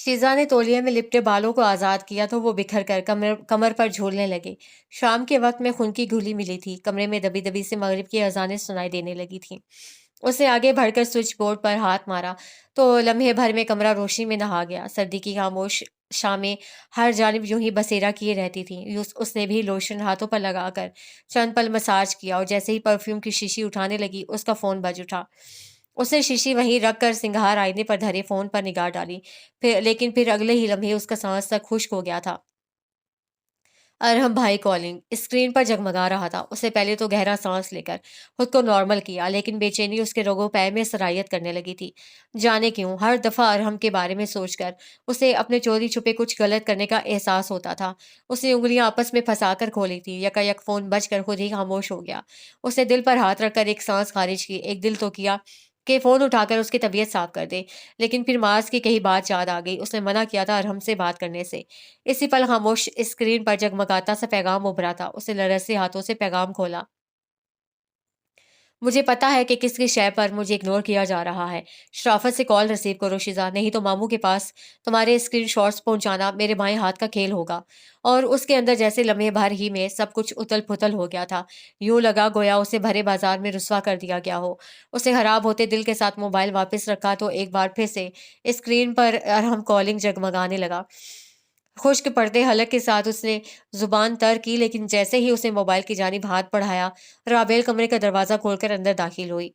شیزا نے تولیے میں لپٹے بالوں کو آزاد کیا تو وہ بکھر کر کمر پر جھولنے لگے۔ شام کے وقت میں خون کی گھلی ملی تھی، کمرے میں دبی دبی سے مغرب کی اذانیں سنائی دینے لگی تھیں۔ اس نے آگے بڑھ کر سوئچ بورڈ پر ہاتھ مارا تو لمحے بھر میں کمرہ روشنی میں نہا گیا۔ سردی کی خاموش شامیں ہر جانب یوں ہی بسیرا کیے رہتی تھیں۔ اس نے بھی لوشن ہاتھوں پر لگا کر چند پل مساج کیا اور جیسے ہی پرفیوم کی شیشی اٹھانے لگی اس کا فون بج اٹھا۔ اس نے شیشی وہیں رکھ کر سنگھار آئینے پر دھرے فون پر نگاہ ڈالی، لیکن پھر اگلے ہی لمحے اس کا سانس تک خشک ہو گیا تھا۔ ارحم بھائی کالنگ اسکرین پر جگمگا رہا تھا۔ اس نے پہلے تو گہرا سانس لے کر خود کو نارمل کیا، لیکن بے چینی اس کے رگوں پے میں سرایت کرنے لگی تھی۔ جانے کیوں ہر دفعہ ارحم کے بارے میں سوچ کر اسے اپنے چوری چھپے کچھ غلط کرنے کا احساس ہوتا تھا۔ اس نے انگلیاں آپس میں پھنسا کر کھولی تھی، یکا یک فون بج کر خود ہی خاموش ہو گیا۔ اس نے دل پر ہاتھ رکھ کر ایک سانس خارج کی، ایک دل تو کیا کہ فون اٹھا کر اس کی طبیعت صاف کر دے، لیکن پھر معاذ کی کہی بات یاد آ گئی۔ اس نے منع کیا تھا ارحم سے بات کرنے سے۔ اسی پل خاموش اسکرین پر جگمگاتا سا پیغام ابھرا تھا۔ اس نے لرزتے ہاتھوں سے پیغام کھولا۔ مجھے پتا ہے کہ کس کی شے پر مجھے اگنور کیا جا رہا ہے۔ شرافت سے کال ریسیو کرو شیزا، نہیں تو ماموں کے پاس تمہارے اسکرین شاٹس پہنچانا میرے بائیں ہاتھ کا کھیل ہوگا۔ اور اس کے اندر جیسے لمحے بھر ہی میں سب کچھ اتل پھتل ہو گیا تھا، یوں لگا گویا اسے بھرے بازار میں رسوا کر دیا گیا ہو۔ اسے خراب ہوتے دل کے ساتھ موبائل واپس رکھا تو ایک بار پھر سے اسکرین پر ارحم کالنگ جگمگانے لگا۔ خشک پڑتے حلق کے ساتھ اس نے زبان تر کی، لیکن جیسے ہی اس نے موبائل کی جانب ہاتھ بڑھایا، رابیل کمرے کا دروازہ کھول کر اندر داخل ہوئی۔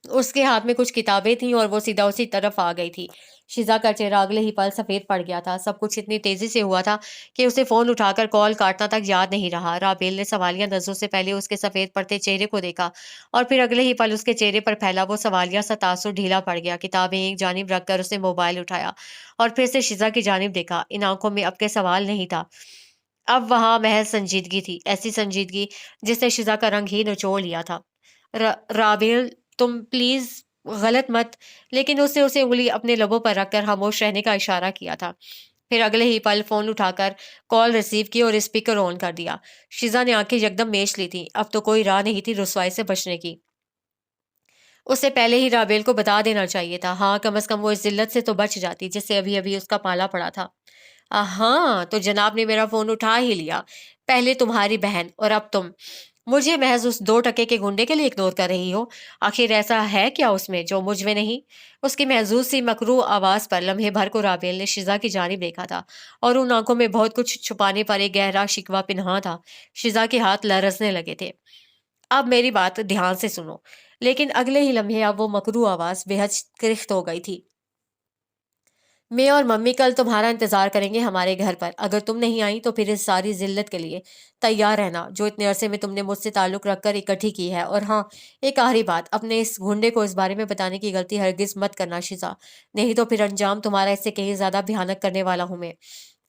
اس کے ہاتھ میں کچھ کتابیں تھیں اور وہ سیدھا اسی طرف آ گئی تھی۔ شیزا کا چہرہ اگلے ہی پل سفید پڑ گیا تھا۔ سب کچھ اتنی تیزی سے ہوا تھا کہ اسے فون اٹھا کر کال کاٹنا تک یاد نہیں رہا۔ رابیل نے سوالیہ نظروں سے پہلے اس کے سفید پڑتے چہرے کو دیکھا اور پھر اگلے ہی پل اس کے چہرے پر پھیلا وہ سوالیہ سا تاثر ڈھیلا پڑ گیا۔ کتابیں ایک جانب رکھ کر اس نے موبائل اٹھایا اور پھر سے شیزا کی جانب دیکھا۔ ان آنکھوں میں اب کے سوال نہیں تھا، اب وہاں محض سنجیدگی تھی، ایسی سنجیدگی جس نے شیزا کا رنگ ہی نچوڑ لیا تھا۔ رابیل تم پلیز غلط مت، لیکن اس نے اسے انگلی اپنے لبوں پر رکھ کر خاموش رہنے کا اشارہ کیا تھا۔ پھر اگلے ہی پل فون اٹھا کر کال ریسیو کی اور اسپیکر آن کر دیا۔ شیزا نے آنکھیں یکدم میچ لی تھی، اب تو کوئی راہ نہیں تھی رسوائی سے بچنے کی۔ اسے پہلے ہی رابیل کو بتا دینا چاہیے تھا، ہاں کم از کم وہ اس ذلت سے تو بچ جاتی جس سے ابھی ابھی اس کا پالا پڑا تھا۔ ہاں تو جناب نے میرا فون اٹھا ہی لیا، پہلے تمہاری بہن اور اب تم مجھے محض اس 2 ٹکے کے گنڈے کے لیے اگنور کر رہی ہو۔ آخر ایسا ہے کیا اس میں جو مجھ میں نہیں؟ اس کی محظوظ سی مکروہ آواز پر لمحے بھر کو رابیل نے شیزا کی جانب دیکھا تھا اور ان آنکھوں میں بہت کچھ چھپانے پر ایک گہرا شکوہ پنہاں تھا۔ شیزا کے ہاتھ لرزنے لگے تھے۔ اب میری بات دھیان سے سنو۔ لیکن اگلے ہی لمحے اب وہ مکروہ آواز بے حد کرخت ہو گئی تھی۔ میں اور ممی کل تمہارا انتظار کریں گے ہمارے گھر پر۔ اگر تم نہیں آئی تو پھر اس ساری ذلت کے لیے تیار رہنا جو اتنے عرصے میں تم نے مجھ سے تعلق رکھ کر اکٹھی کی ہے۔ اور ہاں، ایک آخری بات، اپنے اس گھنڈے کو اس بارے میں بتانے کی غلطی ہرگز مت کرنا شیزا، نہیں تو پھر انجام تمہارا اس سے کہیں زیادہ بھیانک کرنے والا ہوں میں۔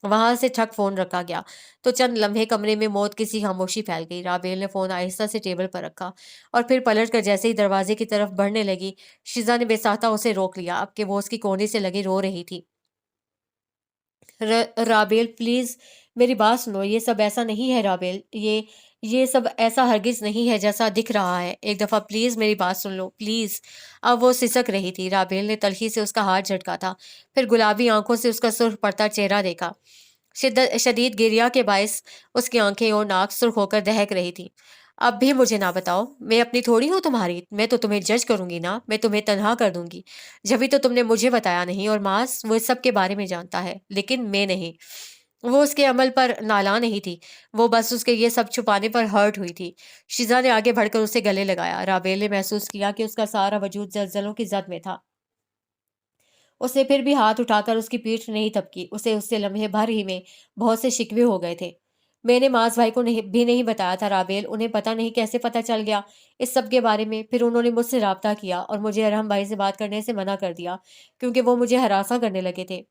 وہاں سے ٹھک فون رکھا گیا تو چند لمحے کمرے میں موت کی سی خاموشی پھیل گئی۔ رابیل نے فون آہستہ سے ٹیبل پر رکھا اور پھر پلٹ کر جیسے ہی دروازے کی طرف بڑھنے لگی، شیزا نے بے ساختہ اسے روک لیا، اب کہ وہ اس کی کوہنی سے لگے رو رہی تھی۔ رابیل پلیز میری بات سنو، یہ سب ایسا نہیں ہے رابیل، یہ سب ایسا ہرگز نہیں ہے جیسا دکھ رہا ہے، ایک دفعہ پلیز میری بات سن لو پلیز۔ اب وہ سسک رہی تھی۔ رابیل نے تلخی سے اس کا ہاتھ جھٹکا تھا، پھر گلابی آنکھوں سے اس کا سرخ پڑتا چہرہ دیکھا۔ شدید گریا کے باعث اس کی آنکھیں اور ناک سرخ ہو کر دہک رہی تھی۔ اب بھی مجھے نہ بتاؤ، میں اپنی تھوڑی ہوں تمہاری، میں تو تمہیں جج کروں گی نا، میں تمہیں تنہا کر دوں گی، جبھی تو تم نے مجھے بتایا نہیں۔ اور معاذ وہ اس سب کے بارے میں جانتا ہے، لیکن میں نہیں۔ وہ اس کے عمل پر نالاں نہیں تھی، وہ بس اس کے یہ سب چھپانے پر ہرٹ ہوئی تھی۔ شیزا نے آگے بڑھ کر اسے گلے لگایا۔ رابیل نے محسوس کیا کہ اس کا سارا وجود زلزلوں کی زد میں تھا۔ اس نے پھر بھی ہاتھ اٹھا کر اس کی پیٹھ نہیں تھپکی۔ اسے اس سے لمحے بھر ہی میں بہت سے شکوے ہو گئے تھے۔ میں نے معاذ بھائی کو بھی نہیں بتایا تھا رابیل، انہیں پتہ نہیں کیسے پتہ چل گیا اس سب کے بارے میں۔ پھر انہوں نے مجھ سے رابطہ کیا اور مجھے ارحم بھائی سے بات کرنے سے منع کر دیا کیونکہ وہ مجھے ہراساں کرنے لگے تھے۔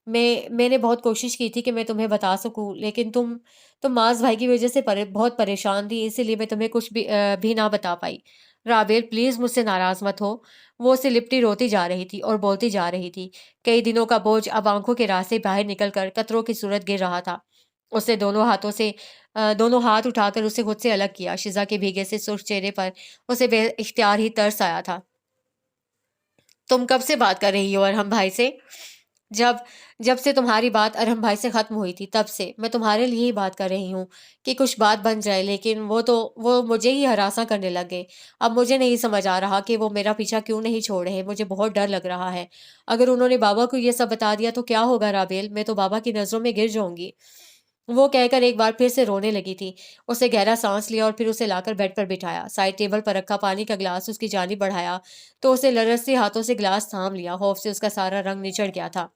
میں نے بہت کوشش کی تھی کہ میں تمہیں بتا سکوں، لیکن تم معاذ بھائی کی وجہ سے بہت پریشان تھی، اسی لیے میں تمہیں کچھ بھی نہ بتا پائی۔ رابیل پلیز مجھ سے ناراض مت ہو۔ وہ اسے لپٹی روتی جا رہی تھی اور بولتی جا رہی تھی۔ کئی دنوں کا بوجھ اب آنکھوں کے راستے باہر نکل کر قطروں کی صورت گر رہا تھا۔ اس نے دونوں ہاتھ اٹھا کر اسے خود سے الگ کیا۔ شیزا کے بھیگے سے سرخ چہرے پر اسے بے اختیار ہی ترس آیا تھا۔ تم کب سے بات کر رہی ہو ارحم بھائی سے؟ جب جب سے تمہاری بات ارحم بھائی سے ختم ہوئی تھی تب سے میں تمہارے لیے ہی بات کر رہی ہوں کہ کچھ بات بن جائے، لیکن وہ مجھے ہی ہراساں کرنے لگ گئے۔ اب مجھے نہیں سمجھ آ رہا کہ وہ میرا پیچھا کیوں نہیں چھوڑ رہے، مجھے بہت ڈر لگ رہا ہے۔ اگر انہوں نے بابا کو یہ سب بتا دیا تو کیا ہوگا رابیل، میں تو بابا کی نظروں میں گر جاؤں گی۔ وہ کہہ کر ایک بار پھر سے رونے لگی تھی۔ اسے گہرا سانس لیا اور پھر اسے لا کر بیڈ پر بٹھایا، سائڈ ٹیبل پر رکھا پانی کا گلاس اس کی جانب بڑھایا تو اسے لرزتے ہاتھوں سے گلاس تھام لیا۔ خوف سے اس کا سارا رنگ نچڑ گیا تھا۔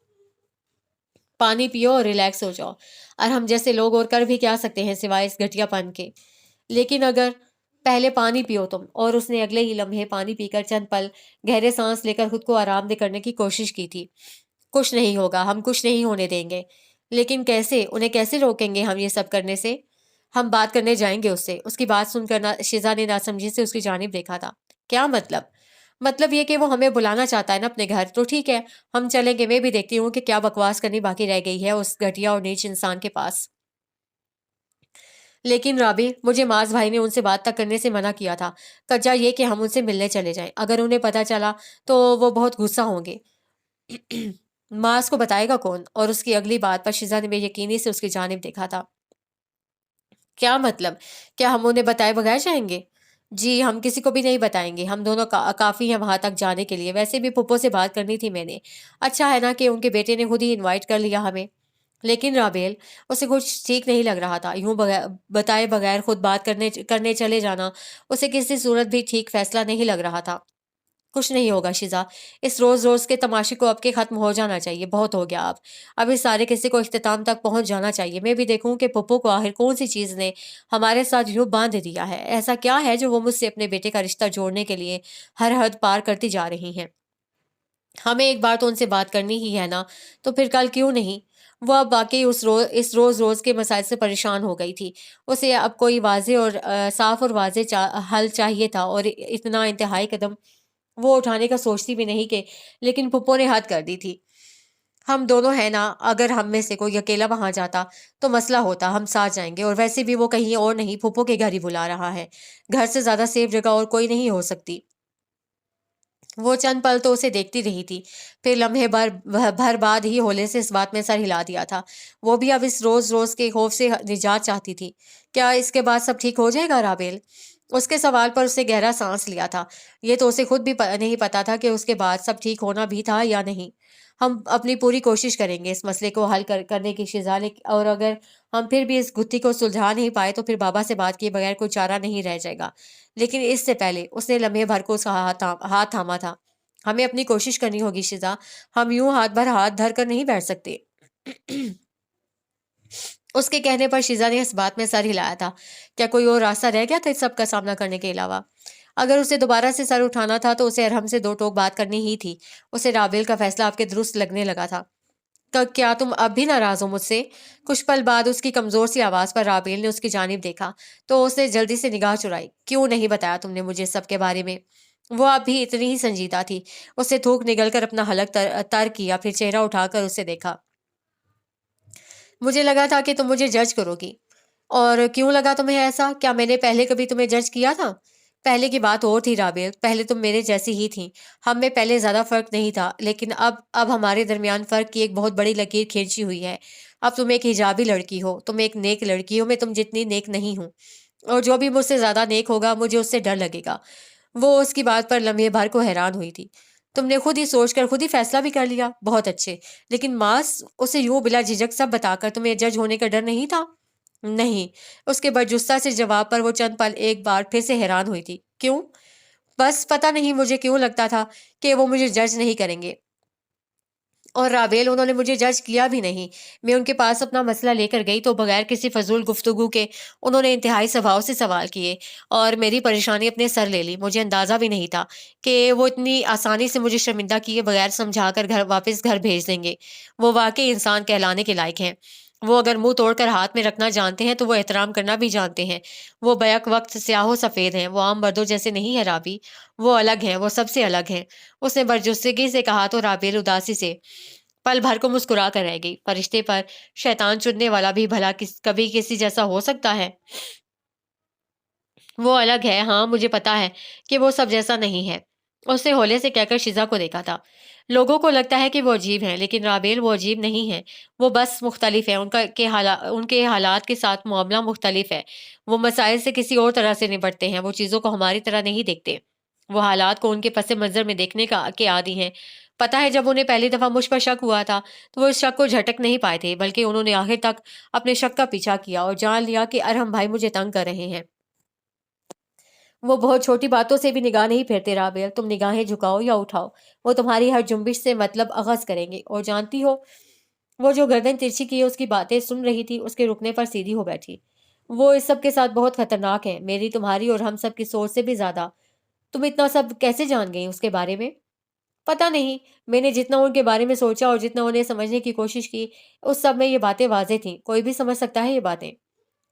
پانی پیو اور ریلیکس ہو جاؤ، اور ہم جیسے لوگ اور کر بھی کیا سکتے ہیں سوائے اس گھٹیا پن کے؟ لیکن اگر پہلے پانی پیو تم۔ اور اس نے اگلے ہی لمحے پانی پی کر چند پل گہرے سانس لے کر خود کو آرام دہ کرنے کی کوشش کی تھی۔ کچھ نہیں ہوگا، ہم کچھ نہیں ہونے دیں گے۔ لیکن کیسے؟ انہیں کیسے روکیں گے ہم یہ سب کرنے سے؟ ہم بات کرنے جائیں گے اس سے۔ اس کی بات سن کر شیزا نے ناسمجھی سے اس کی جانب دیکھا تھا۔ کیا مطلب؟ مطلب یہ کہ وہ ہمیں بلانا چاہتا ہے نا اپنے گھر، تو ٹھیک ہے، ہم چلیں گے۔ میں بھی دیکھتی ہوں کہ کیا بکواس کرنی باقی رہ گئی ہے اس گھٹیا اور نیچ انسان کے پاس۔ لیکن رابی، مجھے معاذ بھائی نے ان سے بات تک کرنے سے منع کیا تھا۔ کجا یہ کہ ہم ان سے ملنے چلے جائیں۔ اگر انہیں پتہ چلا تو وہ بہت غصہ ہوں گے۔ معاذ کو بتائے گا کون؟ اور اس کی اگلی بات پر شیزا نے بے یقینی سے اس کی جانب دیکھا تھا۔ کیا مطلب؟ کیا ہم انہیں بتائے بغیر جائیں گے؟ جی، ہم کسی کو بھی نہیں بتائیں گے، ہم دونوں کافی ہیں وہاں تک جانے کے لیے۔ ویسے بھی پھپھو سے بات کرنی تھی میں نے۔ اچھا ہے نا کہ ان کے بیٹے نے خود ہی انوائٹ کر لیا ہمیں۔ لیکن رابیل، اسے کچھ ٹھیک نہیں لگ رہا تھا۔ یوں بتائے بغیر خود بات کرنے چلے جانا اسے کسی صورت بھی ٹھیک فیصلہ نہیں لگ رہا تھا۔ کچھ نہیں ہوگا شیزا، اس روز روز کے تماشے کو اب کے ختم ہو جانا چاہیے، بہت ہو گیا اب اس سارے قصے کو اختتام تک پہنچ جانا چاہیے۔ میں بھی دیکھوں کہ پپو کو آخر کون سی چیز نے ہمارے ساتھ یوں باندھ دیا ہے۔ ایسا کیا ہے جو وہ مجھ سے اپنے بیٹے کا رشتہ جوڑنے کے لیے ہر حد پار کرتی جا رہی ہیں؟ ہمیں ایک بار تو ان سے بات کرنی ہی ہے نا، تو پھر کل کیوں نہیں؟ وہ اب واقعی اس روز روز کے مسائل سے پریشان ہو گئی تھی۔ اسے اب کوئی واضح اور صاف اور واضح حل چاہیے تھا، اور اتنا انتہائی قدم وہ اٹھانے کا سوچتی بھی نہیں کہ لیکن پھپھو نے حد کر دی تھی۔ ہم دونوں ہیں نا، اگر ہم میں سے کوئی اکیلا وہاں جاتا تو مسئلہ ہوتا، ہم ساتھ جائیں گے۔ اور ویسے بھی وہ کہیں اور نہیں، پھپھو کے گھر ہی بلا رہا ہے۔ گھر سے زیادہ سیف جگہ اور کوئی نہیں ہو سکتی۔ وہ چند پل تو اسے دیکھتی رہی تھی، پھر لمحے بھر بعد ہی ہولے سے اس بات میں سر ہلا دیا تھا۔ وہ بھی اب اس روز روز کے خوف سے نجات چاہتی تھی۔ کیا اس کے بعد سب ٹھیک ہو جائے گا رابیل؟ اس کے سوال پر اسے گہرا سانس لیا تھا۔ یہ تو اسے خود بھی نہیں پتا تھا کہ اس کے بعد سب ٹھیک ہونا بھی تھا یا نہیں۔ ہم اپنی پوری کوشش کریں گے اس مسئلے کو حل کرنے کی شیزا، اور اگر ہم پھر بھی اس گتھی کو سلجھا نہیں پائے تو پھر بابا سے بات کیے بغیر کوئی چارہ نہیں رہ جائے گا۔ لیکن اس سے پہلے اس نے لمحے بھر کو اس کا ہاتھ تھاما تھا۔ ہمیں اپنی کوشش کرنی ہوگی شیزا، ہم یوں ہاتھ بھر ہاتھ دھر کر نہیں بیٹھ سکتے۔ اس کے کہنے پر شیزا نے اس بات میں سر ہلایا تھا۔ کیا کوئی اور راستہ رہ گیا تھا اس سب کا سامنا کرنے کے علاوہ؟ اگر اسے دوبارہ سے سر اٹھانا تھا تو اسے ارحم سے دو ٹوک بات کرنی ہی تھی۔ اسے رابیل کا فیصلہ آپ کے درست لگنے لگا تھا۔ کیا تم اب بھی ناراض ہو مجھ سے؟ کچھ پل بعد اس کی کمزور سی آواز پر رابیل نے اس کی جانب دیکھا تو اس نے جلدی سے نگاہ چرائی۔ کیوں نہیں بتایا تم نے مجھے سب کے بارے میں؟ وہ اب بھی اتنی ہی سنجیدہ تھی۔ اس نے تھوک نگل کر اپنا حلق تر کیا، پھر چہرہ اٹھا کر اسے دیکھا۔ مجھے لگا تھا کہ تم مجھے جج کرو گی۔ اور کیوں لگا تمہیں ایسا؟ کیا میں نے پہلے کبھی تمہیں جج کیا تھا؟ پہلے کی بات اور تھی رابیل، پہلے تم میرے جیسی ہی تھیں۔ ہم میں پہلے زیادہ فرق نہیں تھا، لیکن اب ہمارے درمیان فرق کی ایک بہت بڑی لکیر کھینچی ہوئی ہے۔ اب تم ایک حجابی لڑکی ہو، تم ایک نیک لڑکی ہو، میں تم جتنی نیک نہیں ہوں، اور جو بھی مجھ سے زیادہ نیک ہوگا مجھے اس سے ڈر لگے گا۔ وہ اس کی بات پر لمحے بھر کو حیران ہوئی تھی۔ تم نے خود ہی سوچ کر خود ہی فیصلہ بھی کر لیا، بہت اچھے۔ لیکن ماس اسے یوں بلا جھجک سب بتا کر تمہیں جج ہونے کا ڈر نہیں تھا؟ نہیں۔ اس کے برجستہ سے جواب پر وہ چند پل ایک بار پھر سے حیران ہوئی تھی۔ کیوں؟ بس پتہ نہیں مجھے کیوں لگتا تھا کہ وہ مجھے جج نہیں کریں گے۔ اور رابیل، انہوں نے مجھے جج کیا بھی نہیں۔ میں ان کے پاس اپنا مسئلہ لے کر گئی تو بغیر کسی فضول گفتگو کے انہوں نے انتہائی سبھاؤ سے سوال کیے اور میری پریشانی اپنے سر لے لی۔ مجھے اندازہ بھی نہیں تھا کہ وہ اتنی آسانی سے مجھے شرمندہ کیے بغیر سمجھا کر واپس گھر بھیج دیں گے۔ وہ واقعی انسان کہلانے کے لائق ہیں۔ وہ اگر منہ توڑ کر ہاتھ میں رکھنا جانتے ہیں تو وہ احترام کرنا بھی جانتے ہیں۔ وہ بیک وقت سیاہ و سفید ہیں، وہ عام مردوں جیسے نہیں ہے رابی، وہ الگ ہیں، وہ سب سے الگ ہیں۔ اس نے برجستگی سے کہا تو رابیل اداسی سے پل بھر کو مسکرا کر رہ گئی۔ فرشتے پر شیطان چننے والا بھی بھلا کبھی کسی جیسا ہو سکتا ہے؟ وہ الگ ہے، ہاں مجھے پتا ہے کہ وہ سب جیسا نہیں ہے۔ اس نے ہولے سے کہہ کر شیزا کو دیکھا تھا۔ لوگوں کو لگتا ہے کہ وہ عجیب ہیں، لیکن رابیل وہ عجیب نہیں ہیں، وہ بس مختلف ہیں، ان کے حالات کے ساتھ معاملہ مختلف ہے۔ وہ مسائل سے کسی اور طرح سے نپٹتے ہیں، وہ چیزوں کو ہماری طرح نہیں دیکھتے، وہ حالات کو ان کے پس منظر میں دیکھنے کے عادی ہیں۔ پتہ ہے جب انہیں پہلی دفعہ مجھ پر شک ہوا تھا تو وہ اس شک کو جھٹک نہیں پائے تھے، بلکہ انہوں نے آخر تک اپنے شک کا پیچھا کیا اور جان لیا کہ ارحم بھائی مجھے تنگ کر رہے ہیں۔ وہ بہت چھوٹی باتوں سے بھی نگاہ نہیں پھیرتے رابعہ، تم نگاہیں جھکاؤ یا اٹھاؤ وہ تمہاری ہر جنبش سے مطلب اخذ کریں گے۔ اور جانتی ہو، وہ جو گردن ترچھی کیے اس کی باتیں سن رہی تھی، اس کے رکنے پر سیدھی ہو بیٹھی۔ وہ اس سب کے ساتھ بہت خطرناک ہے، میری، تمہاری اور ہم سب کی سوچ سے بھی زیادہ۔ تم اتنا سب کیسے جان گئی اس کے بارے میں؟ پتہ نہیں، میں نے جتنا ان کے بارے میں سوچا اور جتنا انہیں سمجھنے کی کوشش کی، اس سب میں یہ باتیں واضح تھیں، کوئی بھی سمجھ سکتا ہے یہ باتیں،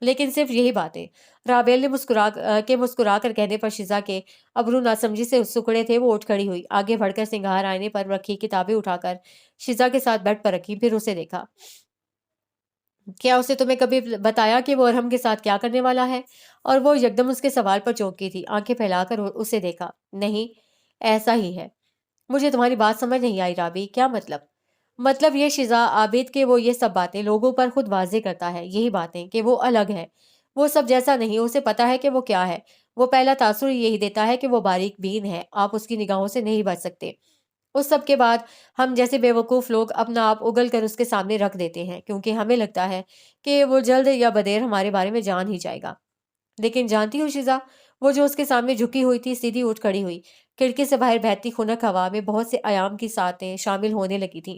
لیکن صرف یہی باتیں۔ رابیل نے مسکرا کر کہنے پر شزا کے ابرو ناسمجھی سے سکڑے تھے، وہ اٹھ کھڑی ہوئی، آگے بڑھ کر سنگھار آئینے پر رکھی کتابیں اٹھا کر شزا کے ساتھ بیڈ پر رکھی، پھر اسے دیکھا۔ کیا اسے تمہیں کبھی بتایا کہ وہ ارحم کے ساتھ کیا کرنے والا ہے؟ اور وہ یکدم اس کے سوال پر چونکی تھی، آنکھیں پھیلا کر اسے دیکھا۔ نہیں، ایسا ہی ہے۔ مجھے تمہاری بات سمجھ نہیں آئی رابی، کیا مطلب؟ مطلب یہ شزا عابد کہ وہ یہ سب باتیں لوگوں پر خود واضح کرتا ہے، یہی باتیں کہ وہ الگ ہے، وہ سب جیسا نہیں، اسے پتا ہے کہ وہ کیا ہے۔ وہ پہلا تاثر یہی دیتا ہے کہ وہ باریک بین ہے، آپ اس کی نگاہوں سے نہیں بچ سکتے۔ اس سب کے بعد ہم جیسے بے وقوف لوگ اپنا آپ اگل کر اس کے سامنے رکھ دیتے ہیں، کیونکہ ہمیں لگتا ہے کہ وہ جلد یا بدیر ہمارے بارے میں جان ہی جائے گا۔ لیکن جانتی ہو شزا، وہ جو اس کے سامنے جھکی ہوئی تھی سیدھی اٹھ کھڑی ہوئی، کھڑکی سے باہر بہتی خنک ہوا میں بہت سے ایام کی ساتیں شامل ہونے لگی تھیں۔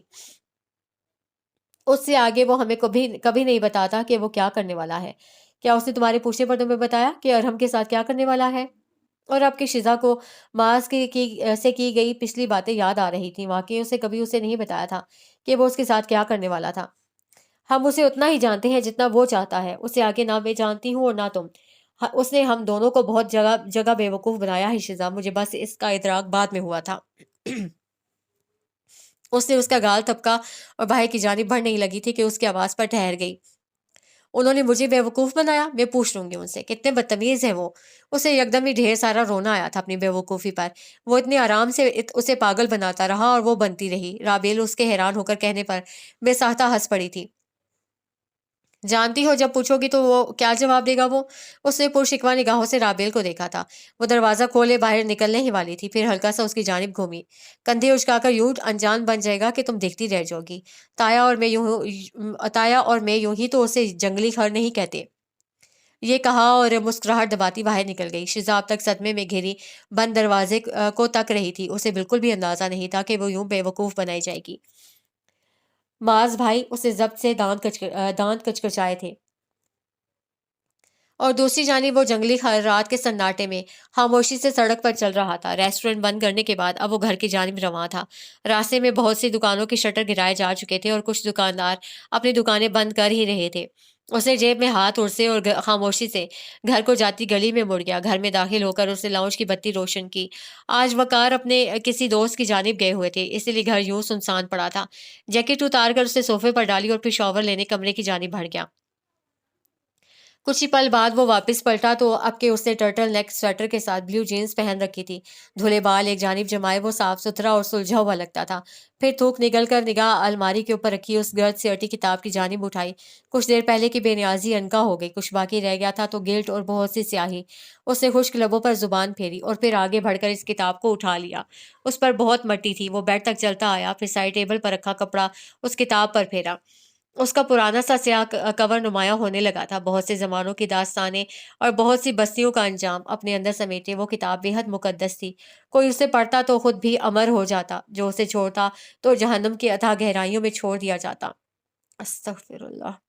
اس سے آگے وہ ہمیں کبھی کبھی نہیں بتاتا کہ وہ کیا کرنے والا ہے۔ کیا اس نے تمہارے پوچھنے پر تمہیں بتایا کہ ارحم کے ساتھ کیا کرنے والا ہے؟ اور آپ کی شزا کو معاذ سے کی گئی پچھلی باتیں یاد آ رہی تھیں، واقعی اسے کبھی اسے نہیں بتایا تھا کہ وہ اس کے ساتھ کیا کرنے والا تھا۔ ہم اسے اتنا ہی جانتے ہیں جتنا وہ چاہتا ہے، اسے آگے نہ میں جانتی ہوں اور نہ تم۔ اس نے ہم دونوں کو بہت جگہ جگہ بے وقوف بنایا ہے شزا، مجھے بس اس کا ادراک بعد میں ہوا تھا۔ اس نے اس کا گال تبکا اور بھائی کی جانب بڑھنے لگی تھی کہ اس کی آواز پر ٹھہر گئی۔ انہوں نے مجھے بے وقوف بنایا؟ میں پوچھ لوں گی ان سے، کتنے بدتمیز ہیں وہ۔ اسے یکدم ہی ڈھیر سارا رونا آیا تھا اپنی بے وقوفی پر۔ وہ اتنے آرام سے اسے پاگل بناتا رہا اور وہ بنتی رہی۔ رابیل اس کے حیران ہو کر کہنے پر بے ساختہ ہنس پڑی تھی۔ جانتی ہو جب پوچھو گی تو وہ کیا جواب دے گا وہ؟ اس نے پرشکوہ نگاہوں سے رابیل کو دیکھا تھا۔ وہ دروازہ کھولے باہر نکلنے ہی والی تھی، پھر ہلکا سا اس کی جانب گھومی، کندھے اچکا کر یوں انجان بن جائے گا کہ تم دیکھتی رہ جاؤ گی۔ تایا اور میں یوں ہی تو اسے جنگلی خر نہیں کہتے۔ یہ کہا اور مسکراہٹ دباتی باہر نکل گئی۔ شزا اب تک صدمے میں گھری بند دروازے کو تک رہی تھی، اسے بالکل بھی اندازہ نہیں تھا کہ وہ یوں بے وقوف بنائی جائے گی۔ معاذ بھائی، اسے ضبط سے دانت کچکچائے تھے، اور دوسری جانب وہ جنگلی خر رات کے سناٹے میں خاموشی سے سڑک پر چل رہا تھا۔ ریسٹورنٹ بند کرنے کے بعد اب وہ گھر کی جانب رواں تھا۔ راستے میں بہت سی دکانوں کے شٹر گرائے جا چکے تھے اور کچھ دکاندار اپنی دکانیں بند کر ہی رہے تھے۔ اس نے جیب میں ہاتھ ارسے اور خاموشی سے گھر کو جاتی گلی میں مڑ گیا۔ گھر میں داخل ہو کر اس نے لاؤنج کی بتی روشن کی۔ آج وقار اپنے کسی دوست کی جانب گئے ہوئے تھے، اسی لیے گھر یوں سنسان پڑا تھا۔ جیکٹ اتار کر اسے صوفے پر ڈالی اور پھر شاور لینے کمرے کی جانب بڑھ گیا۔ کچھ ہی پل بعد وہ واپس پلٹا تو اب کہ اس نے ٹرٹل نیک سویٹر کے ساتھ بلیو جینز پہن رکھی تھی، دھلے بال ایک جانب جمائے، وہ صاف ستھرا اور سلجھا ہوا لگتا تھا۔ پھر تھوک نگل کر نگاہ الماری کے اوپر رکھی اس گرد سے اٹی کتاب کی جانب اٹھائی۔ کچھ دیر پہلے کی بے نیازی انکا ہو گئی، کچھ باقی رہ گیا تھا تو گلٹ اور بہت سی سیاہی۔ اس نے خشک لبوں پر زبان پھیری اور پھر آگے بڑھ کر اس کتاب کو اٹھا لیا۔ اس پر بہت مٹی تھی۔ وہ بیڈ تک چلتا آیا، پھر سائڈ ٹیبل پر رکھا کپڑا اس کتاب پر پھیرا۔ اس کا پرانا سا سیاہ کور نمایاں ہونے لگا تھا، بہت سے زمانوں کی داستانیں اور بہت سی بستیوں کا انجام اپنے اندر سمیٹے۔ وہ کتاب بے حد مقدس تھی، کوئی اسے پڑھتا تو خود بھی امر ہو جاتا، جو اسے چھوڑتا تو جہنم کی اتھاہ گہرائیوں میں چھوڑ دیا جاتا۔ استغفر اللہ۔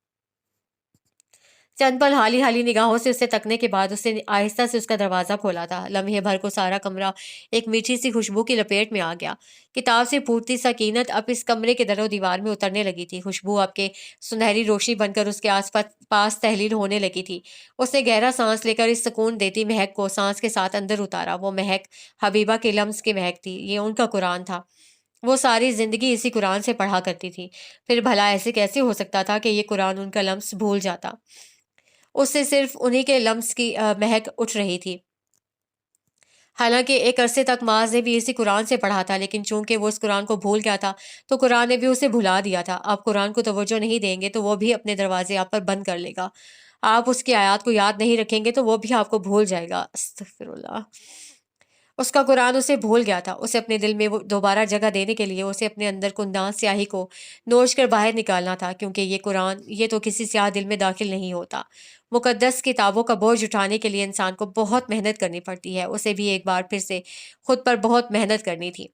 چند پل حالی حالی نگاہوں سے اسے تکنے کے بعد اس نے آہستہ سے اس کا دروازہ کھولا تھا۔ لمحے بھر کو سارا کمرہ ایک میٹھی سی خوشبو کی لپیٹ میں آ گیا۔ کتاب سے پھوٹتی سکینت اب اس کمرے کے در و دیوار میں اترنے لگی تھی، خوشبو اب کے سنہری روشنی بن کر اس کے آس پاس تحلیل ہونے لگی تھی۔ اس نے گہرا سانس لے کر اس سکون دیتی مہک کو سانس کے ساتھ اندر اتارا۔ وہ مہک حبیبہ کے لمس کی مہک تھی، یہ ان کا قرآن تھا۔ وہ ساری زندگی اسی قرآن سے پڑھا کرتی تھی، پھر بھلا ایسے کیسے ہو سکتا تھا کہ یہ قرآن ان کا لمس بھول جاتا؟ اس سے صرف انہی کے لمس کی مہک اٹھ رہی تھی۔ حالانکہ ایک عرصے تک معاذ نے بھی اسی قرآن سے پڑھا تھا، لیکن چونکہ وہ اس قرآن کو بھول گیا تھا تو قرآن نے بھی اسے بھلا دیا تھا۔ آپ قرآن کو توجہ نہیں دیں گے تو وہ بھی اپنے دروازے آپ پر بند کر لے گا۔ آپ اس کی آیات کو یاد نہیں رکھیں گے تو وہ بھی آپ کو بھول جائے گا۔ استغفر اللہ۔ اس کا قرآن اسے بھول گیا تھا۔ اسے اپنے دل میں وہ دوبارہ جگہ دینے کے لیے اسے اپنے اندر کندان سیاہی کو نوچ کر باہر نکالنا تھا، کیونکہ یہ قرآن یہ تو کسی سیاہ دل میں داخل نہیں ہوتا۔ مقدس کتابوں کا بوجھ اٹھانے کے لیے انسان کو بہت محنت کرنی پڑتی ہے۔ اسے بھی ایک بار پھر سے خود پر بہت محنت کرنی تھی۔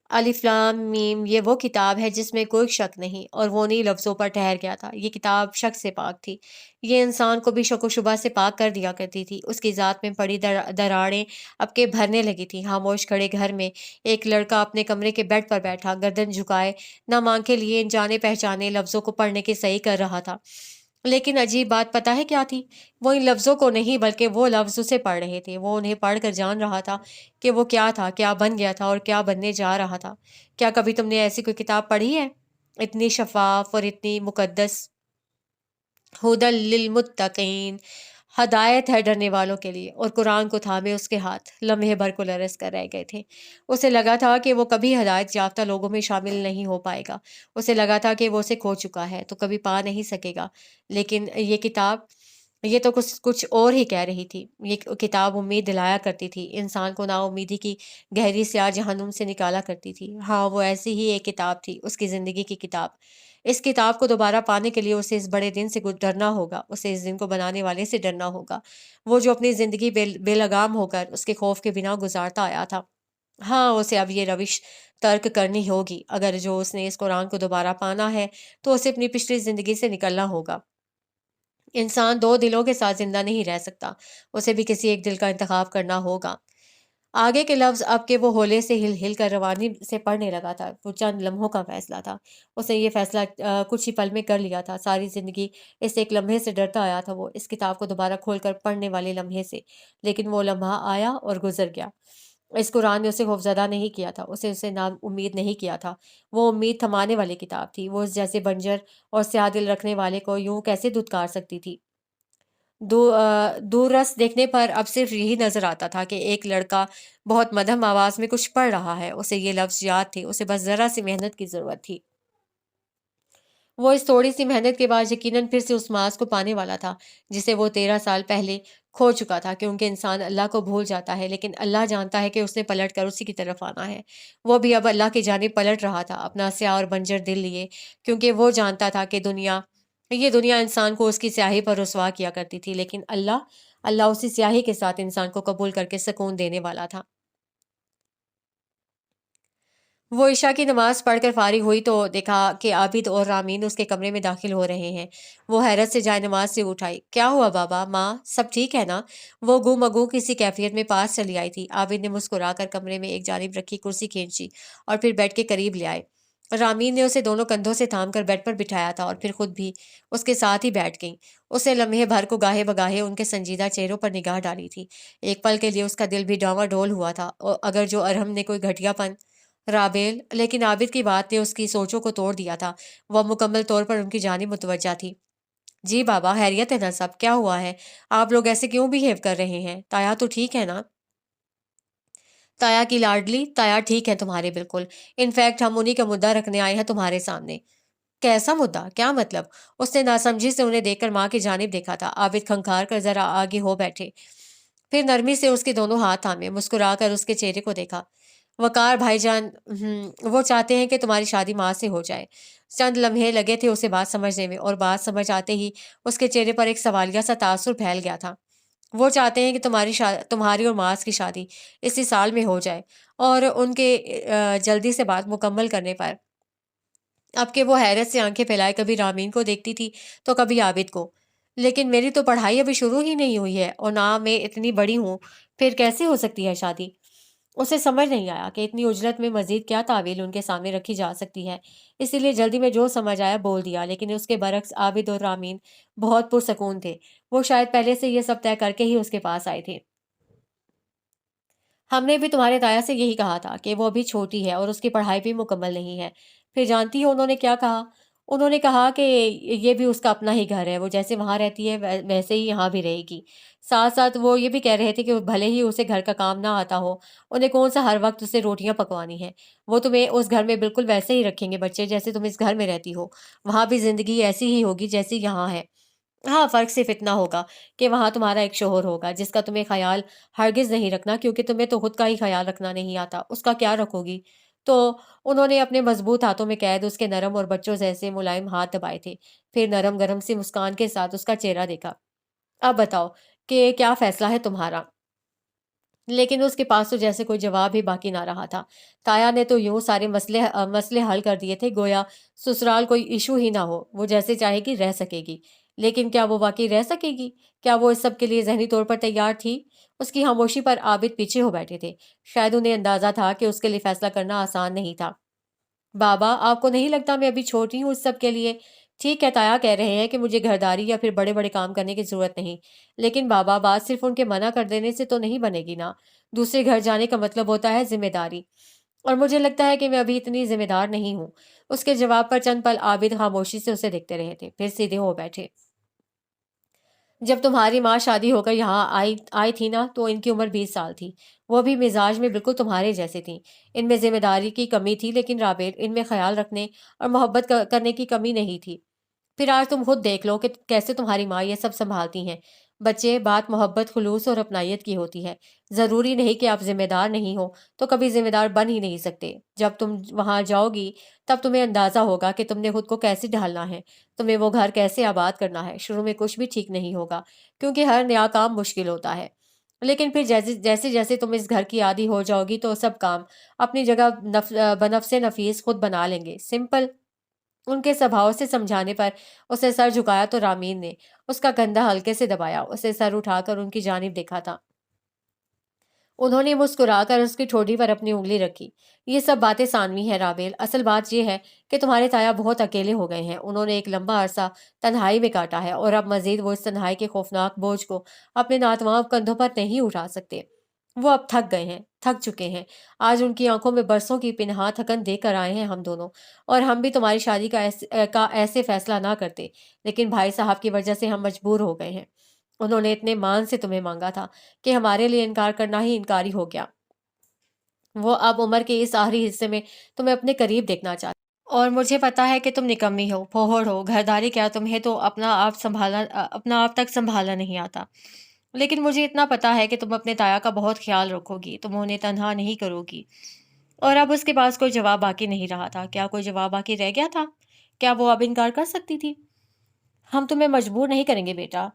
الف لام میم، یہ وہ کتاب ہے جس میں کوئی شک نہیں، اور وہ انہی لفظوں پر ٹھہر گیا تھا۔ یہ کتاب شک سے پاک تھی۔ یہ انسان کو بھی شک و شبہ سے پاک کر دیا کرتی تھی۔ اس کی ذات میں پڑی دراڑیں اب کے بھرنے لگی تھیں۔ خاموش کھڑے گھر میں ایک لڑکا اپنے کمرے کے بیڈ پر بیٹھا، گردن جھکائے، نہ آنکھیں لیے ان جانے پہچانے لفظوں کو پڑھنے کی صحیح کر رہا تھا۔ لیکن عجیب بات پتہ ہے کیا تھی؟ وہ ان لفظوں کو نہیں بلکہ وہ لفظ اسے پڑھ رہے تھے۔ وہ انہیں پڑھ کر جان رہا تھا کہ وہ کیا تھا، کیا بن گیا تھا اور کیا بننے جا رہا تھا۔ کیا کبھی تم نے ایسی کوئی کتاب پڑھی ہے؟ اتنی شفاف اور اتنی مقدس! ہدی للمتقین، ہدایت ہے ڈرنے والوں کے لیے۔ اور قرآن کو تھامے اس کے ہاتھ لمحے بھر کو لرز کر رہ گئے تھے۔ اسے لگا تھا کہ وہ کبھی ہدایت یافتہ لوگوں میں شامل نہیں ہو پائے گا۔ اسے لگا تھا کہ وہ اسے کھو چکا ہے تو کبھی پا نہیں سکے گا۔ لیکن یہ کتاب، یہ تو کچھ اور ہی کہہ رہی تھی۔ یہ کتاب امید دلایا کرتی تھی، انسان کو نا امیدی کی گہری سیاہ جہنم سے نکالا کرتی تھی۔ ہاں، وہ ایسی ہی ایک کتاب تھی، اس کی زندگی کی کتاب۔ اس کتاب کو دوبارہ پانے کے لیے اسے اس بڑے دن سے ڈرنا ہوگا، اسے اس دن کو بنانے والے سے ڈرنا ہوگا، وہ جو اپنی زندگی بے لگام ہو کر اس کے خوف کے بنا گزارتا آیا تھا۔ ہاں، اسے اب یہ روش ترک کرنی ہوگی۔ اگر جو اس نے اس قرآن کو دوبارہ پانا ہے تو اسے اپنی پچھلی زندگی سے نکلنا ہوگا۔ انسان دو دلوں کے ساتھ زندہ نہیں رہ سکتا، اسے بھی کسی ایک دل کا انتخاب کرنا ہوگا۔ آگے کے لفظ اب کے وہ ہولے سے ہل ہل کر روانی سے پڑھنے لگا تھا۔ وہ چند لمحوں کا فیصلہ تھا۔ اس نے یہ فیصلہ کچھ ہی پل میں کر لیا تھا۔ ساری زندگی اس ایک لمحے سے ڈرتا آیا تھا، وہ اس کتاب کو دوبارہ کھول کر پڑھنے والے لمحے سے۔ لیکن وہ لمحہ آیا اور گزر گیا۔ اس قرآن نے اسے خوفزدہ نہیں کیا تھا، اسے نا امید نہیں کیا تھا۔ وہ امید تھمانے والی کتاب تھی۔ وہ اس جیسے بنجر اور سیاہ دل رکھنے والے کو یوں کیسے دھتکار سکتی تھی؟ دور رس دیکھنے پر اب صرف یہی نظر آتا تھا کہ ایک لڑکا بہت مدھم آواز میں کچھ پڑھ رہا ہے۔ اسے یہ لفظ یاد تھے، اسے بس ذرا سی محنت کی ضرورت تھی۔ وہ اس تھوڑی سی محنت کے بعد یقیناً پھر سے اس معاذ کو پانے والا تھا جسے وہ 13 سال پہلے کھو چکا تھا، کیونکہ انسان اللہ کو بھول جاتا ہے لیکن اللہ جانتا ہے کہ اس نے پلٹ کر اسی کی طرف آنا ہے۔ وہ بھی اب اللہ کی جانب پلٹ رہا تھا، اپنا سیاہ اور بنجر دل لیے، کیونکہ وہ جانتا تھا کہ یہ دنیا انسان کو اس کی سیاہی پر رسوا کیا کرتی تھی، لیکن اللہ اسی سیاہی کے ساتھ انسان کو قبول کر کے سکون دینے والا تھا۔ وہ عشاء کی نماز پڑھ کر فارغ ہوئی تو دیکھا کہ عابد اور رامین اس کے کمرے میں داخل ہو رہے ہیں۔ وہ حیرت سے جائے نماز سے اٹھ آئی۔ کیا ہوا بابا، ماں، سب ٹھیک ہے نا؟ وہ گو مگو کسی کیفیت میں پاس چلی آئی تھی۔ عابد نے مسکرا کر کمرے میں ایک جانب رکھی کرسی کھینچی اور پھر بیڈ کے قریب لے آئے۔ رامین نے اسے دونوں کندھوں سے تھام کر بیڈ پر بٹھایا تھا اور پھر خود بھی اس کے ساتھ ہی بیٹھ گئیں۔ اس نے لمحے بھر کو گاہے بگاہے ان کے سنجیدہ چہروں پر نگاہ ڈالی تھی۔ ایک پل کے لیے اس کا دل بھی ڈاواں ڈول ہوا تھا، اور اگر جو ارحم نے کوئی گھٹیا پن رابیل، لیکن عابد کی بات نے اس کی سوچوں کو توڑ دیا تھا۔ وہ مکمل طور پر ان کی جانب متوجہ تھی۔ جی بابا، خیریت ہے نا؟ سب کیا ہوا ہے؟ آپ لوگ ایسے کیوں بیہیو کر رہے ہیں؟ تایا تو ٹھیک ہے نا؟ تایا کی لاڈلی، تایا ٹھیک ہے تمہارے بالکل۔ انفیکٹ ہم انہی کا مدعا رکھنے آئے ہیں تمہارے سامنے۔ کیسا مدعا؟ کیا مطلب؟ اس نے ناسمجھی سے انہیں دیکھ کر ماں کی جانب دیکھا تھا۔ عابد کھنکھار کر ذرا آگے ہو بیٹھے، پھر نرمی سے اس کے دونوں ہاتھ تھامے، مسکرا کر اس کے چہرے کو دیکھا۔ وقار بھائی جان، وہ چاہتے ہیں کہ تمہاری شادی ماں سے ہو جائے۔ چند لمحے لگے تھے اسے بات سمجھنے میں، اور بات سمجھ آتے ہی اس کے چہرے پر ایک سوالیہ سا تاثر پھیل گیا تھا۔ وہ چاہتے ہیں کہ تمہاری اور معاذ کی شادی اسی سال میں ہو جائے، اور ان کے جلدی سے بات مکمل کرنے پر اب کہ وہ حیرت سے آنکھیں پھیلائے کبھی رامین کو دیکھتی تھی تو کبھی عابد کو۔ لیکن میری تو پڑھائی ابھی شروع ہی نہیں ہوئی ہے، اور نہ میں اتنی بڑی ہوں، پھر کیسے ہو سکتی ہے شادی؟ اسے سمجھ نہیں آیا کہ اتنی اجرت میں مزید کیا تعویل ان کے سامنے رکھی جا سکتی ہے، اسی لیے جلدی میں جو سمجھ آیا بول دیا۔ لیکن اس کے برعکس عابد اور رامین بہت پرسکون تھے۔ وہ شاید پہلے سے یہ سب طے کر کے ہی اس کے پاس آئے تھے۔ ہم نے بھی تمہارے تایا سے یہی کہا تھا کہ وہ ابھی چھوٹی ہے اور اس کی پڑھائی بھی مکمل نہیں ہے۔ پھر جانتی ہو انہوں نے کیا کہا؟ انہوں نے کہا کہ یہ بھی اس کا اپنا ہی گھر ہے، وہ جیسے وہاں رہتی ہے ویسے ہی یہاں بھی رہے گی۔ ساتھ ساتھ وہ یہ بھی کہہ رہے تھے کہ بھلے ہی اسے گھر کا کام نہ آتا ہو، انہیں کون سا ہر وقت اسے روٹیاں پکوانی ہیں، وہ تمہیں اس گھر میں بالکل ویسے ہی رکھیں گے بچے جیسے تم اس گھر میں رہتی ہو، وہاں بھی زندگی ایسی ہی ہوگی جیسی یہاں ہے۔ ہاں، فرق صرف اتنا ہوگا کہ وہاں تمہارا ایک شوہر ہوگا جس کا تمہیں خیال ہرگز نہیں رکھنا، کیونکہ تمہیں تو خود کا ہی خیال رکھنا نہیں آتا، اس کا کیا رکھو گی؟ تو انہوں نے اپنے مضبوط ہاتھوں میں قید اس کے نرم اور بچوں جیسے ملائم ہاتھ دبائے تھے، پھر نرم گرم سی مسکان کے ساتھ اس کا چہرہ دیکھا۔ اب بتاؤ کہ کیا فیصلہ ہے تمہارا؟ لیکن اس کے پاس تو جیسے کوئی جواب ہی باقی نہ رہا تھا۔ تایا نے تو یوں سارے مسئلے حل کر دیے تھے گویا سسرال کوئی ایشو ہی نہ ہو، وہ جیسے چاہے گی رہ سکے گی۔ لیکن کیا وہ واقعی رہ سکے گی؟ کیا وہ اس سب کے لیے ذہنی طور پر تیار تھی؟ اس کی خاموشی پر عابد پیچھے ہو بیٹھے تھے۔ شاید انہیں اندازہ تھا کہ اس کے لیے فیصلہ کرنا آسان نہیں تھا۔ بابا، آپ کو نہیں لگتا میں ابھی چھوٹی ہوں اس سب کے لیے؟ ٹھیک ہے، تایا کہہ رہے ہیں کہ مجھے گھرداری یا پھر بڑے بڑے کام کرنے کی ضرورت نہیں، لیکن بابا بات صرف ان کے منع کر دینے سے تو نہیں بنے گی نا۔ دوسرے گھر جانے کا مطلب ہوتا ہے ذمہ داری، اور مجھے لگتا ہے کہ میں ابھی اتنی ذمہ دار نہیں ہوں۔ اس کے جواب پر چند پل عابد خاموشی سے اسے دیکھتے رہے تھے، پھر سیدھے ہو بیٹھے۔ جب تمہاری ماں شادی ہو کر یہاں آئی تھی نا تو ان کی عمر 20 سال تھی، وہ بھی مزاج میں بالکل تمہارے جیسے تھیں۔ ان میں ذمہ داری کی کمی تھی، لیکن رابر ان میں خیال رکھنے اور محبت کرنے کی کمی نہیں تھی۔ پھر آج تم خود دیکھ لو کہ کیسے تمہاری ماں یہ سب سنبھالتی ہیں۔ بچے، بات محبت، خلوص اور اپنائیت کی ہوتی ہے۔ ضروری نہیں کہ آپ ذمہ دار نہیں ہو تو کبھی ذمہ دار بن ہی نہیں سکتے۔ جب تم وہاں جاؤ گی تب تمہیں اندازہ ہوگا کہ تم نے خود کو کیسے ڈھالنا ہے، تمہیں وہ گھر کیسے آباد کرنا ہے۔ شروع میں کچھ بھی ٹھیک نہیں ہوگا، کیونکہ ہر نیا کام مشکل ہوتا ہے، لیکن پھر جیسے جیسے تم اس گھر کی عادی ہو جاؤ گی تو سب کام اپنی جگہ بنفس نفیس خود بنا لیں گے۔ سمپل۔ ان کے سبھاؤ سے سمجھانے پر اسے سر جھکایا تو رامین نے اس کا کندھا ہلکے سے دبایا، اسے سر اٹھا کر ان کی جانب دیکھا تھا۔ انہوں نے مسکرا کر اس کی ٹھوڑی پر اپنی انگلی رکھی۔ یہ سب باتیں ثانوی ہے رابیل، اصل بات یہ ہے کہ تمہارے تایا بہت اکیلے ہو گئے ہیں۔ انہوں نے ایک لمبا عرصہ تنہائی میں کاٹا ہے، اور اب مزید وہ اس تنہائی کے خوفناک بوجھ کو اپنے ناتواں کندھوں پر نہیں اٹھا سکتے۔ وہ اب تھک گئے ہیں، تھک چکے ہیں۔ آج ان کی آنکھوں میں برسوں کی پنہاں تھکن دیکھ کر آئے ہیں ہم دونوں، اور ہم بھی تمہاری شادی کا ایسے فیصلہ نہ کرتے، لیکن بھائی صاحب کی وجہ سے ہم مجبور ہو گئے ہیں۔ انہوں نے اتنے مان سے تمہیں مانگا تھا کہ ہمارے لیے انکار کرنا ہی انکاری ہو گیا۔ وہ اب عمر کے اس آخری حصے میں تمہیں اپنے قریب دیکھنا چاہتے، اور مجھے پتا ہے کہ تم نکمی ہو، پھوہڑ ہو، گھرداری کیا تمہیں تو اپنا آپ تک سنبھالنا نہیں آتا۔ لیکن مجھے اتنا پتا ہے کہ تم اپنے تایا کا بہت خیال رکھو گی، تم انہیں تنہا نہیں کرو گی۔ اور اب اس کے پاس کوئی جواب باقی نہیں رہا تھا۔ کیا کوئی جواب باقی رہ گیا تھا؟ کیا وہ اب انکار کر سکتی تھی؟ ہم تمہیں مجبور نہیں کریں گے بیٹا،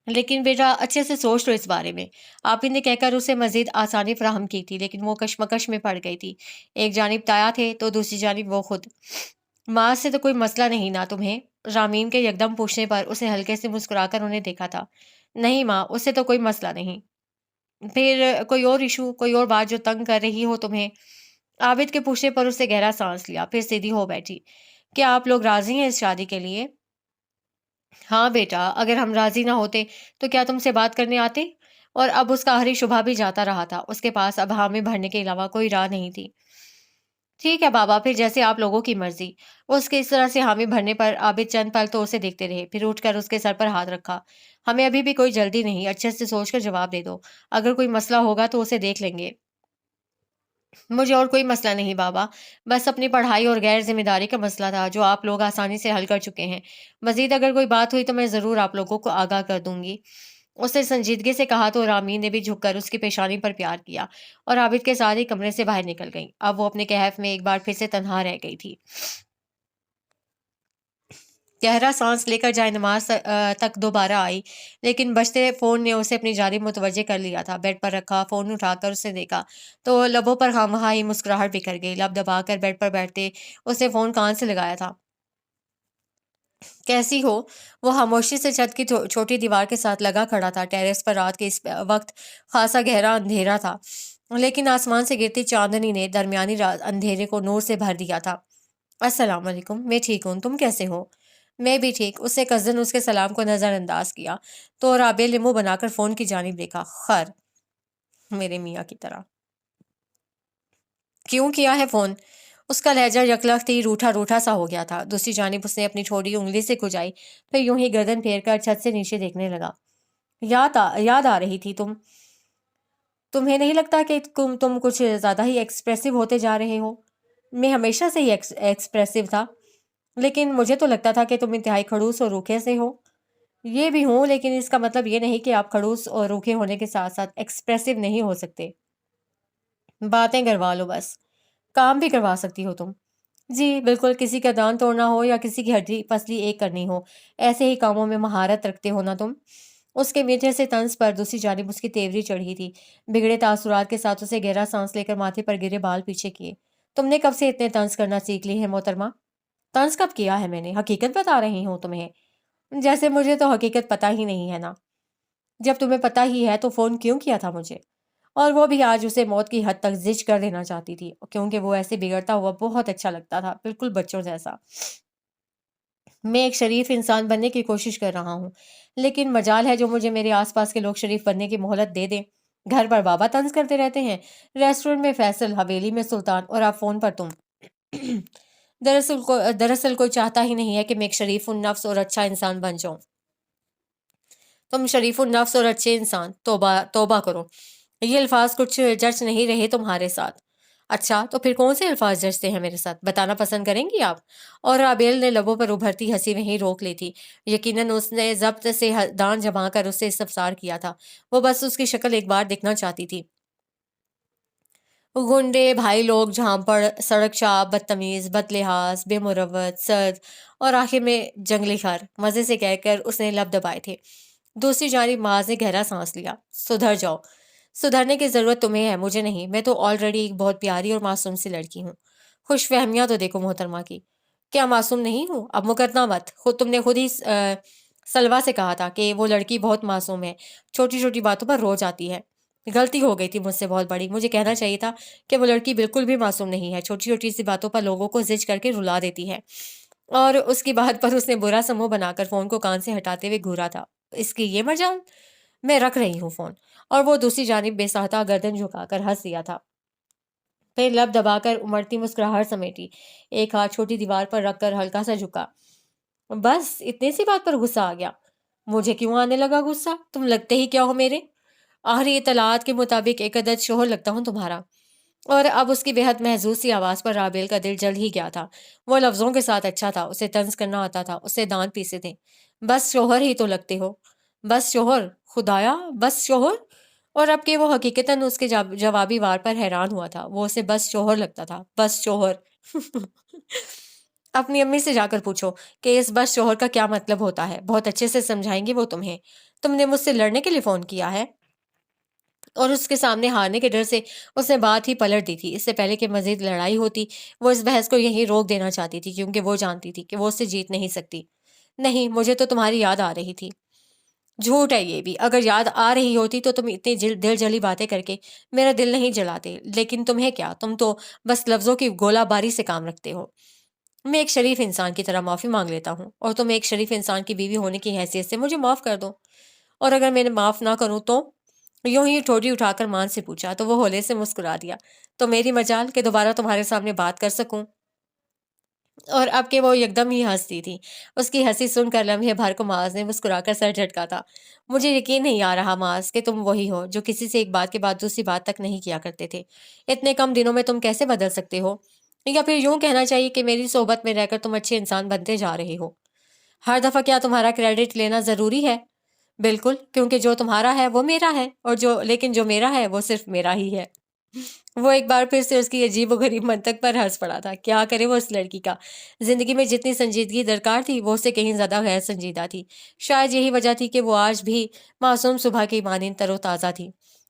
لیکن بیٹا اچھے سے سوچ لو اس بارے میں۔ آپ ہی نے کہہ کر اسے مزید آسانی فراہم کی تھی، لیکن وہ کشمکش میں پڑ گئی تھی۔ ایک جانب تایا تھے تو دوسری جانب وہ خود۔ ماں سے تو کوئی مسئلہ نہیں نا تمہیں؟ رامین کے یکدم پوچھنے پر اسے ہلکے سے مسکرا کر انہیں دیکھا تھا۔ نہیں ماں، اس سے تو کوئی مسئلہ نہیں۔ پھر کوئی اور ایشو، کوئی اور بات جو تنگ کر رہی ہو تمہیں؟ عابد کے پوچھنے پر اسے گہرا سانس لیا، پھر سیدھی ہو بیٹھی۔ کیا آپ لوگ راضی ہیں اس شادی کے لیے؟ ہاں بیٹا، اگر ہم راضی نہ ہوتے تو کیا تم سے بات کرنے آتے؟ اور اب اس کا آخری شبہ بھی جاتا رہا تھا، اس کے پاس اب حامی بھرنے کے علاوہ کوئی راہ نہیں تھی۔ ٹھیک ہے بابا، پھر جیسے آپ لوگوں کی مرضی۔ اس کے اس طرح سے حامی بھرنے پر عابد چند پل تو اسے دیکھتے رہے، پھر اٹھ کر اس کے سر پر ہاتھ رکھا۔ ہمیں ابھی بھی کوئی جلدی نہیں، اچھے سے سوچ کر جواب دے دو۔ اگر کوئی مسئلہ ہوگا تو اسے دیکھ لیں گے۔ مجھے اور کوئی مسئلہ نہیں بابا، بس اپنی پڑھائی اور غیر ذمہ داری کا مسئلہ تھا جو آپ لوگ آسانی سے حل کر چکے ہیں۔ مزید اگر کوئی بات ہوئی تو میں ضرور آپ لوگوں کو آگاہ کر دوں گی۔ اس نے سنجیدگی سے کہا تو رامین نے بھی جھک کر اس کی پیشانی پر پیار کیا، اور عابد کے ساتھ ہی کمرے سے باہر نکل گئی۔ اب وہ اپنے کہف میں ایک بار پھر سے تنہا رہ گئی تھی۔ گہرا سانس لے کر جائے نماز تک دوبارہ آئی، لیکن بجتے فون نے اسے اپنی جانب متوجہ کر لیا تھا۔ بیڈ پر رکھا فون اٹھا کر اسے دیکھا تو لبوں پر خواہ ہی مسکراہٹ بکھر گئی۔ لب دبا کر بیڈ پر بیٹھتے اس نے فون کان سے لگایا تھا۔ کیسی ہو؟ وہ خاموشی سے چھت کی چھوٹی دیوار کے ساتھ لگا کھڑا تھا۔ ٹیرس پر رات کے اس وقت خاصا گہرا اندھیرا تھا، لیکن آسمان سے گرتی چاندنی نے درمیانی اندھیرے کو نور سے بھر دیا تھا۔ السلام علیکم، میں ٹھیک ہوں، تم کیسے ہو؟ میں بھی ٹھیک۔ اس سے کزن اس کے سلام کو نظر انداز کیا تو رابعہ نے منہ بنا کر فون کی جانب دیکھا۔ خیر، میرے میاں کی طرح۔ کیوں کیا ہے فون؟ اس کا لہجہ یکلخت ہی روٹھا روٹھا سا ہو گیا تھا۔ دوسری جانب اس نے اپنی چھوٹی انگلی سے کھجائی، پھر یوں ہی گردن پھیر کر چھت سے نیچے دیکھنے لگا۔ یاد آ رہی تھی تمہیں نہیں لگتا کہ تم کچھ زیادہ ہی ایکسپریسو ہوتے جا رہے ہو؟ میں ہمیشہ سے ہی ایکسپریسو تھا، لیکن مجھے تو لگتا تھا کہ تم انتہائی خڑوس اور روکھے سے ہو۔ یہ بھی ہوں، لیکن اس کا مطلب یہ نہیں کہ آپ خڑوس اور روکھے ہونے کے ساتھ ساتھ ایکسپریسو نہیں ہو سکتے۔ باتیں کروا لو بس، کام بھی کروا سکتی ہو تم۔ جی بالکل، کسی کا دان توڑنا ہو یا کسی کی ہڈی پسلی ایک کرنی ہو، ایسے ہی کاموں میں مہارت رکھتے ہو نا تم۔ اس کے میٹھے سے طنز پر دوسری جانب اس کی تیوری چڑھی تھی۔ بگڑے تاثرات کے ساتھ اسے گہرا سانس لے کر ماتھے پر گرے بال پیچھے کیے۔ تم نے کب سے اتنے طنز کرنا سیکھ لی ہے محترمہ؟ طنز کب کیا ہے میں نے؟ حقیقت بتا رہی ہوں تمہیں۔ جیسے مجھے تو حقیقت پتہ ہی نہیں ہے نا۔ جب تمہیں پتہ ہی ہے تو فون کیوں کیا تھا مجھے؟ اور وہ بھی آج اسے موت کی حد تک زج کر دینا چاہتی تھی، کیونکہ وہ ایسے بگڑتا ہوا بہت اچھا لگتا تھا، بالکل بچوں جیسا۔ میں ایک شریف انسان بننے کی کوشش کر رہا ہوں، لیکن مجال ہے جو مجھے میرے آس پاس کے لوگ شریف بننے کی مہلت دے دیں۔ گھر پر بابا طنز کرتے رہتے ہیں، ریسٹورنٹ میں فیصل، حویلی میں سلطان، اور آپ فون پر تم۔ دراصل کوئی چاہتا ہی نہیں ہے کہ میں ایک شریف النفس اور اچھا انسان بن جاؤں۔ تم شریف النفس اور اچھے انسان، توبہ توبہ کرو، یہ الفاظ کچھ جچ نہیں رہے تمہارے ساتھ۔ اچھا تو پھر کون سے الفاظ جچتے ہیں میرے ساتھ، بتانا پسند کریں گی آپ؟ اور رابیل نے لبوں پر ابھرتی ہنسی وہیں روک لی تھی۔ یقیناً اس نے ضبط سے دان جما کر اس سے استفسار کیا تھا، وہ بس اس کی شکل ایک بار دیکھنا چاہتی تھی۔ گنڈے، بھائی لوگ، جھانپڑ، سڑک چاپ، بدتمیز، بد لحاظ، بے مروت، سرد، اور آخر میں جنگلی خر، مزے سے کہہ کر اس نے لب دبائے تھے۔ دوسری جانب معاذ نے گہرا سانس لیا۔ سدھر جاؤ۔ سدھرنے کی ضرورت تمہیں ہے، مجھے نہیں۔ میں تو آلریڈی ایک بہت پیاری اور معصوم سی لڑکی ہوں۔ خوش فہمیاں تو دیکھو محترمہ کی۔ کیا معصوم نہیں ہوں؟ اب مقدمہ مت، تم نے خود ہی سلوا سے کہا تھا کہ وہ لڑکی بہت معصوم ہے، چھوٹی چھوٹی باتوں پر رو جاتی ہے۔ غلطی ہو گئی تھی مجھ سے بہت بڑی، مجھے کہنا چاہیے تھا کہ وہ لڑکی بالکل بھی معصوم نہیں ہے، چھوٹی چھوٹی سی باتوں پر لوگوں کو زج کر کے رلا دیتی ہے۔ اور اس کی بات پر اس نے برا سا منہ بنا کر فون کو کان سے ہٹاتے ہوئے گھورا تھا۔ اس کی یہ مجال؟ میں رکھ رہی ہوں فون۔ اور وہ دوسری جانب بے ساہتا گردن جھکا کر ہنس دیا تھا، پھر لب دبا کر امڑتی مسکراہٹ سمیٹی، ایک ہاتھ چھوٹی دیوار پر رکھ کر ہلکا سا جھکا۔ بس اتنی سی بات پر غصہ آ گیا؟ مجھے کیوں آنے لگا غصہ؟ تم لگتے ہی کیا ہو میرے؟ آخری اطلاعات کے مطابق ایک عدد شوہر لگتا ہوں تمہارا۔ اور اب اس کی بے حد محظوظ سی آواز پر رابیل کا دل جل ہی گیا تھا۔ وہ لفظوں کے ساتھ اچھا تھا، اسے طنز کرنا آتا تھا، اسے دانت پیسے تھے۔ بس شوہر ہی تو لگتے ہو۔ بس شوہر؟ خدایا بس شوہر؟ اور اب کہ وہ حقیقتاً اس کے جوابی وار پر حیران ہوا تھا، وہ اسے بس شوہر لگتا تھا، بس شوہر۔ اپنی امی سے جا کر پوچھو کہ اس بس شوہر کا کیا مطلب ہوتا ہے، بہت اچھے سے سمجھائیں گی وہ تمہیں۔ تم نے مجھ سے لڑنے کے لیے فون کیا ہے؟ اور اس کے سامنے ہارنے کے ڈر سے اس نے بات ہی پلٹ دی تھی۔ اس سے پہلے کہ مزید لڑائی ہوتی، وہ اس بحث کو یہیں روک دینا چاہتی تھی، کیونکہ وہ جانتی تھی کہ وہ اس سے جیت نہیں سکتی۔ نہیں، مجھے تو تمہاری یاد آ رہی تھی۔ جھوٹ ہے یہ بھی، اگر یاد آ رہی ہوتی تو تم اتنی دل جلی باتیں کر کے میرا دل نہیں جلاتے، لیکن تمہیں کیا، تم تو بس لفظوں کی گولہ باری سے کام رکھتے ہو۔ میں ایک شریف انسان کی طرح معافی مانگ لیتا ہوں، اور تم ایک شریف انسان کی بیوی ہونے کی حیثیت سے مجھے معاف کر دو۔ اور اگر میں معاف نہ کروں تو؟ یوں ہی ٹھوڑی اٹھا کر مان سے پوچھا تو وہ ہولے سے مسکرا دیا۔ تو میری مجال کہ دوبارہ تمہارے سامنے بات کر سکوں؟ اور اب کہ وہ یکدم ہی ہنستی تھی، اس کی ہنسی سن کر لمحے بھر کو معاذ نے مسکرا کر سر جھٹکا تھا۔ مجھے یقین نہیں آ رہا معاذ کہ تم وہی ہو جو کسی سے ایک بات کے بعد دوسری بات تک نہیں کیا کرتے تھے۔ اتنے کم دنوں میں تم کیسے بدل سکتے ہو؟ یا پھر یوں کہنا چاہیے کہ میری صحبت میں رہ کر تم اچھے انسان بنتے جا رہے ہو۔ ہر دفعہ کیا تمہارا کریڈٹ لینا ضروری ہے؟ بالکل، کیونکہ جو تمہارا ہے وہ میرا ہے، اور لیکن جو میرا ہے وہ صرف میرا ہی ہے۔ وہ ایک بار پھر سے اس کی عجیب و غریب منطق پر ہنس پڑا تھا۔ کیا کرے وہ اس لڑکی کا؟ زندگی میں جتنی سنجیدگی درکار تھی وہ اس سے کہیں زیادہ غیر سنجیدہ تھی۔ شاید یہی وجہ تھی کہ وہ آج بھی معصوم صبح کی مانند تر و تازہ تھی۔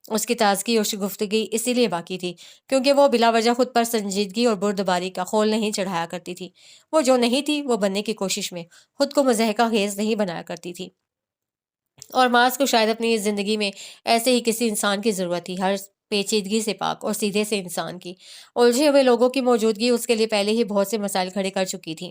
اس کی تازگی اور شگفتگی اسی لیے باقی تھی کیونکہ وہ بلا وجہ خود پر سنجیدگی اور بردباری کا خول نہیں چڑھایا کرتی تھی۔ وہ جو نہیں تھی وہ بننے کی کوشش میں خود کو مضحکہ خیز نہیں بنایا کرتی تھی۔ اور معاذ کو شاید اپنی زندگی میں ایسے ہی کسی انسان کی ضرورت تھی، ہر پیچیدگی سے پاک اور سیدھے سے انسان کی۔ الجھے ہوئے لوگوں کی موجودگی اس کے لیے پہلے ہی بہت سے مسائل کھڑے کر چکی تھی۔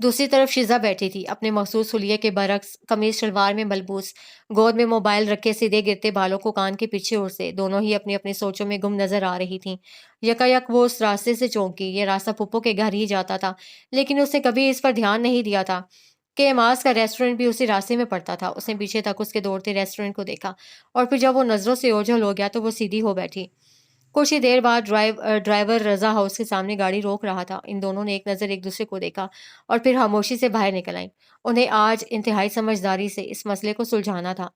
دوسری طرف شیزا بیٹھی تھی، اپنے مخصوص حلیے کے برعکس، قمیض شلوار میں ملبوس، گود میں موبائل رکھے، سیدھے گرتے بالوں کو کان کے پیچھے اڑسے، دونوں ہی اپنی اپنی سوچوں میں گم نظر آ رہی تھیں۔ یکا یک وہ اس راستے سے چونکی، یہ راستہ پھپھو کے گھر ہی جاتا تھا، لیکن اس نے کبھی اس پر دھیان نہیں دیا تھا کہ ایماز کا ریسٹورنٹ بھی اسی راستے میں پڑتا تھا۔ اس نے پیچھے تک اس کے دوڑتے ریسٹورنٹ کو دیکھا، اور پھر جب وہ نظروں سے اوجھل ہو گیا تو وہ سیدھی ہو بیٹھی۔ کچھ ہی دیر بعد ڈرائیور رضا ہاؤس کے سامنے گاڑی روک رہا تھا۔ ان دونوں نے ایک نظر ایک دوسرے کو دیکھا اور پھر خاموشی سے باہر نکل آئیں۔ انہیں آج انتہائی سمجھداری سے اس مسئلے کو سلجھانا تھا۔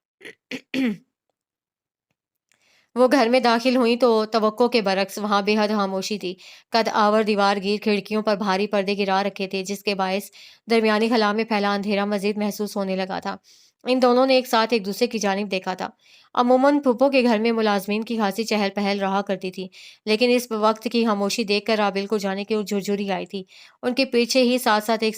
وہ گھر میں داخل ہوئیں تو توقع کے برعکس وہاں بے حد خاموشی تھی۔ قد آور دیوار گیر کھڑکیوں پر بھاری پردے گرا رکھے تھے، جس کے باعث درمیانی خلا میں پھیلا اندھیرا مزید محسوس ہونے لگا تھا۔ ان دونوں نے ایک ساتھ ایک دوسرے کی جانب دیکھا تھا۔ عموماً پھپھو کے گھر میں ملازمین کی خاصی چہل پہل رہا کرتی تھی، لیکن اس وقت کی خاموشی دیکھ کر رابل کو جانے کی جھرجھری آئی تھی۔ ان کے پیچھے ہی ساتھ ساتھ ایک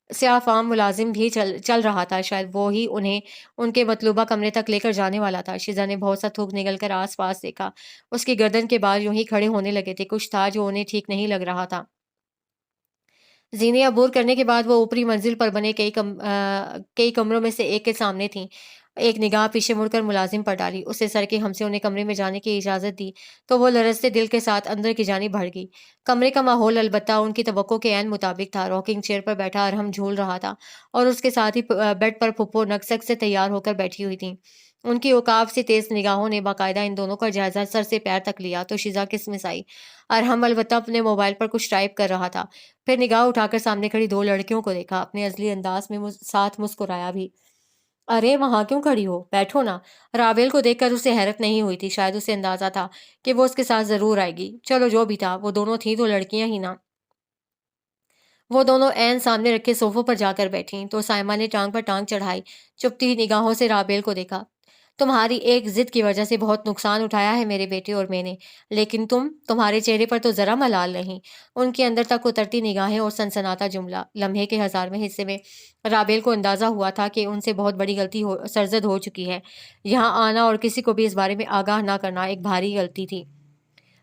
سیاہ فام ملازم بھی چل رہا تھا، شاید وہی انہیں ان کے مطلوبہ کمرے تک لے کر جانے والا تھا۔ شیزا نے بہت سا تھوک نگل کر آس پاس دیکھا۔ اس کی گردن کے بال یوں ہی کھڑے ہونے لگے تھے، کچھ تھا جو انہیں ٹھیک نہیں لگ رہا تھا۔ زینے عبور کرنے کے بعد وہ اوپری منزل پر بنے کئی کمروں میں سے ایک کے سامنے تھیں۔ ایک نگاہ پیچھے مڑ کر ملازم پر ڈالی، اسے سر کے ہم سے انہیں کمرے میں جانے کی اجازت دی تو وہ لرزتے دل کے ساتھ اندر کی جانب بڑھ گئی۔ کمرے کا ماحول البتہ ان کی توقع کے عین مطابق تھا۔ راکنگ چیئر پر بیٹھا ارحم جھول رہا تھا، اور اس کے ساتھ ہی بیڈ پر پھپھو نکسک سے تیار ہو کر بیٹھی ہوئی تھیں۔ ان کی عقاب سے تیز نگاہوں نے باقاعدہ ان دونوں کا جائزہ سر سے پیر تک لیا تو شیزا کسمس آئی۔ ارحم البتہ اپنے موبائل پر کچھ ٹائپ کر رہا تھا، پھر نگاہ اٹھا کر سامنے کھڑی دو لڑکیوں کو دیکھا، اپنے ازلی انداز میں ساتھ مسکرایا بھی۔ ارے وہاں کیوں کھڑی ہو، بیٹھو نا۔ رابل کو دیکھ کر اسے حیرت نہیں ہوئی تھی، شاید اسے اندازہ تھا کہ وہ اس کے ساتھ ضرور آئے گی۔ چلو جو بھی تھا، وہ دونوں تھیں تو لڑکیاں ہی نا۔ وہ دونوں عین سامنے رکھے صوفوں پر جا کر بیٹھیں تو سائمہ نے ٹانگ پر ٹانگ چڑھائی، چپتی ہوئی نگاہوں سے رابل کو دیکھا۔ تمہاری ایک ضد کی وجہ سے بہت نقصان اٹھایا ہے میرے بیٹے اور میں نے، لیکن تمہارے چہرے پر تو ذرا ملال نہیں۔ ان کی اندر تک اترتی نگاہیں اور سنسناتا جملہ، لمحے کے 1000ویں حصے میں رابل کو اندازہ ہوا تھا کہ ان سے بہت بڑی غلطی سرزد ہو چکی ہے۔ یہاں آنا اور کسی کو بھی اس بارے میں آگاہ نہ کرنا ایک بھاری غلطی تھی،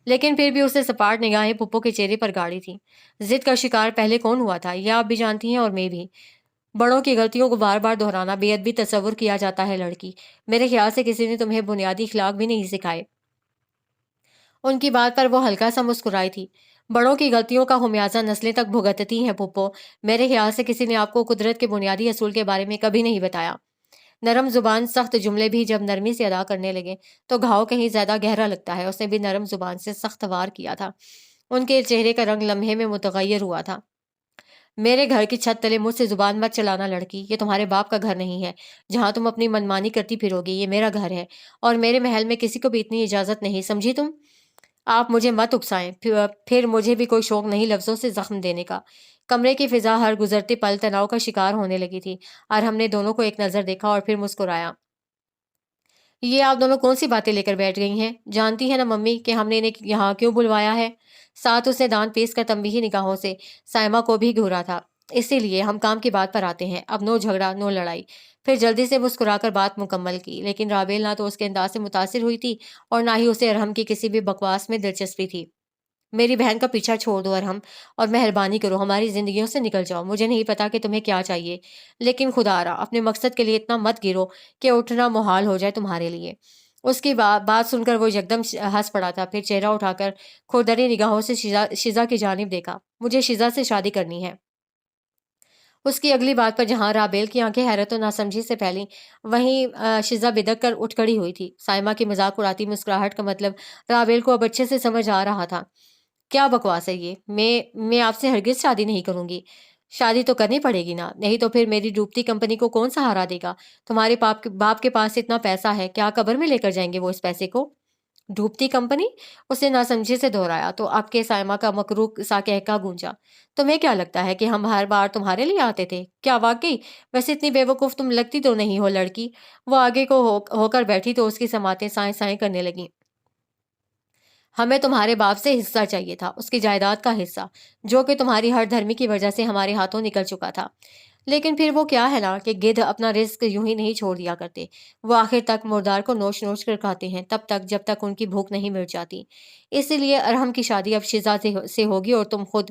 لیکن پھر بھی اسے سپاٹ نگاہیں پھپھو کے چہرے پر گاڑی تھی۔ ضد کا شکار پہلے کون ہوا تھا، یہ آپ بھی جانتی ہیں اور میں بھی۔ بڑوں کی غلطیوں کو بار بار دہرانا بے ادبی تصور کیا جاتا ہے لڑکی۔ میرے خیال سے کسی نے تمہیں بنیادی اخلاق بھی نہیں سکھائے۔ ان کی بات پر وہ ہلکا سا مسکرائی تھی۔ بڑوں کی غلطیوں کا خمیازہ نسلیں تک بھگتتی ہیں پھپھو۔ میرے خیال سے کسی نے آپ کو قدرت کے بنیادی اصول کے بارے میں کبھی نہیں بتایا۔ نرم زبان سخت جملے بھی جب نرمی سے ادا کرنے لگے تو گھاؤ کہیں زیادہ گہرا لگتا ہے۔ اس نے بھی نرم زبان سے سخت وار کیا تھا۔ ان کے چہرے کا رنگ لمحے میں متغیر ہوا تھا۔ میرے گھر کی چھت تلے مجھ سے زبان مت چلانا لڑکی، یہ تمہارے باپ کا گھر نہیں ہے جہاں تم اپنی منمانی کرتی پھرو گی، یہ میرا گھر ہے، اور میرے محل میں کسی کو بھی اتنی اجازت نہیں، سمجھی تم؟ آپ مجھے مت اکسائیں، پھر مجھے بھی کوئی شوق نہیں لفظوں سے زخم دینے کا۔ کمرے کی فضا ہر گزرتے پل تناؤ کا شکار ہونے لگی تھی، اور ہم نے دونوں کو ایک نظر دیکھا اور پھر مسکرایا۔ یہ آپ دونوں کون سی باتیں لے کر بیٹھ گئی ہیں؟ جانتی ہیں نا ممی کہ ہم نے انہیں یہاں کیوں بلوایا ہے؟ ساتھ اس نے دانت پیس کر تنبیہی نگاہوں سے سائمہ کو بھی گھورا تھا۔ اسی لیے ہم کام کی بات پر آتے ہیں، اب نو جھگڑا نو لڑائی۔ پھر جلدی سے مسکرا کر بات مکمل کی، لیکن رابل نہ تو اس کے انداز سے متاثر ہوئی تھی اور نہ ہی اسے ارحم کی کسی بھی بکواس میں دلچسپی تھی۔ میری بہن کا پیچھا چھوڑ دو ارحم، اور مہربانی کرو ہماری زندگیوں سے نکل جاؤ۔ مجھے نہیں پتا کہ تمہیں کیا چاہیے، لیکن خدا را اپنے مقصد کے لیے اتنا مت گرو کہ اٹھنا محال ہو جائے تمہارے لیے۔ اس کی بات سن کر وہ یکدم ہنس پڑا تھا، پھر چہرہ اٹھا کر کھردری نگاہوں سے شیزا کی جانب دیکھا۔ مجھے شیزا سے شادی کرنی ہے۔ اس کی اگلی بات پر جہاں رابیل کی آنکھیں حیرت و ناسمجھی سے پھیلیں، وہیں شیزا بدک کر اٹھ کھڑی ہوئی تھی۔ سائمہ کی مذاق اڑاتی مسکراہٹ کا مطلب رابیل کو اب اچھے سے سمجھ آ رہا تھا۔ کیا بکواس ہے یہ؟ میں آپ سے ہرگز شادی نہیں کروں گی۔ شادی تو کرنی پڑے گی نا، نہیں تو پھر میری ڈوبتی کمپنی کو کون سہارا دے گا؟ تمہارے باپ کے پاس اتنا پیسہ ہے، کیا قبر میں لے کر جائیں گے وہ اس پیسے کو؟ ڈوبتی کمپنی؟ اس نے ناسمجھی سے دہرایا تو اب کے سائمہ کا مکروہ سا کہکا گونجا۔ تمہیں کیا لگتا ہے کہ ہم ہر بار تمہارے لیے آتے تھے؟ کیا واقعی؟ ویسے اتنی بے وقوف تم لگتی تو نہیں ہو لڑکی۔ وہ آگے کو ہو کر بیٹھی تو اس کی سماعتیں سائیں سائیں کرنے لگیں۔ ہمیں تمہارے باپ سے حصہ چاہیے تھا، اس کی جائیداد کا حصہ، جو کہ تمہاری ہر دھرمی کی وجہ سے ہمارے ہاتھوں نکل چکا تھا۔ لیکن پھر وہ کیا ہے نا کہ گدھ اپنا رزق یوں ہی نہیں چھوڑ دیا کرتے، وہ آخر تک مردار کو نوچ نوچ کر کھاتے ہیں، تب تک جب تک ان کی بھوک نہیں مٹ جاتی۔ اسی لیے ارحم کی شادی اب شیزا سے ہوگی، اور تم خود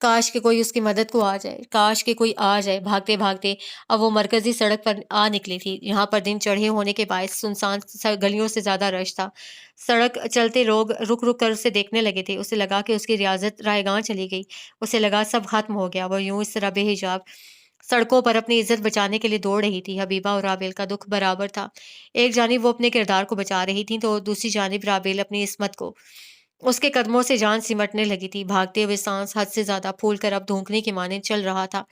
کاش کہ کوئی اس کی مدد کو آ جائے، کاش کہ کوئی آ جائے۔ بھاگتے بھاگتے اب وہ مرکزی سڑک پر آ نکلی تھی، یہاں پر دن چڑھے ہونے کے باعث سنسان گلیوں سے زیادہ رش تھا۔ سڑک چلتے لوگ رک رک کر اسے دیکھنے لگے تھے۔ اسے لگا کہ اس کی ریاضت رائے گاں چلی گئی۔ اسے لگا سب ختم ہو گیا۔ وہ یوں اس طرح بے حجاب سڑکوں پر اپنی عزت بچانے کے لیے دوڑ رہی تھی۔ حبیبہ اور رابیل کا دکھ برابر تھا۔ ایک جانب وہ اپنے کردار کو بچا رہی تھی تو دوسری جانب رابیل اپنی عصمت کو۔ اس کے قدموں سے جان سمٹنے لگی تھی۔ بھاگتے ہوئے سانس حد سے زیادہ پھول کر اب دھونکنے کی مانند چل رہا تھا۔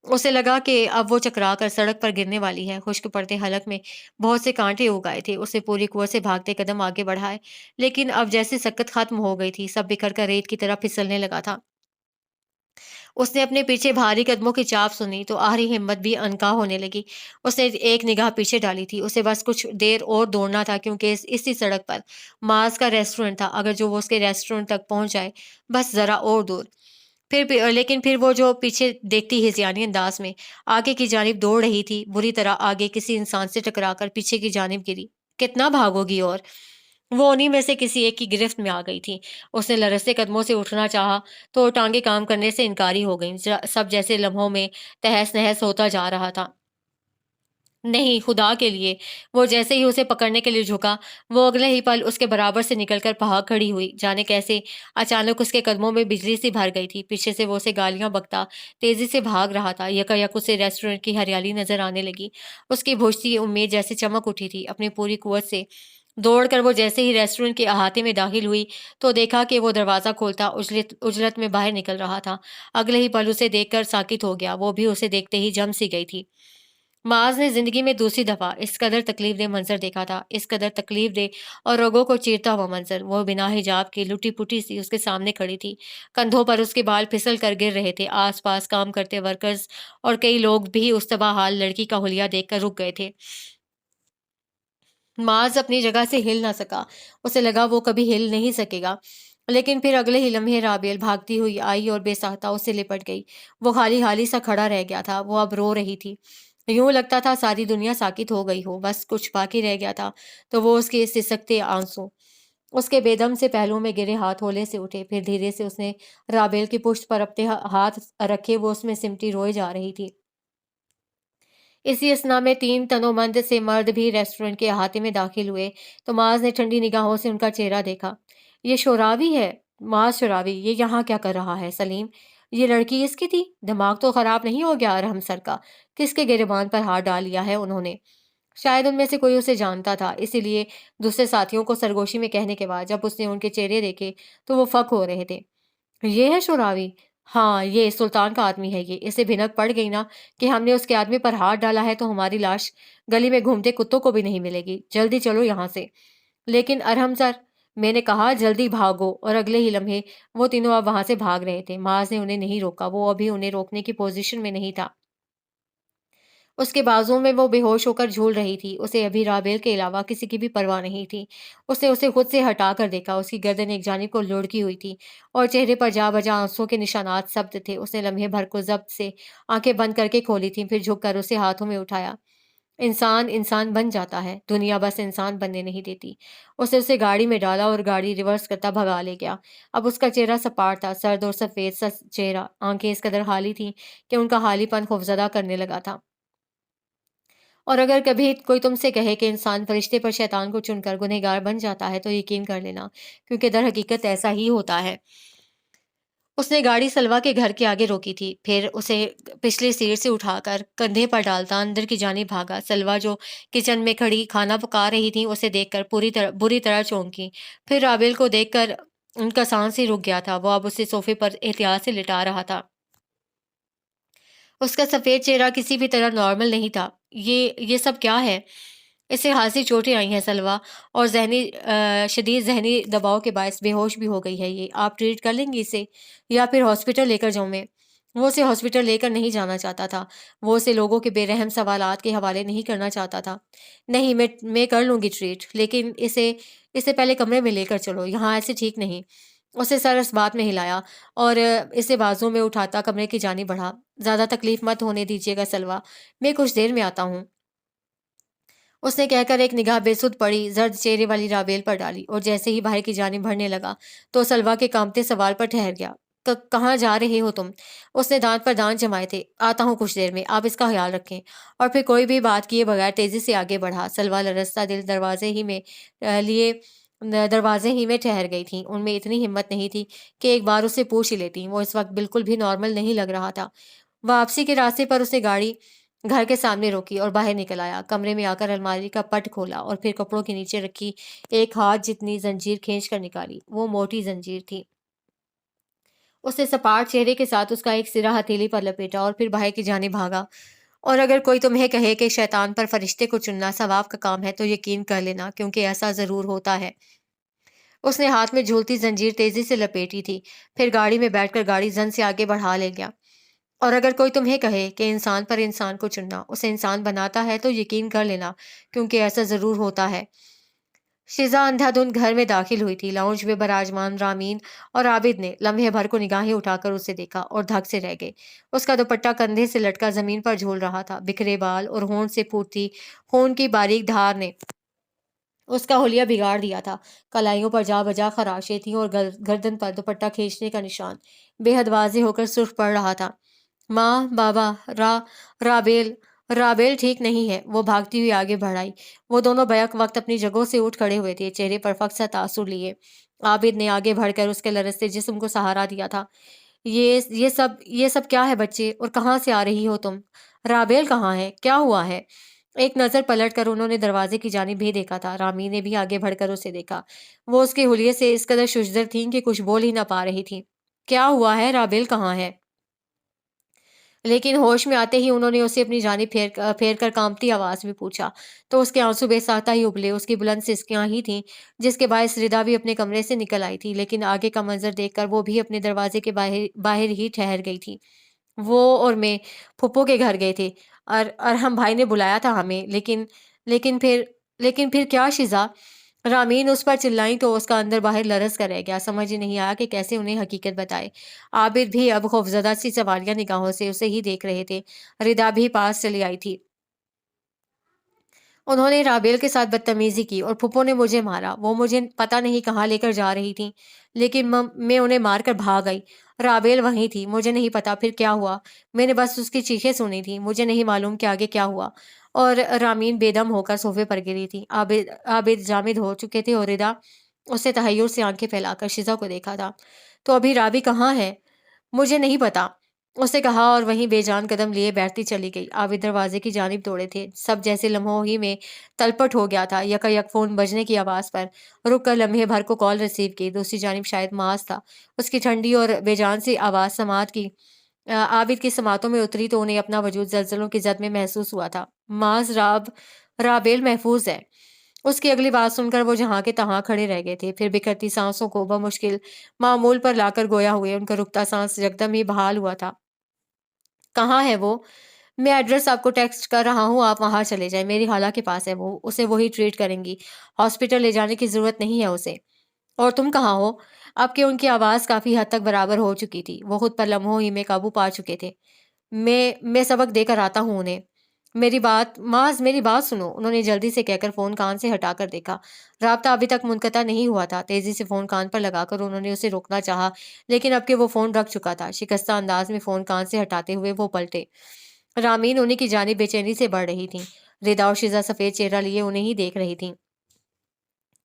اسے لگا کہ اب وہ چکرا کر سڑک پر گرنے والی ہے۔ خشک پڑتے حلق میں بہت سے کانٹے اگ آئے تھے۔ اسے پوری قوت سے بھاگتے قدم آگے بڑھائے، لیکن اب جیسے سکت ختم ہو گئی تھی، سب بکھر کر ریت کی طرح پھسلنے لگا تھا۔ اس نے اپنے پیچھے بھاری قدموں کی چاپ سنی تو آخری ہمت بھی عنقا ہونے لگی۔ اس نے ایک نگاہ پیچھے ڈالی تھی۔ اسے بس کچھ دیر اور دوڑنا تھا، کیونکہ اسی سڑک پر معاذ کا ریسٹورنٹ تھا۔ اگر جو وہ اس کے ریسٹورنٹ تک پہنچ جائے، بس ذرا اور دور۔ لیکن پھر وہ جو پیچھے دیکھتی ہذیانی انداز میں آگے کی جانب دوڑ رہی تھی، بری طرح آگے کسی انسان سے ٹکرا کر پیچھے کی جانب گری۔ کتنا بھاگو گی؟ اور وہ انہی میں سے کسی ایک کی گرفت میں آ گئی تھی۔ اس نے لرزتے قدموں سے اٹھنا چاہا تو ٹانگیں کام کرنے سے انکاری ہو گئیں۔ سب جیسے لمحوں میں تہس نہس ہوتا جا رہا تھا۔ نہیں، خدا کے لیے! وہ جیسے ہی اسے پکڑنے کے لیے جھکا، وہ اگلے ہی پل اس کے برابر سے نکل کر بھاگ کھڑی ہوئی۔ جانے کیسے اچانک اس کے قدموں میں بجلی سی بھر گئی تھی۔ پیچھے سے وہ اسے گالیاں بکتا تیزی سے بھاگ رہا تھا۔ یکایک اسے ریسٹورنٹ کی ہریالی نظر آنے لگی۔ اس کی بھجتی امید جیسے چمک اٹھی تھی۔ اپنی پوری قوت سے دوڑ کر وہ جیسے ہی ریسٹورنٹ کے احاطے میں داخل ہوئی تو دیکھا کہ وہ دروازہ کھولتا اجلت میں باہر نکل رہا تھا۔ اگلے ہی پل اسے دیکھ کر ساکت ہو گیا۔ وہ بھی اسے دیکھتے ہی جم سی گئی تھی۔ معاذ نے زندگی میں دوسری دفعہ اس قدر تکلیف دہ منظر دیکھا تھا، اس قدر تکلیف دہ اور رگوں کو چیرتا ہوا منظر۔ وہ بنا حجاب کی لٹی پٹی سی اس کے سامنے کھڑی تھی۔ کندھوں پر اس کے بال پھسل کر گر رہے تھے۔ آس پاس کام کرتے ورکرز اور کئی لوگ بھی اس تباہ حال لڑکی کا حلیہ دیکھ کر رک گئے تھے۔ معاذ اپنی جگہ سے ہل نہ سکا۔ اسے لگا وہ کبھی ہل نہیں سکے گا۔ لیکن پھر اگلے ہی لمحے رابیل بھاگتی ہوئی آئی اور بے ساختہ اس سے لپٹ گئی۔ وہ خالی حالی سا کھڑا رہ گیا تھا۔ وہ اب رو رہی تھی۔ یوں لگتا تھا ساری دنیا ساکت ہو گئی ہو، بس کچھ باقی رہ گیا تھا تو وہ اس کے سسکتے آنسو۔ اس کے بے دم سے پہلوؤں میں گرے ہاتھ ہولے سے اٹھے۔ پھر دھیرے سے اس نے رابیل کی پشت پر اپنے ہاتھ رکھے، وہ اس میں سمٹی روئے جا رہی تھی۔ اسی اثنا میں 3 تنومند سے مرد بھی ریسٹورنٹ کے احاطے میں داخل ہوئے تو معاذ نے ٹھنڈی نگاہوں سے ان کا چہرہ دیکھا۔ یہ شوراوی ہے، معاذ شوراوی، یہ یہاں کیا کر رہا ہے؟ سلیم، یہ لڑکی اس کی تھی؟ دماغ تو خراب نہیں ہو گیا ارحم سر کا؟ کس کے گریبان پر ہاتھ ڈال لیا ہے انہوں نے؟ شاید ان میں سے کوئی اسے جانتا تھا، اسی لیے دوسرے ساتھیوں کو سرگوشی میں کہنے کے بعد جب اس نے ان کے چہرے دیکھے تو وہ فک ہو رہے تھے۔ یہ ہے شوراوی؟ ہاں، یہ سلطان کا آدمی ہے۔ یہ اسے بھنک پڑ گئی نا کہ ہم نے اس کے آدمی پر ہاتھ ڈالا ہے تو ہماری لاش گلی میں گھومتے کتوں کو بھی نہیں ملے گی۔ جلدی چلو یہاں سے۔ لیکن ارحم سر، میں نے کہا جلدی بھاگو۔ اور اگلے ہی لمحے وہ تینوں اب وہاں سے بھاگ رہے تھے۔ معاذ نے انہیں نہیں روکا، وہ ابھی انہیں روکنے کی پوزیشن میں نہیں تھا۔ اس کے بازوؤں میں وہ بے ہوش ہو کر جھول رہی تھی۔ اسے ابھی رابیل کے علاوہ کسی کی بھی پرواہ نہیں تھی۔ اس نے اسے خود سے ہٹا کر دیکھا۔ اس کی گردن ایک جانب کو لڑکی ہوئی تھی اور چہرے پر جا بجا آنسوؤں کے نشانات ثبت تھے۔ اس نے لمحے بھر کو ضبط سے آنکھیں بند کر کے کھولی تھیں، پھر جھک کر اسے ہاتھوں میں اٹھایا۔ انسان انسان بن جاتا ہے، دنیا بس انسان بننے نہیں دیتی۔ اس نے اسے گاڑی میں ڈالا اور گاڑی ریورس کرتا بھگا لے گیا۔ اب اس کا چہرہ سپاٹ تھا، سرد اور سفید سا چہرہ، آنکھیں اس قدر خالی تھیں کہ ان کا خالی پن خوفزدہ کرنے لگا تھا۔ اور اگر کبھی کوئی تم سے کہے کہ انسان فرشتے پر شیطان کو چن کر گنہگار بن جاتا ہے تو یقین کر لینا، کیونکہ در حقیقت ایسا ہی ہوتا ہے۔ اس نے گاڑی سلوا کے گھر کے آگے روکی تھی، پھر اسے پچھلی سیٹ سے اٹھا کر کندھے پر ڈالتا اندر کی جانب بھاگا۔ سلوا جو کچن میں کھڑی کھانا پکا رہی تھی اسے دیکھ کر بری طرح چونکی۔ پھر رابیل کو دیکھ کر ان کا سانس ہی رک گیا تھا۔ وہ اب اسے صوفے پر احتیاط سے لٹا رہا تھا۔ اس کا سفید چہرہ کسی بھی طرح نارمل نہیں تھا۔ یہ سب کیا ہے؟ اسے خاصی چوٹیں آئی ہیں سلوا، اور شدید ذہنی دباؤ کے باعث بے ہوش بھی ہو گئی ہے یہ۔ آپ ٹریٹ کر لیں گی اسے یا پھر ہاسپٹل لے کر جاؤں میں؟ وہ اسے ہاسپٹل لے کر نہیں جانا چاہتا تھا۔ وہ اسے لوگوں کے بے رحم سوالات کے حوالے نہیں کرنا چاہتا تھا۔ نہیں، میں کر لوں گی ٹریٹ، لیکن اسے پہلے کمرے میں لے کر چلو، یہاں ایسے ٹھیک نہیں۔ اسے سر اس بات میں ہلایا اور اسے بازو میں اٹھاتا کمرے کی جانب بڑھا۔ زیادہ تکلیف مت ہونے دیجیے گا سلوا، میں کچھ دیر میں آتا ہوں۔ اس نے کہہ کر ایک نگاہ بے سدھ پڑی زرد چہرے والی رابیل پر ڈالی اور جیسے ہی باہر کی جانب بڑھنے لگا تو سلوا کے کانپتے سوال پر ٹھہر گیا۔ کہاں جا رہے ہو تم؟ اس نے دانت پر دانت جمائے تھے۔ آتا ہوں کچھ دیر میں، آپ اس کا خیال رکھیں۔ اور پھر کوئی بھی بات کیے بغیر تیزی سے آگے بڑھا۔ سلوا لرزتا دل دروازے ہی میں ٹھہر گئی تھیں۔ ان میں اتنی ہمت نہیں تھی کہ ایک بار اسے پوچھ ہی لیتی۔ وہ اس وقت بالکل بھی نارمل نہیں لگ رہا تھا۔ واپسی کے راستے پر اسے گاڑی گھر کے سامنے روکی اور باہر نکل آیا۔ کمرے میں آ کر الماری کا پٹ کھولا اور پھر کپڑوں کے نیچے رکھی ایک ہاتھ جتنی زنجیر کھینچ کر نکالی۔ وہ موٹی زنجیر تھی۔ اس نے سپاٹ چہرے کے ساتھ اس کا ایک سرا ہتھیلی پر لپیٹا اور پھر باہر کی جانب بھاگا۔ اور اگر کوئی تمہیں کہے کہ شیطان پر فرشتے کو چننا ثواب کا کام ہے تو یقین کر لینا، کیونکہ ایسا ضرور ہوتا ہے۔ اس نے ہاتھ میں جھولتی زنجیر تیزی سے لپیٹی تھی، پھر گاڑی میں بیٹھ کر گاڑی زن سے آگے بڑھا لے گیا۔ اور اگر کوئی تمہیں کہے کہ انسان پر انسان کو چننا اسے انسان بناتا ہے تو یقین کر لینا، کیونکہ ایسا ضرور ہوتا ہے۔ شزا اندھا دھند گھر میں داخل ہوئی تھی۔ لاؤنج میں براجمان رامین اور عابد نے لمحے بھر کو نگاہیں اٹھا کر اسے دیکھا اور دھک سے رہ گئے۔ اس کا دوپٹہ کندھے سے لٹکا زمین پر جھول رہا تھا۔ بکھرے بال اور ہونٹ سے پھوٹتی خون کی باریک دھار نے اس کا حلیہ بگاڑ دیا تھا۔ کلائیوں پر جا بجا خراشیں تھیں اور گردن پر دوپٹہ کھینچنے کا نشان بے حد واضح ہو کر سرخ پڑ رہا تھا۔ ماں، بابا، رابیل رابیل ٹھیک نہیں ہے، وہ بھاگتی ہوئی آگے بڑھ آئی۔ وہ دونوں بیک وقت اپنی جگہوں سے اٹھ کھڑے ہوئے تھے، چہرے پر فقط سا تاثر لیے۔ عابد نے آگے بڑھ کر اس کے لرزتے جسم کو سہارا دیا تھا۔ یہ سب کیا ہے بچے، اور کہاں سے آ رہی ہو تم؟ رابیل کہاں ہے؟ کیا ہوا ہے؟ ایک نظر پلٹ کر انہوں نے دروازے کی جانب بھی دیکھا تھا۔ رامی نے بھی آگے بڑھ کر اسے دیکھا۔ وہ اس کے حلیے سے اس قدر ششدر تھیں کہ کچھ بول ہی نہ پا رہی تھیں۔ کیا ہوا ہے؟ رابیل کہاں ہے؟ لیکن ہوش میں آتے ہی انہوں نے اسے اپنی جانب پھیر کر کانپتی آواز میں پوچھا تو اس کے آنسو بے ساختہ ہی ابلے۔ اس کی بلند سسکیاں ہی تھیں جس کے باعث ردا بھی اپنے کمرے سے نکل آئی تھی، لیکن آگے کا منظر دیکھ کر وہ بھی اپنے دروازے کے باہر ہی ٹھہر گئی تھی۔ وہ اور میں پھپھو کے گھر گئے تھے۔ ارحم بھائی نے بلایا تھا ہمیں، لیکن پھر کیا شزا؟ رامین اس پر چلائیں تو اس کا اندر باہر لرز کر رہ گیا۔ سمجھ ہی نہیں آیا کہ کیسے انہیں حقیقت بتائے۔ عابد بھی اب خوفزدہ سی سوالیہ نگاہوں سے اسے ہی دیکھ رہے تھے۔ ردا بھی پاس چلی آئی تھی۔ انہوں نے رابیل کے ساتھ بدتمیزی کی اور پھپھو نے مجھے مارا۔ وہ مجھے پتہ نہیں کہاں لے کر جا رہی تھیں، لیکن میں انہیں مار کر بھاگ گئی۔ رابیل وہیں تھی۔ مجھے نہیں پتا پھر کیا ہوا، میں نے بس اس کی چیخیں سنی تھیں۔ مجھے نہیں معلوم کہ آگے کیا ہوا۔ اور رامین بے دم ہو کر صوفے پر گری تھی۔ عابد جامد ہو چکے تھے اور ردا اس سے تحیر سے آنکھیں پھیلا کر شزا کو دیکھا تھا۔ تو ابھی رابی کہاں ہے؟ مجھے نہیں پتا، اس نے کہا اور وہیں بے جان قدم لیے بیٹھتی چلی گئی۔ عابد دروازے کی جانب دوڑے تھے۔ سب جیسے لمحوں ہی میں تلپٹ ہو گیا تھا۔ یکا یک فون بجنے کی آواز پر رک کر لمحے بھر کو کال ریسیو کی۔ دوسری جانب شاید معاذ تھا۔ اس کی ٹھنڈی اور بے جان سی آواز سماعت کی عابد کی سماعتوں میں اتری تو انہیں اپنا وجود زلزلوں کی زد میں محسوس ہوا تھا۔ معاذ، رابیل محفوظ ہے۔ اس کی اگلی بات سن کر وہ جہاں کے تہاں کھڑے رہ گئے تھے، پھر بکھرتی سانسوں کو بمشکل معمول پر لا کر گویا ہوئے۔ ان کا رکتا سانس یکدم ہی بحال ہوا تھا۔ کہاں ہے وہ؟ میں ایڈریس آپ کو ٹیکسٹ کر رہا ہوں، آپ وہاں چلے جائیں۔ میری خالہ کے پاس ہے، وہ اسے وہی ٹریٹ کریں گی۔ ہاسپٹل لے جانے کی ضرورت نہیں ہے اسے۔ اور تم کہاں ہو؟ اب کہ ان کی آواز کافی حد تک برابر ہو چکی تھی، وہ خود پر لمحوں ہی میں قابو پا چکے تھے۔ میں سبق دے کر آتا ہوں انہیں۔ معاذ میری بات سنو، انہوں نے جلدی سے کہہ کر فون کان سے ہٹا کر دیکھا۔ رابطہ ابھی تک منقطع نہیں ہوا تھا۔ تیزی سے فون کان پر لگا کر انہوں نے اسے روکنا چاہا، لیکن اب کہ وہ فون رکھ چکا تھا۔ شکستہ انداز میں فون کان سے ہٹاتے ہوئے وہ پلٹے۔ رامین انہیں کی جانب بے چینی سے بڑھ رہی تھیں۔ ردا اور شزا سفید چہرہ لیے انہیں ہی دیکھ رہی تھیں۔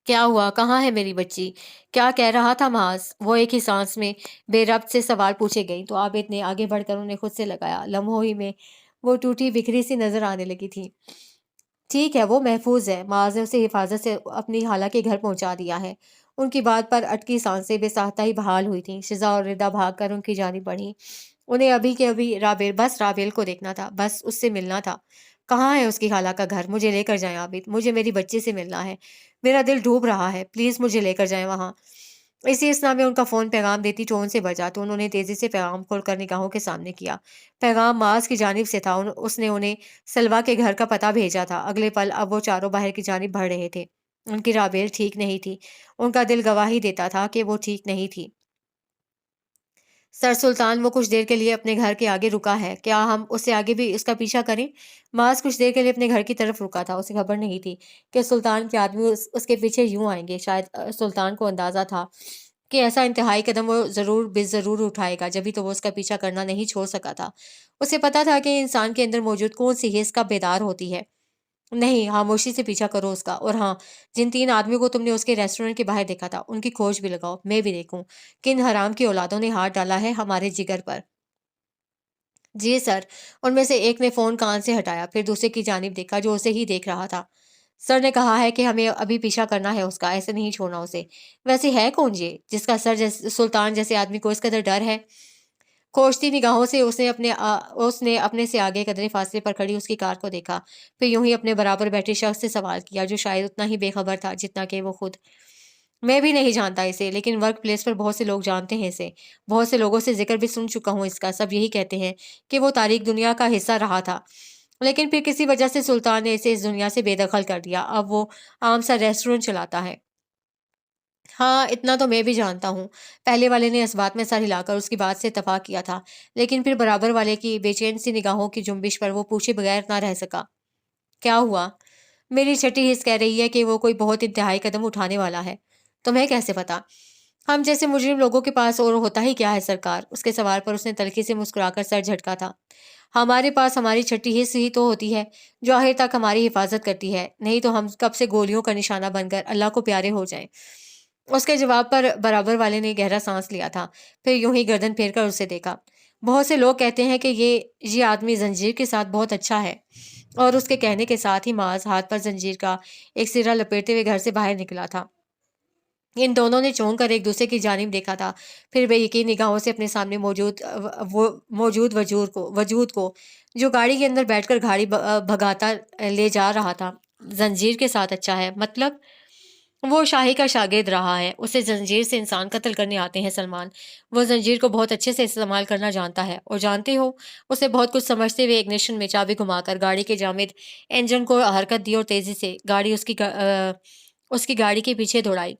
کیا ہوا؟ کہاں ہے میری بچی؟ کیا کہہ رہا تھا معاذ؟ وہ ایک ہی سانس میں بے ربط سے سوال پوچھے گئی تو عابد نے آگے بڑھ کر انہیں خود سے لگایا۔ لمحوں ہی میں وہ ٹوٹی بکھری سی نظر آنے لگی تھی۔ ٹھیک ہے، وہ محفوظ ہے۔ معاذ نے اسے حفاظت سے اپنی خالہ کے گھر پہنچا دیا ہے۔ ان کی بات پر اٹکی سانسیں بے ساختہ ہی بحال ہوئی تھیں۔ شزا اور ردا بھاگ کر ان کی جانب بڑھیں۔ انہیں ابھی کے ابھی رابیل کو دیکھنا تھا، بس اس سے ملنا تھا۔ کہاں ہے اس کی خالہ کا گھر؟ مجھے لے کر جائیں عابد، مجھے میری بچی سے ملنا ہے۔ میرا دل ڈوب رہا ہے، پلیز مجھے لے کر جائیں وہاں۔ اسی اسنا میں ان کا فون پیغام دیتی ٹون سے بجا تو انہوں نے تیزی سے پیغام کھول کر نگاہوں کے سامنے کیا۔ پیغام معاذ کی جانب سے تھا۔ اس نے انہیں سلوا کے گھر کا پتہ بھیجا تھا۔ اگلے پل اب وہ چاروں باہر کی جانب بڑھ رہے تھے۔ ان کی رابیل ٹھیک نہیں تھی۔ ان کا دل گواہی دیتا تھا کہ وہ ٹھیک نہیں تھی۔ سر سلطان، وہ کچھ دیر کے لیے اپنے گھر کے آگے رکا ہے، کیا ہم اس سے آگے بھی اس کا پیچھا کریں؟ معاذ کچھ دیر کے لیے اپنے گھر کی طرف رکا تھا۔ اسے خبر نہیں تھی کہ سلطان کے آدمی اس کے پیچھے یوں آئیں گے۔ شاید سلطان کو اندازہ تھا کہ ایسا انتہائی قدم وہ ضرور بے ضرور اٹھائے گا، جبھی تو وہ اس کا پیچھا کرنا نہیں چھوڑ سکا تھا۔ اسے پتا تھا کہ انسان کے اندر موجود کون سی حس کا بیدار ہوتی ہے۔ نہیں، خاموشی سے پیچھا کرو اس کا، اور ہاں، جن 3 آدمیوں کو تم نے اس کے ریسٹورنٹ کے باہر دیکھا تھا ان کی کھوج بھی لگاؤ، میں بھی دیکھوں کن حرام کی اولادوں نے ہاتھ ڈالا ہے ہمارے جگر پر۔ جی سر، ان میں سے ایک نے فون کان سے ہٹایا، پھر دوسرے کی جانب دیکھا جو اسے ہی دیکھ رہا تھا۔ سر نے کہا ہے کہ ہمیں ابھی پیچھا کرنا ہے اس کا، ایسے نہیں چھوڑنا اسے۔ ویسے ہے کون یہ جس کا سر سلطان جیسے آدمی کو اس قدر ڈر ہے؟ کھوجتی نگاہوں سے اس نے اپنے سے آگے قدرے فاصلے پر کھڑی اس کی کار کو دیکھا، پھر یوں ہی اپنے برابر بیٹھے شخص سے سوال کیا جو شاید اتنا ہی بے خبر تھا جتنا کہ وہ خود۔ میں بھی نہیں جانتا اسے، لیکن ورک پلیس پر بہت سے لوگ جانتے ہیں اسے۔ بہت سے لوگوں سے ذکر بھی سن چکا ہوں اس کا، سب یہی کہتے ہیں کہ وہ تاریک دنیا کا حصہ رہا تھا، لیکن پھر کسی وجہ سے سلطان نے اسے اس دنیا سے بے دخل کر دیا، اب وہ عام سا ریسٹورنٹ چلاتا ہے۔ ہاں، اتنا تو میں بھی جانتا ہوں۔ پہلے والے نے اس بات میں سر ہلا کر اس کی بات سے اتفاق کیا تھا، لیکن پھر برابر والے کی بے چین سی نگاہوں کی جنبش پر وہ پوچھے بغیر نہ رہ سکا۔ کیا ہوا؟ میری چھٹی حس کہہ رہی ہے کہ وہ کوئی بہت انتہائی قدم اٹھانے والا ہے۔ تمہیں کیسے پتا؟ ہم جیسے مجرم لوگوں کے پاس اور ہوتا ہی کیا ہے سرکار؟ اس کے سوال پر اس نے تلخی سے مسکرا کر سر جھٹکا تھا۔ ہمارے پاس ہماری چھٹی حص ہی تو ہوتی ہے جو آخر تک ہماری حفاظت کرتی ہے، نہیں تو ہم کب سے گولیوں کا نشانہ بن کر اللہ کو پیارے ہو جائیں۔ اس کے جواب پر برابر والے نے گہرا سانس لیا تھا، پھر یوں ہی گردن پھیر کر اسے دیکھا۔ بہت سے لوگ کہتے ہیں کہ یہ آدمی زنجیر کے ساتھ بہت اچھا ہے، اور اس کے کہنے کے ساتھ ہی معاذ ہاتھ پر زنجیر کا ایک سرا لپیٹتے ہوئے گھر سے باہر نکلا تھا۔ ان دونوں نے چونک کر ایک دوسرے کی جانب دیکھا تھا، پھر بے یقین نگاہوں سے اپنے سامنے موجود وجود کو جو گاڑی کے اندر بیٹھ کر گاڑی بھگاتا لے جا رہا تھا۔ زنجیر کے ساتھ اچھا ہے مطلب؟ وہ شاہی کا شاگرد رہا ہے، اسے زنجیر سے انسان قتل کرنے آتے ہیں سلمان۔ وہ زنجیر کو بہت اچھے سے استعمال کرنا جانتا ہے، اور جانتے ہو، اسے بہت کچھ سمجھتے ہوئے اگنیشن میں چابی گھما کر گاڑی کے جامد انجن کو حرکت دی اور تیزی سے گاڑی اس کی گاڑی کے پیچھے دوڑائی۔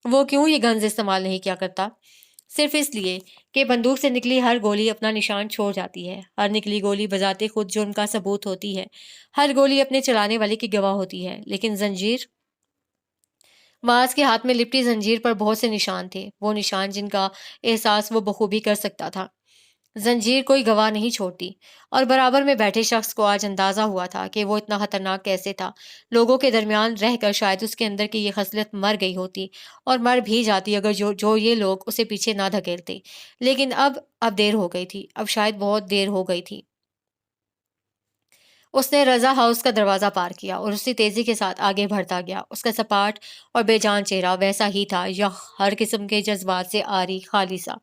وہ کیوں یہ گنز استعمال نہیں کیا کرتا؟ صرف اس لیے کہ بندوق سے نکلی ہر گولی اپنا نشان چھوڑ جاتی ہے، ہر نکلی گولی بذات خود جرم کا ثبوت ہوتی ہے، ہر گولی اپنے چلانے والے کی گواہ ہوتی ہے، لیکن زنجیر؟ معاذ کے ہاتھ میں لپٹی زنجیر پر بہت سے نشان تھے، وہ نشان جن کا احساس وہ بخوبی کر سکتا تھا۔ زنجیر کوئی گواہ نہیں چھوڑتی، اور برابر میں بیٹھے شخص کو آج اندازہ ہوا تھا کہ وہ اتنا خطرناک کیسے تھا۔ لوگوں کے درمیان رہ کر شاید اس کے اندر کی یہ خصلت مر گئی ہوتی، اور مر بھی جاتی اگر جو یہ لوگ اسے پیچھے نہ دھکیلتے، لیکن اب دیر ہو گئی تھی، اب شاید بہت دیر ہو گئی تھی۔ اس نے رضا ہاؤس کا دروازہ پار کیا اور اسی تیزی کے ساتھ آگے بڑھتا گیا۔ اس کا سپاٹ اور بے جان چہرہ ویسا ہی تھا، ہر قسم کے جذبات سے عاری، خالی سا۔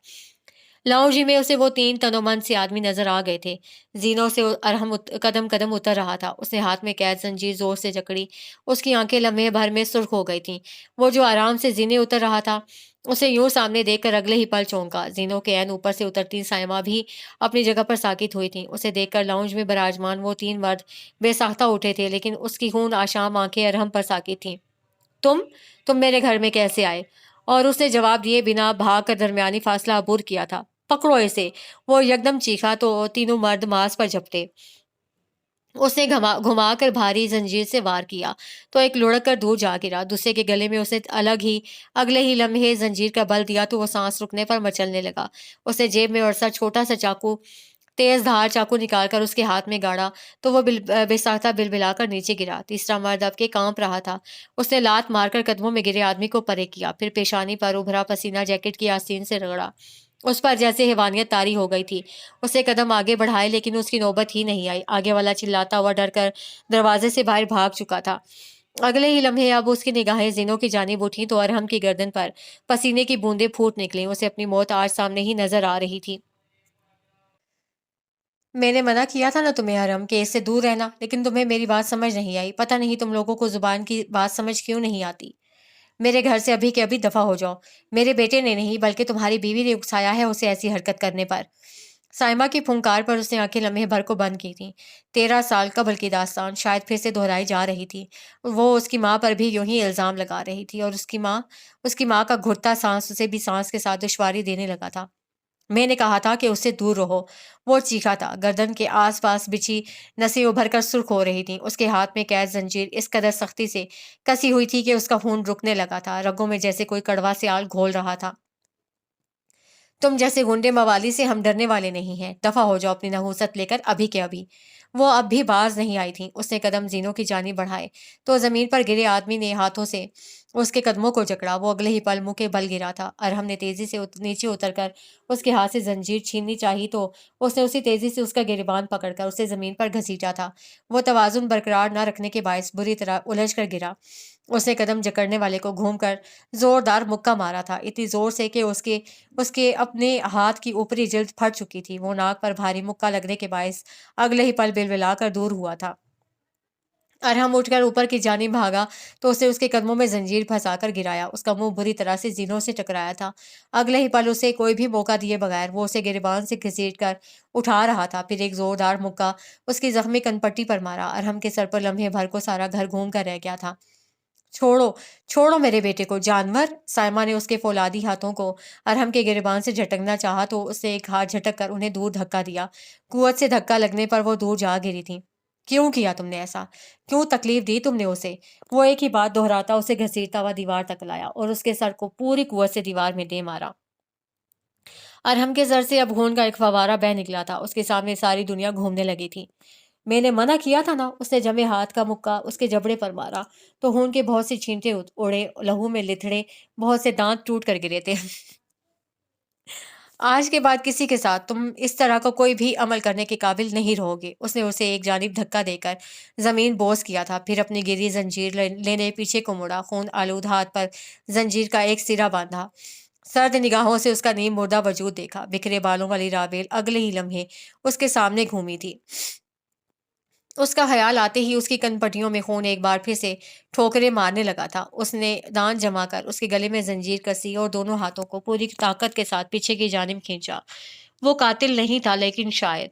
لاؤنج میں اسے وہ 3 تنومند سے آدمی نظر آ گئے تھے۔ زینوں سے ارحم قدم قدم اتر رہا تھا، اس نے ہاتھ میں قید زنجیر زور سے جکڑی، اس کی آنکھیں لمحے بھر میں سرخ ہو گئی تھیں۔ وہ جو آرام سے زینے اتر رہا تھا، اسے یوں سامنے دیکھ کر اگلے ہی پل چونکا۔ زینوں کے عین اوپر سے اترتی سائمہ بھی اپنی جگہ پر ساکت ہوئی تھیں۔ اسے دیکھ کر لاؤنج میں براجمان وہ 3 مرد بے ساختہ اٹھے تھے، لیکن اس کی خون آشام آنکھیں ارحم پر ساکت تھیں۔ تم تم میرے گھر میں کیسے آئے؟ اور اس نے جواب دیے بنا بھاگ کر درمیانی فاصلہ عبور کیا تھا۔ پکڑو اسے! وہ یکدم چیخا تو تینوں مرد ماس پر جھپٹے۔ اس نے گھما کر بھاری زنجیر سے وار کیا تو ایک لڑک کر دور جا گرا، دوسرے کے گلے میں اسے اگلے ہی لمحے زنجیر کا بل دیا تو وہ سانس رکنے پر مچلنے لگا۔ اس نے جیب میں اڑسا چھوٹا سا چاقو، تیز دھار چاقو نکال کر اس کے ہاتھ میں گاڑا تو وہ بے ساختہ بلبلا کر نیچے گرا۔ تیسرا مرد اب کے کانپ رہا تھا، اس نے لات مار کر قدموں میں گرے آدمی کو پرے کیا، پھر پیشانی پر ابھرا پسینہ جیکٹ کی آستین سے رگڑا۔ اس پر جیسے حیوانیت طاری ہو گئی تھی۔ اس نے قدم آگے بڑھائے لیکن اس کی نوبت ہی نہیں آئی۔ آگے والا چلاتا ہوا ڈر کر دروازے سے باہر بھاگ چکا تھا۔ اگلے ہی لمحے اب اس کی نگاہیں زینوں کی جانب اٹھیں تو ارحم کی گردن پر پسینے کی بوندیں پھوٹ نکلیں۔ اسے اپنی موت آج سامنے ہی نظر آ رہی تھی۔ میں نے منع کیا تھا نا تمہیں ارحم کہ اس سے دور رہنا، لیکن تمہیں میری بات سمجھ نہیں آئی۔ پتہ نہیں تم لوگوں کو زبان کی بات سمجھ کیوں نہیں آتی۔ میرے گھر سے ابھی کے ابھی دفع ہو جاؤ۔ میرے بیٹے نے نہیں بلکہ تمہاری بیوی نے اکسایا ہے اسے ایسی حرکت کرنے پر۔ سائمہ کی پھنکار پر اس نے آنکھیں لمحے بھر کو بند کی تھیں۔ 13 سال قبل کی داستان شاید پھر سے دہرائی جا رہی تھی۔ وہ اس کی ماں پر بھی یوں ہی الزام لگا رہی تھی، اور اس کی ماں کا گھٹتا سانس اسے بھی سانس کے ساتھ دشواری دینے لگا تھا۔ میں نے کہا تھا کہ اس سے دور رہو، وہ چیخا تھا۔ گردن کے آس پاس بچھی نسیں ابھر کر سرخ ہو رہی تھیں۔ اس کے ہاتھ میں قید زنجیر اس قدر سختی سے کسی ہوئی تھی کہ اس کا خون رکنے لگا تھا، رگوں میں جیسے کوئی کڑوا سیال گھول رہا تھا۔ تم جیسے گنڈے موالی سے ہم ڈرنے والے نہیں ہیں، دفع ہو جاؤ اپنی نحوست لے کر ابھی کے ابھی۔ وہ اب بھی باز نہیں آئی تھیں۔ اس نے قدم زینوں کی جانب بڑھائے تو زمین پر گرے آدمی نے ہاتھوں سے اس کے قدموں کو جکڑا۔ وہ اگلے ہی پل منہ کے بل گرا تھا۔ ارحم نے تیزی سے نیچے اتر کر اس کے ہاتھ سے زنجیر چھیننی چاہی تو اس نے اسی تیزی سے اس کا گریبان پکڑ کر اسے زمین پر گھسیٹا تھا۔ وہ توازن برقرار نہ رکھنے کے باعث بری طرح الجھ کر گرا۔ اس نے قدم جکڑنے والے کو گھوم کر زوردار مکہ مارا تھا، اتنی زور سے کہ اس کے اپنے ہاتھ کی اوپری جلد پھٹ چکی تھی۔ وہ ناک پر بھاری مکہ لگنے کے باعث اگلے ہی پل بلبلا کر دور ہوا تھا۔ ارحم اٹھ کر اوپر کی جانب بھاگا تو اسے اس کے قدموں میں زنجیر پھنسا کر گرایا۔ اس کا منہ بری طرح سے زینوں سے ٹکرایا تھا۔ اگلے ہی پل اسے کوئی بھی موقع دیے بغیر وہ اسے گریبان سے گھسیٹ کر اٹھا رہا تھا۔ پھر ایک زوردار مکہ اس کی زخمی کن پٹی پر مارا۔ ارحم کے سر پر لمحے بھر کو سارا گھر گھوم کر رہ گیا تھا۔ چھوڑو، چھوڑو میرے بیٹے کو، جانور! سائمہ نے اس کے فولادی ہاتھوں کو ارحم کے گریبان سے جھٹکنا چاہا تو اس نے ایک ہاتھ جھٹک کر انہیں دور دھکا دیا۔ قوت سے دھکا لگنے پر وہ دور جا گری تھی۔ کیوں کیا تم نے ایسا؟ کیوں تکلیف دی تم نے اسے؟ وہ ایک ہی بات دہراتا اسے گھسیٹتا ہوا دیوار تک لایا اور اس کے سر کو پوری قوت سے دیوار میں دے مارا۔ ارحم کے سر سے اب خون کا ایک فوارہ بہہ نکلا تھا۔ اس کے سامنے ساری دنیا گھومنے لگی تھی۔ میں نے منع کیا تھا نا؟ اس نے جمے ہاتھ کا مکہ اس کے جبڑے پر مارا تو خون کے بہت سے چھینٹے اڑے، لہو میں لتھڑے، بہت سے دانت ٹوٹ کر گرے تھے۔ آج کے بعد کسی کے ساتھ تم اس طرح کا کوئی بھی عمل کرنے کے قابل نہیں رہو گے۔ اس نے اسے ایک جانب دھکا دے کر زمین بوس کیا تھا، پھر اپنی گری زنجیر لینے پیچھے کو مڑا، خون آلود ہاتھ پر زنجیر کا ایک سرا باندھا، سرد نگاہوں سے اس کا نیم مردہ وجود دیکھا۔ بکھرے بالوں والی رابیل اگلے ہی لمحے اس کے سامنے گھومی تھی۔ اس کا خیال آتے ہی اس کی کن پٹیوں میں خون ایک بار پھر سے ٹھوکریں مارنے لگا تھا۔ اس نے دانت جما کر اس کے گلے میں زنجیر کسی اور دونوں ہاتھوں کو پوری طاقت کے ساتھ پیچھے کی جانب کھینچا۔ وہ قاتل نہیں تھا، لیکن شاید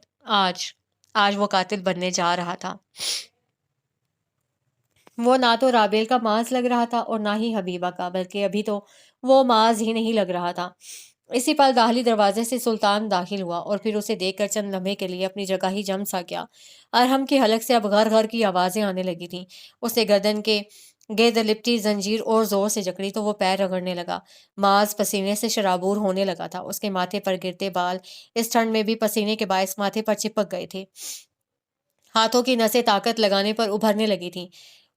آج وہ قاتل بننے جا رہا تھا۔ وہ نہ تو رابیل کا ماز لگ رہا تھا اور نہ ہی حبیبہ کا، بلکہ ابھی تو وہ ماز ہی نہیں لگ رہا تھا۔ اسی پل داخلی دروازے سے سلطان داخل ہوا اور پھر اسے دیکھ کر چند لمحے کے لیے اپنی جگہ ہی جم سا گیا۔ ارحم کی حلق سے اب غر غر کی آوازیں آنے لگی تھیں۔ اس نے گردن کے گرد لپٹی زنجیر اور زور سے جکڑی تو وہ پیر رگڑنے لگا۔ ماز پسینے سے شرابور ہونے لگا تھا۔ اس کے ماتھے پر گرتے بال اس ٹھنڈ میں بھی پسینے کے باعث ماتھے پر چپک گئے تھے۔ ہاتھوں کی نسیں طاقت لگانے پر ابھرنے لگی تھیں۔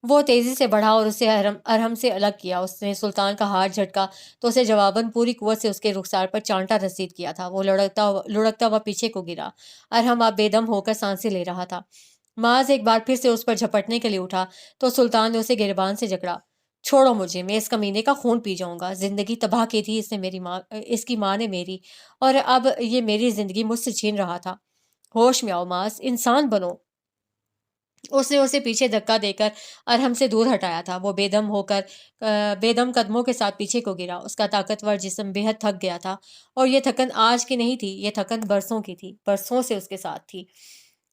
وہ تیزی سے بڑھا اور اسے ارحم سے الگ کیا۔ اس نے سلطان کا ہاتھ جھٹکا تو اسے جواباً پوری قوت سے اس کے رخسار پر چانٹا رسید کیا تھا۔ وہ لڑکتا ہوا پیچھے کو گرا۔ ارحم اب بے دم ہو کر سانسیں لے رہا تھا۔ معاذ ایک بار پھر سے اس پر جھپٹنے کے لیے اٹھا تو سلطان نے اسے گریبان سے جکڑا۔ چھوڑو مجھے، میں اس کمینے کا خون پی جاؤں گا۔ زندگی تباہ کی تھی اس کی ماں نے میری، اور اب یہ میری زندگی مجھ سے چھین رہا تھا۔ ہوش میں آؤ معاذ، انسان بنو۔ اس نے اسے پیچھے دھکا دے کر ارحم سے دور ہٹایا تھا۔ وہ بے دم قدموں کے ساتھ پیچھے کو گرا۔ اس کا طاقتور جسم بے حد تھک گیا تھا، اور یہ تھکن آج کی نہیں تھی، یہ تھکن برسوں کی تھی، برسوں سے اس کے ساتھ تھی۔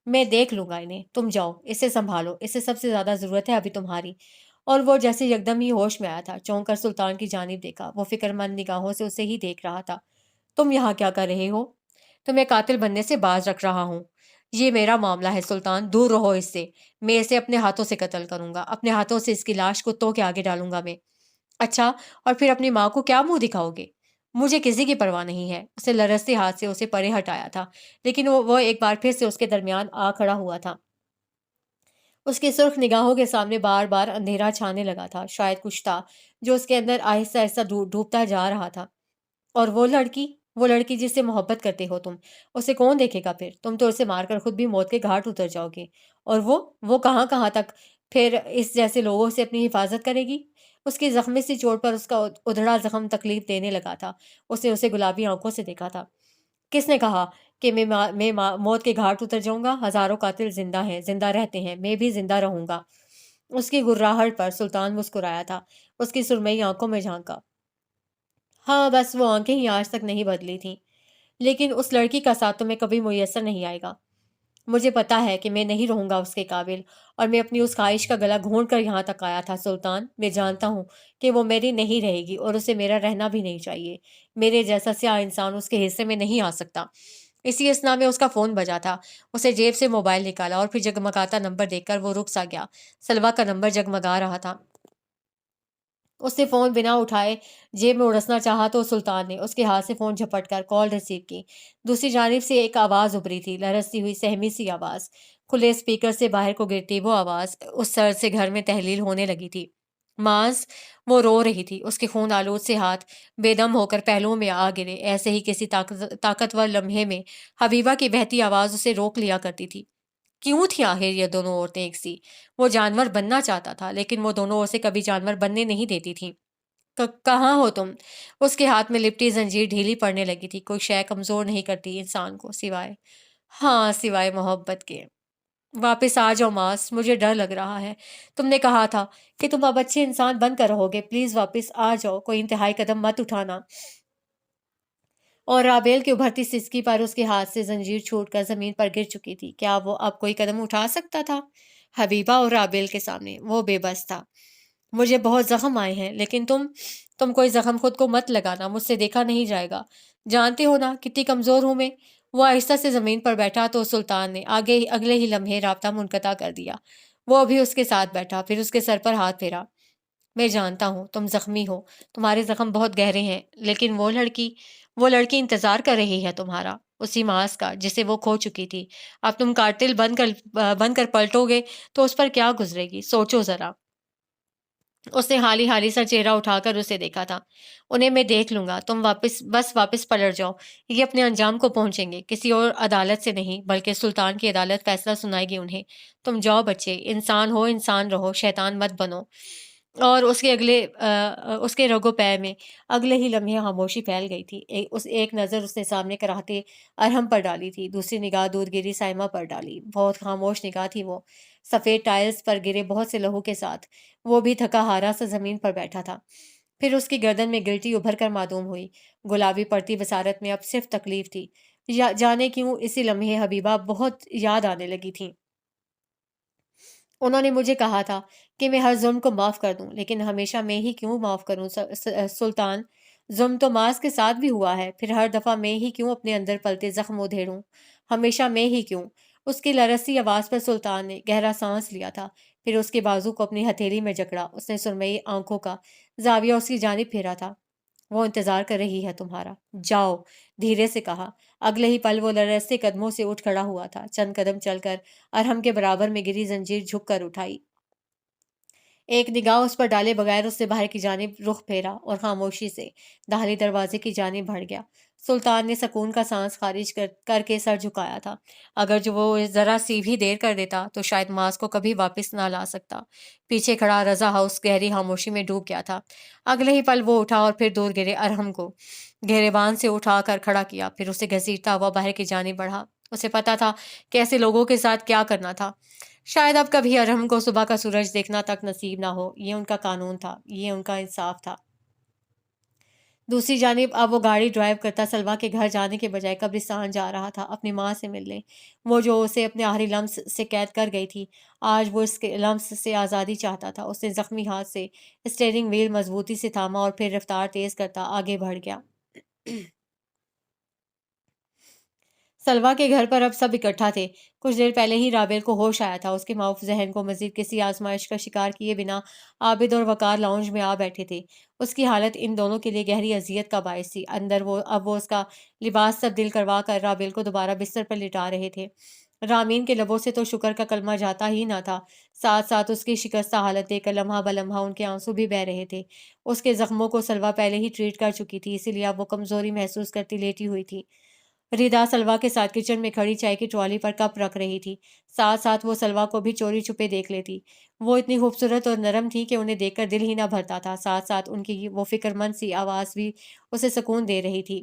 میں دیکھ لوں گا انہیں، تم جاؤ، اسے سنبھالو، اسے سب سے زیادہ ضرورت ہے ابھی تمہاری۔ اور وہ جیسے یکدم ہی ہوش میں آیا تھا، چونک کر سلطان کی جانب دیکھا۔ وہ فکر مند نگاہوں سے اسے ہی دیکھ رہا تھا۔ تم یہاں کیا کر رہے ہو؟ تمہیں قاتل بننے سے باز رکھ رہا ہوں۔ یہ میرا معاملہ ہے سلطان، دور رہو اس سے۔ میں اسے اپنے ہاتھوں سے قتل کروں گا، اپنے ہاتھوں سے اس کی لاش کتوں کے آگے ڈالوں گا میں۔ اچھا، اور پھر اپنی ماں کو کیا منہ دکھاؤ گے؟ مجھے کسی کی پرواہ نہیں ہے۔ اسے لرزتے ہاتھ سے اسے پرے ہٹایا تھا، لیکن وہ ایک بار پھر سے اس کے درمیان آ کھڑا ہوا تھا۔ اس کی سرخ نگاہوں کے سامنے بار بار اندھیرا چھانے لگا تھا۔ شاید کچھ تھا جو اس کے اندر آہستہ آہستہ ڈوبتا جا رہا تھا۔ اور وہ لڑکی جس سے محبت کرتے ہو تم، اسے کون دیکھے گا پھر؟ تم تو اسے مار کر خود بھی موت کے گھاٹ اتر جاؤ گے۔ اور وہ کہاں کہاں تک پھر اس جیسے لوگوں سے اپنی حفاظت کرے گی؟ اس کی زخمی سی چوٹ پر اس کا ادھڑا زخم تکلیف دینے لگا تھا۔ اس نے اسے گلابی آنکھوں سے دیکھا تھا۔ کس نے کہا کہ میں موت کے گھاٹ اتر جاؤں گا؟ ہزاروں قاتل زندہ ہیں، زندہ رہتے ہیں، میں بھی زندہ رہوں گا۔ اس کی گراہٹ پر سلطان مسکرایا تھا، اس کی سرمئی آنکھوں میں جھانکا۔ ہاں، بس وہ آنکھیں ہی آج تک نہیں بدلی تھیں، لیکن اس لڑکی کا ساتھ تمہیں کبھی میسر نہیں آئے گا۔ مجھے پتا ہے کہ میں نہیں رہوں گا اس کے قابل، اور میں اپنی اس خواہش کا گلا گھونٹ کر یہاں تک آیا تھا سلطان۔ میں جانتا ہوں کہ وہ میری نہیں رہے گی، اور اسے میرا رہنا بھی نہیں چاہیے۔ میرے جیسا سیاہ انسان اس کے حصے میں نہیں آ سکتا۔ اسی اثنا میں اس کا فون بجا تھا۔ اسے جیب سے موبائل نکالا اور پھر جگمگاتا نمبر دیکھ کر وہ رک سا گیا۔ سلوہ کا نمبر جگمگا رہا تھا۔ اس نے فون بنا اٹھائے جیب میں اڑسنا چاہا تو سلطان نے اس کے ہاتھ سے فون جھپٹ کر کال ریسیو کی۔ دوسری جانب سے ایک آواز ابھری تھی، لرزتی ہوئی سہمی سی آواز۔ کھلے اسپیکر سے باہر کو گرتی وہ آواز اس سر سے گھر میں تحلیل ہونے لگی تھی۔ ماز، وہ رو رہی تھی، اس کے خون آلود سے ہاتھ بے دم ہو کر پہلوؤں میں آ گرے۔ ایسے ہی کسی طاقتور لمحے میں حبیبہ کی بہتی آواز اسے روک لیا کرتی تھی۔ کیوں تھی آخر یہ دونوں عورتیں ایک سی؟ وہ جانور بننا چاہتا تھا لیکن وہ دونوں اسے کبھی جانور بننے نہیں دیتی تھیں۔ کہاں ہو تم؟ اس کے ہاتھ میں لپٹی زنجیر ڈھیلی پڑنے لگی تھی۔ کوئی شے کمزور نہیں کرتی انسان کو سوائے محبت کے۔ واپس آ جاؤ ماس، مجھے ڈر لگ رہا ہے۔ تم نے کہا تھا کہ تم اب اچھے انسان بن کر رہو گے، پلیز واپس آ جاؤ، کوئی انتہائی قدم مت اٹھانا۔ اور رابیل کی ابھرتی سسکی پر اس کے ہاتھ سے زنجیر چھوٹ کر زمین پر گر چکی تھی۔ کیا وہ اب کوئی قدم اٹھا سکتا تھا؟ حبیبہ اور رابیل کے سامنے وہ بے بس تھا۔ مجھے بہت زخم آئے ہیں لیکن تم کوئی زخم خود کو مت لگانا، مجھ سے دیکھا نہیں جائے گا۔ جانتے ہو نا کتنی کمزور ہوں میں۔ وہ آہستہ سے زمین پر بیٹھا تو سلطان نے اگلے ہی لمحے رابطہ منقطع کر دیا۔ وہ بھی اس کے ساتھ بیٹھا، پھر اس کے سر پر ہاتھ پھیرا۔ میں جانتا ہوں تم زخمی ہو، تمہارے زخم بہت گہرے ہیں، لیکن وہ لڑکی انتظار کر رہی ہے تمہارا، اسی ماس کا جسے وہ کھو چکی تھی۔ اب تم قاتل بن کر پلٹو گے تو اس پر کیا گزرے گی، سوچو ذرا۔ اس نے حالی سا چہرہ اٹھا کر اسے دیکھا تھا۔ انہیں میں دیکھ لوں گا، تم واپس پلٹ جاؤ، یہ اپنے انجام کو پہنچیں گے، کسی اور عدالت سے نہیں بلکہ سلطان کی عدالت فیصلہ سنائے گی انہیں۔ تم جاؤ بچے، انسان ہو، انسان رہو، شیطان مت بنو۔ اور اس کے رگو پے میں اگلے ہی لمحے خاموشی پھیل گئی تھی۔ ایک نظر اس نے سامنے کراہتے ارحم پر ڈالی تھی، دوسری نگاہ دودھ گیری سائمہ پر ڈالی۔ بہت خاموش نگاہ تھی وہ، سفید ٹائلز پر گرے بہت سے لہو کے ساتھ۔ وہ بھی تھکا ہارا سا زمین پر بیٹھا تھا۔ پھر اس کی گردن میں گلٹی ابھر کر معدوم ہوئی۔ گلابی پڑتی بصارت میں اب صرف تکلیف تھی۔ جانے کیوں اسی لمحے حبیبہ بہت یاد آنے لگی تھی۔ انہوں نے مجھے کہا تھا کہ میں ہر ظلم کو معاف کر دوں، لیکن ہمیشہ میں ہی کیوں معاف کروں سلطان؟ ظلم تو ماس کے ساتھ بھی ہوا ہے، پھر ہر دفعہ میں ہی کیوں اپنے اندر پلتے زخم ادھیڑوں؟ ہمیشہ میں ہی کیوں؟ اس کی لرزتی آواز پر سلطان نے گہرا سانس لیا تھا، پھر اس کے بازو کو اپنی ہتھیلی میں جکڑا۔ اس نے سرمئی آنکھوں کا زاویہ اس کی جانب پھیرا تھا۔ وہ انتظار کر رہی ہے تمہارا، جاؤ، دھیرے سے کہا۔ اگلے ہی پل وہ لرزتے قدموں سے اٹھ کھڑا ہوا تھا، چند قدم چل کر ارحم کے برابر میں گری زنجیر جھک کر اٹھائی۔ ایک نگاہ اس پر ڈالے بغیر اس نے باہر کی جانب رخ پھیرا اور خاموشی سے داخلی دروازے کی جانب بڑھ گیا۔ سلطان نے سکون کا سانس خارج کر کے سر جھکایا تھا۔ اگر جو وہ ذرا سی بھی دیر کر دیتا تو شاید ماس کو کبھی واپس نہ لا سکتا۔ پیچھے کھڑا رضا ہاؤس گہری خاموشی میں ڈوب گیا تھا۔ اگلے ہی پل وہ اٹھا اور پھر دور گرے ارحم کو گھیرے سے اٹھا کر کھڑا کیا، پھر اسے گھسیٹتا ہوا باہر کی جانب بڑھا۔ اسے پتا تھا کہ ایسے لوگوں کے ساتھ کیا کرنا تھا۔ شاید اب کبھی ارحم کو صبح کا سورج دیکھنا تک نصیب نہ ہو۔ یہ ان کا قانون تھا، یہ ان کا انصاف تھا۔ دوسری جانب اب وہ گاڑی ڈرائیو کرتا سلوا کے گھر جانے کے بجائے قبرستان جا رہا تھا، اپنی ماں سے ملنے۔ وہ جو اسے اپنے آخری لمس سے قید کر گئی تھی، آج وہ اس کے لمس سے آزادی چاہتا تھا۔ اس نے زخمی ہاتھ سے اسٹیئرنگ وہیل مضبوطی سے تھاما اور پھر رفتار تیز کرتا آگے بڑھ گیا۔ سلوا کے گھر پر اب سب اکٹھا تھے۔ کچھ دیر پہلے ہی رابیل کو ہوش آیا تھا۔ اس کے معاف ذہن کو مزید کسی آزمائش کا شکار کیے بنا عابد اور وقار لاؤنج میں آ بیٹھے تھے۔ اس کی حالت ان دونوں کے لیے گہری اذیت کا باعث تھی۔ اندر اب وہ اس کا لباس تبدیل کروا کر رابیل کو دوبارہ بستر پر لٹا رہے تھے۔ رامین کے لبوں سے تو شکر کا کلمہ جاتا ہی نہ تھا، ساتھ ساتھ اس کی شکستہ حالت دیکھ کر لمحہ بلمحہ ان کے آنسو بھی بہہ رہے تھے۔ اس کے زخموں کو سلوا پہلے ہی ٹریٹ کر چکی تھی، اسی لیے اب وہ کمزوری محسوس کرتی لیٹی ہوئی تھی۔ ردا سلوا کے ساتھ کچن میں کھڑی چائے کی ٹرالی پر کپ رکھ رہی تھی، ساتھ ساتھ وہ سلوا کو بھی چوری چھپے دیکھ لیتی۔ وہ اتنی خوبصورت اور نرم تھی کہ انہیں دیکھ کر دل ہی نہ بھرتا تھا، ساتھ ساتھ ان کی وہ فکر مند سی آواز بھی اسے سکون دے رہی تھی۔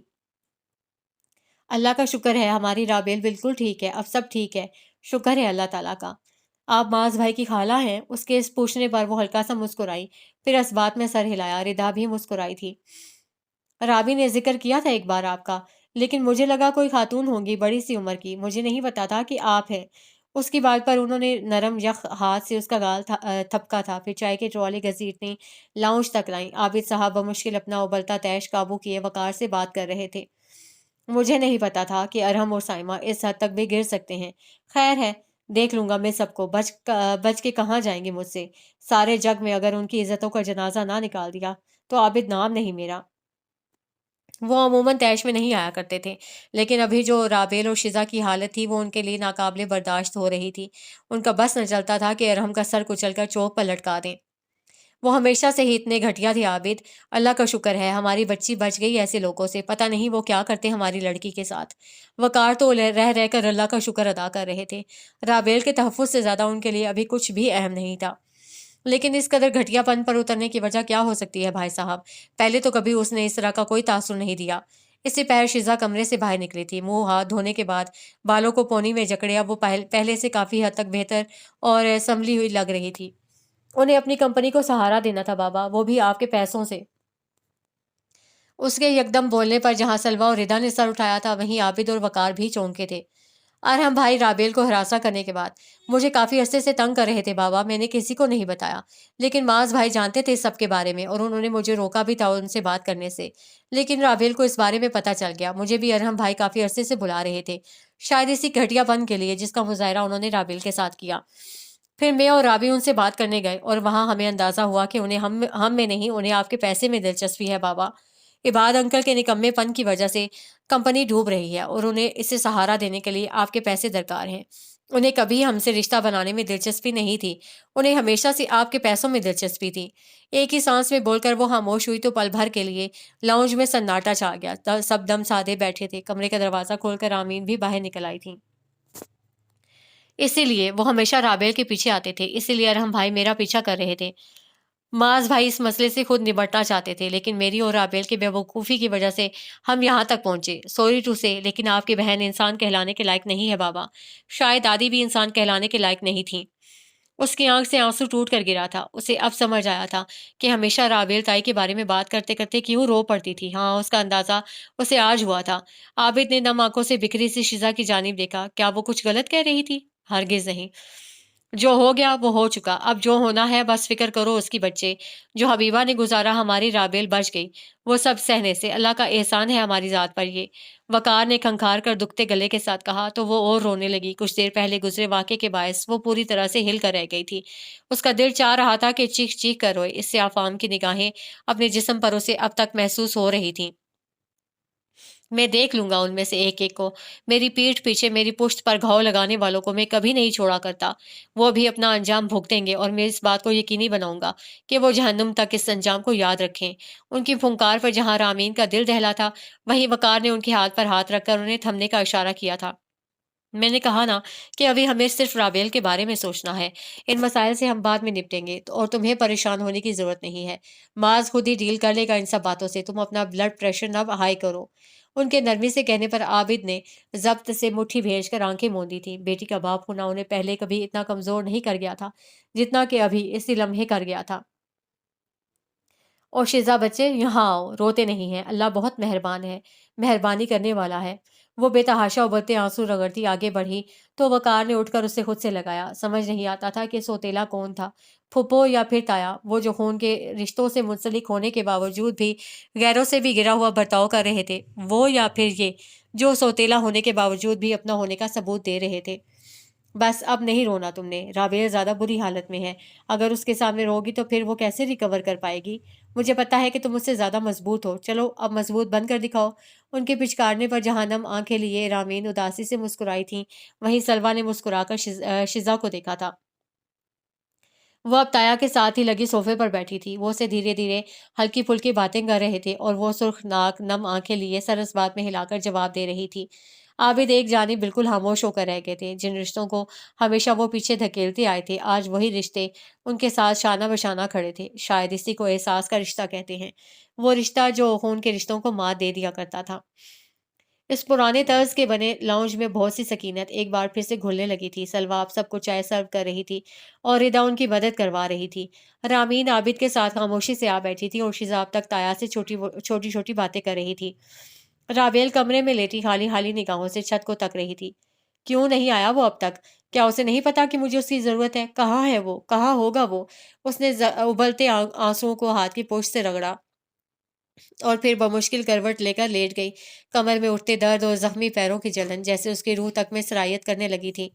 اللہ کا شکر ہے ہماری رابیل بالکل ٹھیک ہے، اب سب ٹھیک ہے، شکر ہے اللہ تعالیٰ کا۔ آپ معاذ بھائی کی خالہ ہیں؟ اس کے اس پوچھنے پر وہ ہلکا سا مسکرائی، پھر اس بات میں سر ہلایا۔ ردا بھی مسکرائی تھی۔ رابی نے ذکر کیا تھا ایک بار آپ کا، لیکن مجھے لگا کوئی خاتون ہوں گی بڑی سی عمر کی، مجھے نہیں پتا تھا کہ آپ ہیں۔ اس کی بات پر انہوں نے نرم یخ ہاتھ سے اس کا گال تھپکا تھا، پھر چائے کے ٹرالی گھسیٹنے لاؤنج تک لائیں۔ عابد صاحب بمشکل اپنا ابلتا تیش قابو کیے وقار سے بات کر رہے تھے۔ مجھے نہیں پتا تھا کہ ارحم اور سائمہ اس حد تک بھی گر سکتے ہیں۔ خیر ہے، دیکھ لوں گا میں سب کو، بچ کے کہاں جائیں گے مجھ سے؟ سارے جگ میں اگر ان کی عزتوں کا جنازہ نہ نکال دیا تو عابد نام نہیں میرا۔ وہ عموماً طیش میں نہیں آیا کرتے تھے، لیکن ابھی جو رابیل اور شزا کی حالت تھی وہ ان کے لیے ناقابل برداشت ہو رہی تھی۔ ان کا بس نہ چلتا تھا کہ ارحم کا سر کچل کر چوک پر لٹکا دیں۔ وہ ہمیشہ سے ہی اتنے گھٹیا تھے عابد، اللہ کا شکر ہے ہماری بچی بچ گئی ایسے لوگوں سے، پتہ نہیں وہ کیا کرتے ہماری لڑکی کے ساتھ۔ وقار تو رہ رہ کر اللہ کا شکر ادا کر رہے تھے، رابیل کے تحفظ سے زیادہ ان کے لیے ابھی کچھ بھی اہم نہیں تھا۔ لیکن اس قدر گھٹیا پن پر اترنے کی وجہ کیا ہو سکتی ہے بھائی صاحب؟ پہلے تو کبھی اس نے اس طرح کا کوئی تاثر نہیں دیا۔ اس سے پہر شزا کمرے سے باہر نکلی تھی، منہ ہاتھ دھونے کے بعد بالوں کو پونی میں جکڑیا وہ پہلے سے کافی حد تک بہتر اور سنبھلی ہوئی لگ رہی تھی۔ انہیں اپنی کمپنی کو سہارا دینا تھا بابا، وہ بھی آپ کے پیسوں سے۔ اس کے یکدم بولنے پر جہاں سلوا اور ردا نے سر اٹھایا تھا وہیں عابد اور وقار بھی چونکے تھے۔ ارحم بھائی رابیل کو ہراساں کرنے کے بعد مجھے کافی عرصے سے تنگ کر رہے تھے بابا، میں نے کسی کو نہیں بتایا، لیکن معاذ بھائی جانتے تھے سب کے بارے میں اور انہوں نے مجھے روکا بھی تھا ان سے بات کرنے سے، لیکن رابیل کو اس بارے میں پتہ چل گیا۔ مجھے بھی ارحم بھائی کافی عرصے سے بلا رہے تھے، شاید اسی گھٹیا پن کے لیے جس کا مظاہرہ انہوں نے رابیل کے ساتھ کیا۔ پھر میں اور رابی ان سے بات کرنے گئے اور وہاں ہمیں اندازہ ہوا کہ انہیں ہم میں نہیں، انہیں آپ کے پیسے میں دلچسپی ہے بابا۔ عباد انکل کے نکمے پن کی وجہ سے کمپنی ڈوب رہی ہے اور انہیں اسے سہارا دینے کے لیے آپ کے پیسے درکار ہیں۔ انہیں کبھی ہم سے رشتہ بنانے میں دلچسپی نہیں تھی، انہیں ہمیشہ سے آپ کے پیسوں میں دلچسپی تھی۔ ایک ہی سانس میں بول کر وہ خاموش ہوئی تو پل بھر کے لیے لاؤنج میں سناٹا چھا گیا، سب دم سادے بیٹھے تھے۔ کمرے کا دروازہ کھول کر آمین بھی باہر نکل آئی تھی۔ اسی لیے وہ ہمیشہ رابیل کے پیچھے آتے تھے، اسی لیے ارحم بھائی میرا پیچھا کر رہے تھے۔ معاذ بھائی اس مسئلے سے خود نبٹنا چاہتے تھے، لیکن میری اور رابیل کی بے وقوفی کی وجہ سے ہم یہاں تک پہنچے۔ سوری ٹو سے، لیکن آپ کی بہن انسان کہلانے کے لائق نہیں ہے بابا، شاید دادی بھی انسان کہلانے کے لائق نہیں تھی۔ اس کی آنکھ سے آنسو ٹوٹ کر گرا تھا۔ اسے اب سمجھ آیا تھا کہ ہمیشہ رابیل تائی کے بارے میں بات کرتے کرتے کیوں رو پڑتی تھی۔ ہاں، اس کا اندازہ اسے آج ہوا تھا۔ عابد نے نم آنکھوں سے بکھری سی شزا کی جانب دیکھا۔ کیا وہ کچھ غلط کہہ رہی تھی؟ ہرگز نہیں۔ جو ہو گیا وہ ہو چکا، اب جو ہونا ہے بس فکر کرو اس کی بچے جو حبیبہ نے گزارا، ہماری رابیل بچ گئی، وہ سب سہنے سے، اللہ کا احسان ہے ہماری ذات پر یہ۔ وقار نے کھنکھار کر دکھتے گلے کے ساتھ کہا تو وہ اور رونے لگی۔ کچھ دیر پہلے گزرے واقعے کے باعث وہ پوری طرح سے ہل کر رہ گئی تھی۔ اس کا دل چاہ رہا تھا کہ چیخ چیخ کر روئے۔ اس سے آفام کی نگاہیں اپنے جسم پر اسے اب تک محسوس ہو رہی تھیں۔ میں دیکھ لوں گا ان میں سے ایک ایک کو، میری پیٹھ پیچھے میری پشت پر گھاؤ لگانے والوں کو میں کبھی نہیں چھوڑا کرتا، وہ بھی اپنا انجام بھگتیں گے اور میں اس بات کو یقینی بناؤں گا کہ وہ جہنم تک اس انجام کو یاد رکھیں۔ ان کی پھنکار پر جہاں رامین کا دل دہلا تھا وہیں وقار نے ان کے ہاتھ پر ہاتھ رکھ کر انہیں تھمنے کا اشارہ کیا تھا۔ میں نے کہا نا کہ ابھی ہمیں صرف رابیل کے بارے میں سوچنا ہے، ان مسائل سے ہم بعد میں نپٹیں گے اور تمہیں پریشان ہونے کی ضرورت نہیں ہے، معاذ خود ہی ڈیل کر لے گا ان سب باتوں سے، تم اپنا بلڈ پریشر نہ ہائی کرو۔ ان کے نرمی سے کہنے پر عابد نے ضبط سے مٹھی بھیج کر آنکھیں موندی تھیں۔ بیٹی کا باپ ہونا انہیں پہلے کبھی اتنا کمزور نہیں کر گیا تھا جتنا کہ ابھی اسی لمحے کر گیا تھا۔ اور شیزا بچے یہاں آؤ، روتے نہیں ہیں، اللہ بہت مہربان ہے، مہربانی کرنے والا ہے۔ وہ بے تحاشا ابلتے آنسو رگڑتی آگے بڑھی تو وقار نے اٹھ کر اسے خود سے لگایا۔ سمجھ نہیں آتا تھا کہ سوتیلا کون تھا، پھپھو یا پھر تایا، وہ جو خون کے رشتوں سے منسلک ہونے کے باوجود بھی غیروں سے بھی گرا ہوا برتاؤ کر رہے تھے، وہ یا پھر یہ جو سوتیلا ہونے کے باوجود بھی اپنا ہونے کا ثبوت دے رہے تھے۔ بس اب نہیں رونا تم نے، رابعہ زیادہ بری حالت میں ہے، اگر اس کے سامنے روگی تو پھر وہ کیسے ریکور کر پائے گی؟ مجھے پتا ہے کہ تم اس سے زیادہ مضبوط ہو، چلو اب مضبوط بن کر دکھاؤ۔ ان کے پچکارنے پر جہاں نم آنکھیں لیے رامین اداسی سے مسکرائی تھیں وہیں سلوا نے مسکرا کر شزا کو دیکھا تھا۔ وہ اب تایا کے ساتھ ہی لگی صوفے پر بیٹھی تھی، وہ اسے دھیرے دھیرے ہلکی پھلکی باتیں کر رہے تھے اور وہ سرخ ناک نم آنکھیں لیے سر اس بات میں ہلا کر جواب دے رہی تھی۔ عابد ایک جانب بالکل خاموش ہو کر رہ گئے تھے۔ جن رشتوں کو ہمیشہ وہ پیچھے دھکیلتے آئے تھے آج وہی رشتے ان کے ساتھ شانہ بشانہ کھڑے تھے۔ شاید اسی کو احساس کا رشتہ کہتے ہیں، وہ رشتہ جو خون کے رشتوں کو مات دے دیا کرتا تھا۔ اس پرانے طرز کے بنے لاؤنج میں بہت سی سکینت ایک بار پھر سے گھلنے لگی تھی۔ سلوا آپ سب کو چائے سرو کر رہی تھی اور ردا ان کی مدد کروا رہی تھی۔ رامین عابد کے ساتھ خاموشی سے آ بیٹھی تھی اور شیزا اب تک تایا سے چھوٹی چھوٹی باتیں کر رہی تھی۔ رابیل کمرے میں لیٹی حالی حالی نگاہوں سے چھت کو تک رہی تھی۔ کیوں نہیں آیا وہ اب تک؟ کیا اسے نہیں پتا کہ مجھے اس کی ضرورت ہے؟ کہاں ہے وہ؟ کہاں ہوگا وہ؟ اس نے ابلتے آنسوؤں کو ہاتھ کی پوچھ سے رگڑا اور پھر بمشکل کروٹ لے کر لیٹ گئی۔ کمر میں اٹھتے درد اور زخمی پیروں کی جلن جیسے اس کی روح تک میں سرایت کرنے لگی تھی۔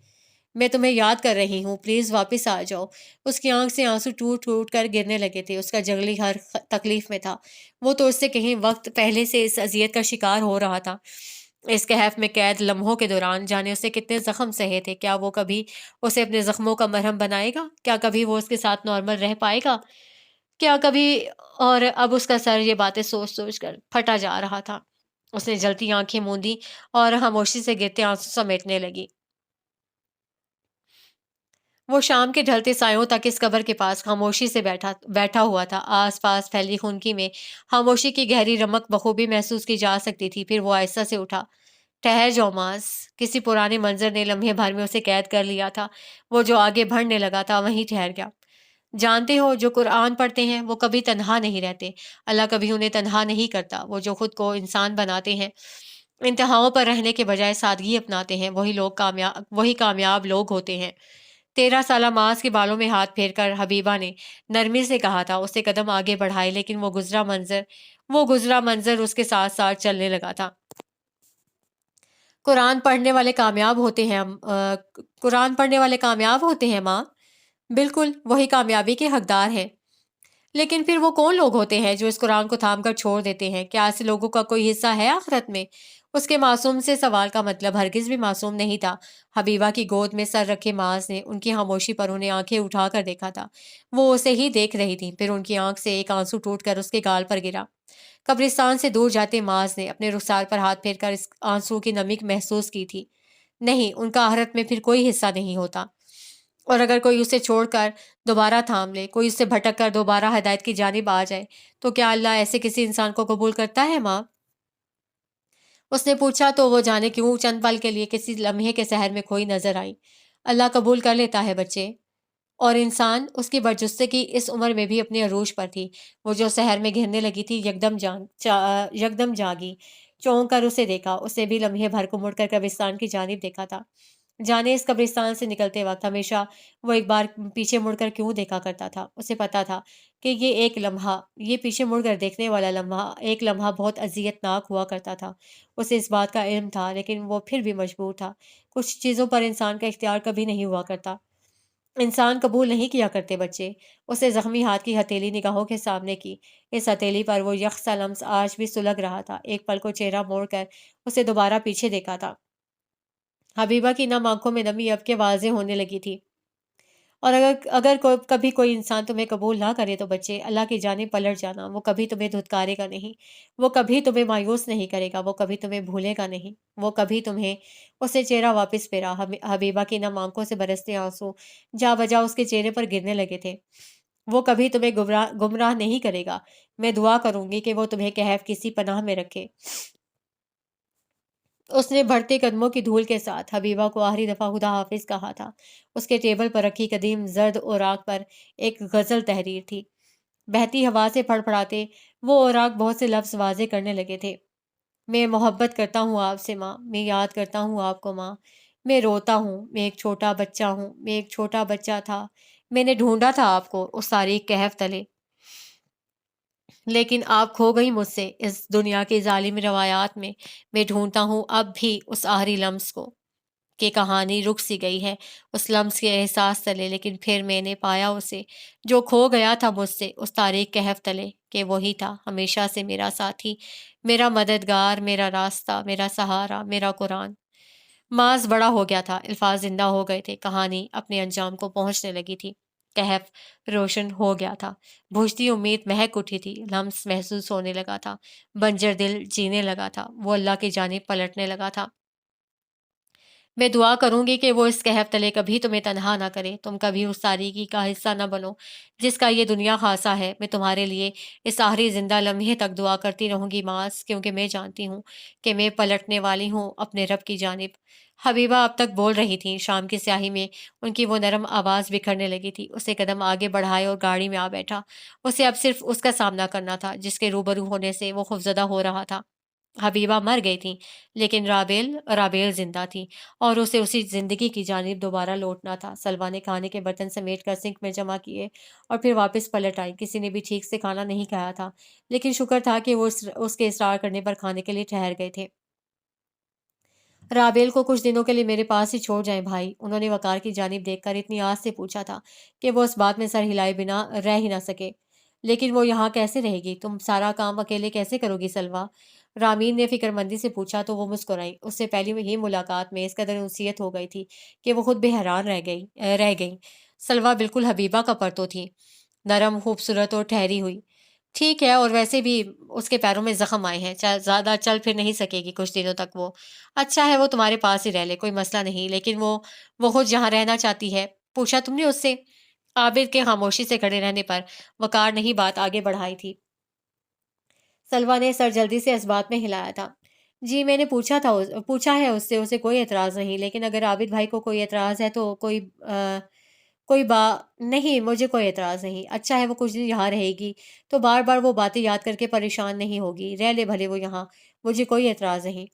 میں تمہیں یاد کر رہی ہوں، پلیز واپس آ جاؤ۔ اس کی آنکھ سے آنسو ٹوٹ ٹوٹ کر گرنے لگے تھے۔ اس کا جنگلی ہر تکلیف میں تھا۔ وہ تو اس سے کہیں وقت پہلے سے اس اذیت کا شکار ہو رہا تھا۔ اس کہف میں قید لمحوں کے دوران جانے اسے کتنے زخم سہے تھے۔ کیا وہ کبھی اسے اپنے زخموں کا مرہم بنائے گا؟ کیا کبھی وہ اس کے ساتھ نارمل رہ پائے گا؟ کیا کبھی؟ اور اب اس کا سر یہ باتیں سوچ سوچ کر پھٹا جا رہا تھا۔ اس نے جلتی آنکھیں موندی اور خاموشی سے گرتے آنسو سمیٹنے لگی۔ وہ شام کے ڈھلتے سایوں تک اس قبر کے پاس خاموشی سے بیٹھا ہوا تھا۔ آس پاس پھیلی خنکی میں خاموشی کی گہری رمق بخوبی محسوس کی جا سکتی تھی۔ پھر وہ آہستہ سے اٹھا۔ ٹھہر جاؤ معاذ۔ کسی پرانے منظر نے لمحے بھر میں اسے قید کر لیا تھا۔ وہ جو آگے بڑھنے لگا تھا وہیں ٹھہر گیا۔ جانتے ہو، جو قرآن پڑھتے ہیں وہ کبھی تنہا نہیں رہتے۔ اللہ کبھی انہیں تنہا نہیں کرتا۔ وہ جو خود کو انسان بناتے ہیں، انتہاؤں پر رہنے کے بجائے سادگی اپناتے ہیں، وہی کامیاب لوگ ہوتے ہیں۔ 13 سالہ معاذ کے بالوں میں ہاتھ پھیر کر حبیبہ نے نرمی سے کہا تھا۔ اس نے قدم آگے بڑھائے، لیکن وہ گزرا منظر اس کے ساتھ ساتھ چلنے لگا تھا۔ قرآن پڑھنے والے کامیاب ہوتے ہیں قرآن پڑھنے والے کامیاب ہوتے ہیں ماں۔ بالکل، وہی کامیابی کے حقدار ہیں۔ لیکن پھر وہ کون لوگ ہوتے ہیں جو اس قرآن کو تھام کر چھوڑ دیتے ہیں؟ کیا ایسے لوگوں کا کوئی حصہ ہے آخرت میں؟ اس کے معصوم سے سوال کا مطلب ہرگز بھی معصوم نہیں تھا۔ حبیبہ کی گود میں سر رکھے معاذ نے ان کی خاموشی پر انہیں آنکھیں اٹھا کر دیکھا تھا۔ وہ اسے ہی دیکھ رہی تھی۔ پھر ان کی آنکھ سے ایک آنسو ٹوٹ کر اس کے گال پر گرا۔ قبرستان سے دور جاتے معاذ نے اپنے رخسار پر ہاتھ پھیر کر اس آنسو کی نمی محسوس کی تھی۔ نہیں، ان کا آخرت میں پھر کوئی حصہ نہیں ہوتا۔ اور اگر کوئی اسے چھوڑ کر دوبارہ تھام لے، کوئی اسے بھٹک کر دوبارہ ہدایت کی جانب آ جائے، تو کیا اللہ ایسے کسی انسان کو قبول کرتا ہے ماں؟ اس نے پوچھا تو وہ جانے کیوں چند پل کے لیے کسی لمحے کے سحر میں کھوئی نظر آئی۔ اللہ قبول کر لیتا ہے بچے۔ اور انسان اس کی برجستگی اس عمر میں بھی اپنے عروج پر تھی۔ وہ جو سحر میں گھرنے لگی تھی یکدم جاگی۔ چونک کر اسے دیکھا۔ اسے بھی لمحے بھر کو مڑ کر قبرستان کی جانب دیکھا تھا۔ جانے اس قبرستان سے نکلتے وقت ہمیشہ وہ ایک بار پیچھے مڑ کر کیوں دیکھا کرتا تھا۔ اسے پتا تھا کہ یہ پیچھے مڑ کر دیکھنے والا ایک لمحہ بہت اذیت ناک ہوا کرتا تھا۔ اسے اس بات کا علم تھا، لیکن وہ پھر بھی مجبور تھا۔ کچھ چیزوں پر انسان کا اختیار کبھی نہیں ہوا کرتا۔ انسان قبول نہیں کیا کرتے بچے۔ اسے زخمی ہاتھ کی ہتھیلی نگاہوں کے سامنے کی۔ اس ہتھیلی پر وہ یکساں لمس آج بھی سلگ رہا تھا۔ ایک پل کو چہرہ موڑ کر اسے دوبارہ پیچھے دیکھا تھا۔ حبیبہ کی نم آنکھوں میں نمی اب کے واضح ہونے لگی تھی۔ اور اگر کبھی کوئی انسان تمہیں قبول نہ کرے تو بچے، اللہ کی جانب پلٹ جانا۔ وہ کبھی تمہیں دھتکارے گا نہیں، وہ کبھی تمہیں مایوس نہیں کرے گا، وہ کبھی تمہیں بھولے گا نہیں، وہ کبھی تمہیں… اس نے چہرہ واپس پھیرا۔ حبیبہ کی نم آنکھوں سے برستے آنسو جا بجا اس کے چہرے پر گرنے لگے تھے۔ وہ کبھی تمہیں گمراہ نہیں کرے گا۔ میں دعا کروں گی کہ وہ تمہیں کہف کسی پناہ میں رکھے۔ اس نے بڑھتے قدموں کی دھول کے ساتھ حبیبہ کو آخری دفعہ خدا حافظ کہا تھا۔ اس کے ٹیبل پر رکھی قدیم زرد اوراق پر ایک غزل تحریر تھی۔ بہتی ہوا سے پھڑ پھڑاتے وہ اوراق بہت سے لفظ واضح کرنے لگے تھے۔ میں محبت کرتا ہوں آپ سے ماں، میں یاد کرتا ہوں آپ کو ماں، میں روتا ہوں، میں ایک چھوٹا بچہ ہوں، میں ایک چھوٹا بچہ تھا، میں نے ڈھونڈا تھا آپ کو اس تاریک کہف تلے، لیکن آپ کھو گئی مجھ سے اس دنیا کی ظالم روایات میں۔ میں ڈھونڈتا ہوں اب بھی اس آخری لمس کو کہ کہانی رک سی گئی ہے اس لمس کے احساس تلے، لیکن پھر میں نے پایا اسے جو کھو گیا تھا مجھ سے اس تاریک کہف تلے، کہ وہی تھا ہمیشہ سے میرا ساتھی، میرا مددگار، میرا راستہ، میرا سہارا، میرا قرآن۔ معاذ بڑا ہو گیا تھا، الفاظ زندہ ہو گئے تھے، کہانی اپنے انجام کو پہنچنے لگی تھی، کہف روشن ہو گیا تھا، بجھتی امید مہک اٹھی تھی، لمس محسوس ہونے لگا تھا، بنجر دل جینے لگا تھا، وہ اللہ کی جانب پلٹنے لگا تھا۔ میں دعا کروں گی کہ وہ اس کہف تلے کبھی تمہیں تنہا نہ کرے، تم کبھی اس تاریکی کا حصہ نہ بنو جس کا یہ دنیا خاصہ ہے۔ میں تمہارے لیے اس آخری زندہ لمحے تک دعا کرتی رہوں گی معاذ، کیونکہ میں جانتی ہوں کہ میں پلٹنے والی ہوں اپنے رب کی جانب۔ حبیبہ اب تک بول رہی تھیں، شام کی سیاہی میں ان کی وہ نرم آواز بکھرنے لگی تھی۔ اسے قدم آگے بڑھائے اور گاڑی میں آ بیٹھا۔ اسے اب صرف اس کا سامنا کرنا تھا جس کے روبرو ہونے سے وہ خوفزدہ ہو رہا تھا۔ حبیبہ مر گئی تھیں، لیکن رابیل زندہ تھی، اور اسے اسی زندگی کی جانب دوبارہ لوٹنا تھا۔ سلوا نے کھانے کے برتن سمیٹ کر سنک میں جمع کیے اور پھر واپس پلٹ آئی۔ کسی نے بھی ٹھیک سے کھانا نہیں کھایا تھا، لیکن شکر تھا کہ وہ اس کے اصرار کرنے پر کھانے کے لیے ٹھہر گئے تھے۔ رابیل کو کچھ دنوں کے لیے میرے پاس ہی چھوڑ جائیں بھائی، انہوں نے وقار کی جانب دیکھ کر اتنی آس سے پوچھا تھا کہ وہ اس بات میں سر ہلائے بنا رہ ہی نہ سکے۔ لیکن وہ یہاں کیسے رہے گی؟ تم سارا کام اکیلے کیسے کرو گی سلوا؟ رامین نے فکر مندی سے پوچھا تو وہ مسکرائی۔ اس سے پہلی ہی ملاقات میں اس قدر انسیت ہو گئی تھی کہ وہ خود بھی حیران رہ گئی۔ سلوا بالکل حبیبہ کا پرتو تھی، نرم، خوبصورت اور ٹھہری ہوئی۔ ٹھیک ہے، اور ویسے بھی اس کے پیروں میں زخم آئے ہیں، زیادہ چل پھر نہیں سکے گی کچھ دنوں تک وہ۔ اچھا ہے وہ تمہارے پاس ہی رہ لے، کوئی مسئلہ نہیں، لیکن وہ خود جہاں رہنا چاہتی ہے، پوچھا تم نے اس سے؟ عابد کے خاموشی سے کھڑے رہنے پر وقار نہیں بات آگے بڑھائی تھی۔ سلوا نے سر جلدی سے اس بات میں ہلایا تھا۔ جی میں نے پوچھا ہے اس سے، اسے کوئی اعتراض نہیں، لیکن اگر عابد بھائی کو کوئی اعتراض ہے تو کوئی نہیں، مجھے کوئی اعتراض نہیں۔ اچھا ہے وہ کچھ دن یہاں رہے گی تو بار بار وہ باتیں یاد کر کے پریشان نہیں ہوگی، رہ لے بھلے وہ یہاں، مجھے کوئی اعتراض نہیں۔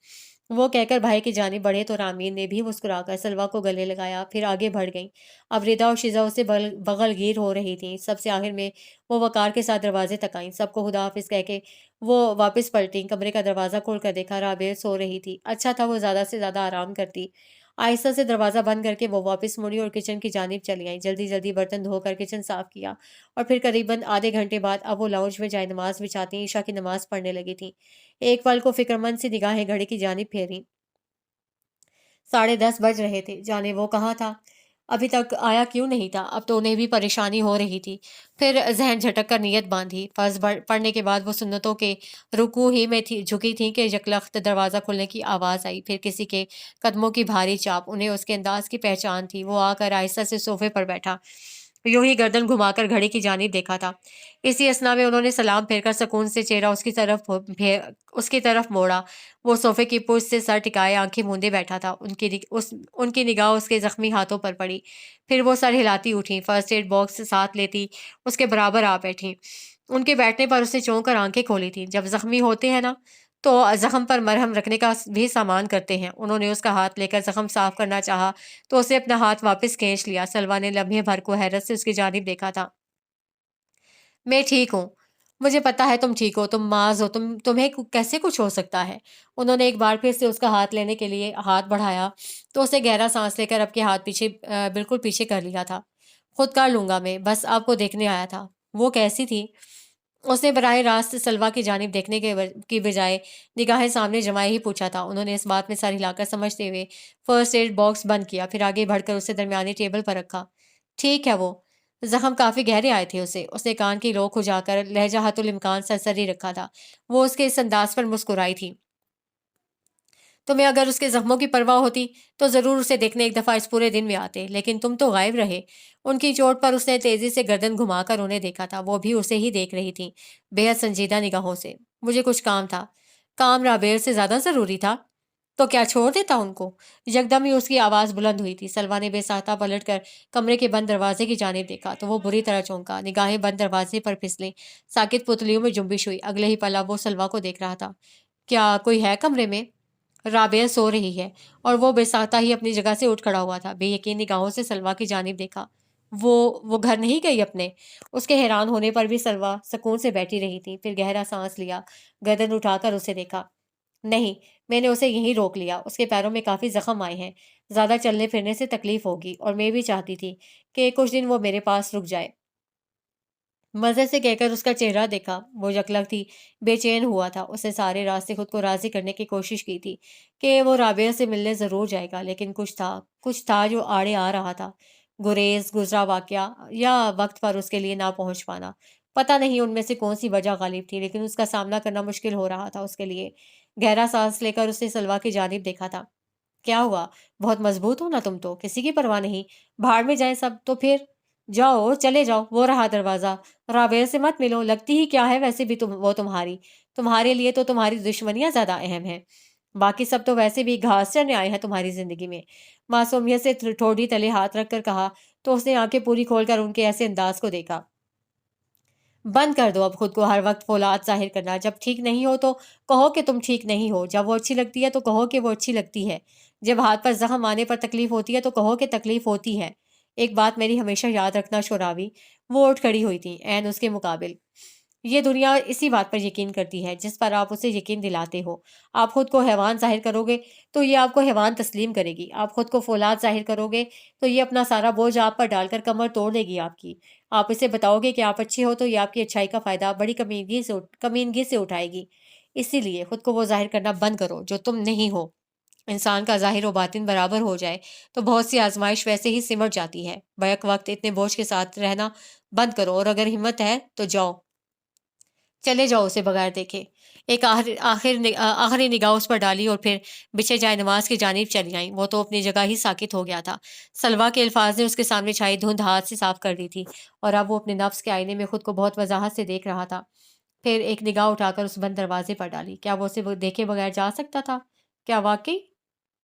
وہ کہہ کر بھائی کی جانب بڑھے تو رامین نے بھی مسکرا کر سلوا کو گلے لگایا، پھر آگے بڑھ گئیں۔ اب ردا اور شیزا اسے بغل گیر ہو رہی تھیں۔ سب سے آخر میں وہ وقار کے ساتھ دروازے تک آئیں، سب کو خدا حافظ کہہ کے وہ واپس پلٹیں۔ کمرے کا دروازہ کھول کر دیکھا، رابعہ سو رہی تھی۔ اچھا تھا وہ زیادہ سے زیادہ آرام کرتی۔ آہستہ سے دروازہ بند کر کے وہ واپس مڑی اور کچن کی جانب چلی آئی۔ جلدی جلدی برتن دھو کر کچن صاف کیا اور پھر قریباً آدھے گھنٹے بعد اب وہ لاؤنج میں جائے نماز بچھاتی عشاء کی نماز پڑھنے لگی تھیں۔ ایک پل کو فکر مند سی نگاہیں گھڑی کی جانب پھیریں۔ 10:30 بج رہے تھے، جانے وہ کہاں تھا، ابھی تک آیا کیوں نہیں تھا؟ اب تو انہیں بھی پریشانی ہو رہی تھی۔ پھر ذہن جھٹک کر نیت باندھی۔ فرض پڑھنے کے بعد وہ سنتوں کے رکوع ہی میں جھکی تھیں کہ یکلخت دروازہ کھلنے کی آواز آئی، پھر کسی کے قدموں کی بھاری چاپ۔ انہیں اس کے انداز کی پہچان تھی۔ وہ آ کر آہستہ سے صوفے پر بیٹھا، یوں ہی گردن گھما کر گھڑی کی جانب دیکھا تھا۔ اسی اثنا میں انہوں نے سلام پھیر کر سکون سے چہرہ اس کی طرف موڑا۔ وہ صوفے کی پشت سے سر ٹکائے آنکھیں موندے بیٹھا تھا۔ ان کی نگاہ اس کے زخمی ہاتھوں پر پڑی، پھر وہ سر ہلاتی اٹھیں، فرسٹ ایڈ باکس ساتھ لیتی اس کے برابر آ بیٹھیں۔ ان کے بیٹھنے پر اسے چونک کر آنکھیں کھولی تھیں۔ جب زخمی ہوتے ہیں نا تو زخم پر مرہم رکھنے کا بھی سامان کرتے ہیں۔ انہوں نے اس کا ہاتھ لے کر زخم صاف کرنا چاہا تو اسے اپنا ہاتھ واپس کھینچ لیا۔ سلوا نے لمحے بھر کو حیرت سے اس کی جانب دیکھا تھا۔ میں ٹھیک ہوں، مجھے پتا ہے تم ٹھیک ہو، تم معاذ ہو، تمہیں کیسے کچھ ہو سکتا ہے؟ انہوں نے ایک بار پھر سے اس کا ہاتھ لینے کے لیے ہاتھ بڑھایا تو اسے گہرا سانس لے کر اب کے ہاتھ بالکل پیچھے کر لیا تھا۔ خود کر لوں گا میں، بس آپ کو دیکھنے آیا تھا۔ وہ کیسی تھی؟ اس نے براہ راست سلوا کی جانب دیکھنے کی بجائے نگاہیں سامنے جمائے ہی پوچھا تھا۔ انہوں نے اس بات میں سر ہلا کر سمجھتے ہوئے فرسٹ ایڈ باکس بند کیا، پھر آگے بڑھ کر اسے درمیانی ٹیبل پر رکھا۔ ٹھیک ہے وہ زخم کافی گہرے آئے تھے اس نے کان کی لو کھجا کر لہجہ حت الامکان سرسری رکھا تھا۔ وہ اس کے اس انداز پر مسکرائی تھی۔ تمہیں اگر اس کے زخموں کی پرواہ ہوتی تو ضرور اسے دیکھنے ایک دفعہ اس پورے دن میں آتے، لیکن تم تو غائب رہے۔ ان کی چوٹ پر اس نے تیزی سے گردن گھما کر انہیں دیکھا تھا، وہ بھی اسے ہی دیکھ رہی تھی بے حد سنجیدہ نگاہوں سے۔ مجھے کچھ کام تھا۔ کام رابیر سے زیادہ ضروری تھا تو کیا چھوڑ دیتا ان کو؟ یکدم ہی اس کی آواز بلند ہوئی تھی۔ سلوا نے بے ساختہ پلٹ کر کمرے کے بند دروازے کی جانب دیکھا تو وہ بری طرح چونکا، نگاہیں بند دروازے پر پھسلیں، ساکت پتلیوں میں جنبش ہوئی۔ اگلے ہی پل وہ سلوا کو دیکھ رہا تھا۔ کیا کوئی ہے کمرے میں؟ رابعہ سو رہی ہے، اور وہ بے ساختہ ہی اپنی جگہ سے اٹھ کھڑا ہوا تھا۔ بے یقین نگاہوں سے سلوا کی جانب دیکھا۔ وہ گھر نہیں گئی اپنے؟ اس کے حیران ہونے پر بھی سلوا سکون سے بیٹھی رہی تھی، پھر گہرا سانس لیا، گردن اٹھا کر اسے دیکھا۔ نہیں، میں نے اسے یہیں روک لیا، اس کے پیروں میں کافی زخم آئے ہیں، زیادہ چلنے پھرنے سے تکلیف ہوگی، اور میں بھی چاہتی تھی کہ کچھ دن وہ میرے پاس رک جائے۔ مزے سے کہہ کر اس کا چہرہ دیکھا، وہ یکلخت تھی بے چین ہوا تھا۔ اس نے سارے راستے خود کو راضی کرنے کی کوشش کی تھی کہ وہ رابعہ سے ملنے ضرور جائے گا، لیکن کچھ تھا جو آڑے آ رہا تھا۔ گریز، گزرا واقعہ، یا وقت پر اس کے لیے نہ پہنچ پانا، پتہ نہیں ان میں سے کون سی وجہ غالب تھی، لیکن اس کا سامنا کرنا مشکل ہو رہا تھا اس کے لیے۔ گہرا سانس لے کر اس نے سلوا کی جانب دیکھا تھا۔ کیا ہوا؟ بہت مضبوط ہو نا تم تو، کسی کی پرواہ نہیں، بھاڑ میں جائیں سب تو پھر جاؤ، چلے جاؤ، وہ رہا دروازہ۔ رابعہ سے مت ملو، لگتی ہی کیا ہے ویسے بھی وہ تمہارے لیے تو تمہاری دشمنیاں زیادہ اہم ہیں، باقی سب تو ویسے بھی گھاس چرنے آئے ہیں تمہاری زندگی میں۔ معصومیت سے ٹھوڑی تلے ہاتھ رکھ کر کہا تو اس نے آنکھیں پوری کھول کر ان کے ایسے انداز کو دیکھا۔ بند کر دو اب خود کو ہر وقت فولاد ظاہر کرنا، جب ٹھیک نہیں ہو تو کہو کہ تم ٹھیک نہیں ہو، جب وہ اچھی لگتی ہے تو کہو کہ وہ اچھی لگتی ہے، جب ہاتھ پر زخم آنے پر تکلیف ہوتی ہے تو کہو کہ تکلیف ہوتی ہے۔ ایک بات میری ہمیشہ یاد رکھنا شوراوی، وہ اٹھ کھڑی ہوئی تھی عین اس کے مقابل۔ یہ دنیا اسی بات پر یقین کرتی ہے جس پر آپ اسے یقین دلاتے ہو۔ آپ خود کو حیوان ظاہر کرو گے تو یہ آپ کو حیوان تسلیم کرے گی۔ آپ خود کو فولاد ظاہر کرو گے تو یہ اپنا سارا بوجھ آپ پر ڈال کر کمر توڑ لے گی آپ کی۔ آپ اسے بتاؤ گے کہ آپ اچھے ہو تو یہ آپ کی اچھائی کا فائدہ بڑی کمینگی سے اٹھائے گی۔ اسی لیے خود کو وہ ظاہر کرنا بند کرو جو تم نہیں ہو۔ انسان کا ظاہر و باطن برابر ہو جائے تو بہت سی آزمائش ویسے ہی سمٹ جاتی ہے۔ بیک وقت اتنے بوجھ کے ساتھ رہنا بند کرو اور اگر ہمت ہے تو جاؤ، چلے جاؤ اسے بغیر دیکھے۔ ایک آخری نگاہ اس پر ڈالی اور پھر بچھے جائے نماز کی جانب چلی آئیں۔ وہ تو اپنی جگہ ہی ساکت ہو گیا تھا۔ سلوا کے الفاظ نے اس کے سامنے چھائی دھند ہاتھ سے صاف کر دی تھی اور اب وہ اپنے نفس کے آئینے میں خود کو بہت وضاحت سے دیکھ رہا تھا۔ پھر ایک نگاہ اٹھا کر اس بند دروازے پر ڈالی۔ کیا وہ اسے دیکھے بغیر جا سکتا تھا؟ کیا واقعی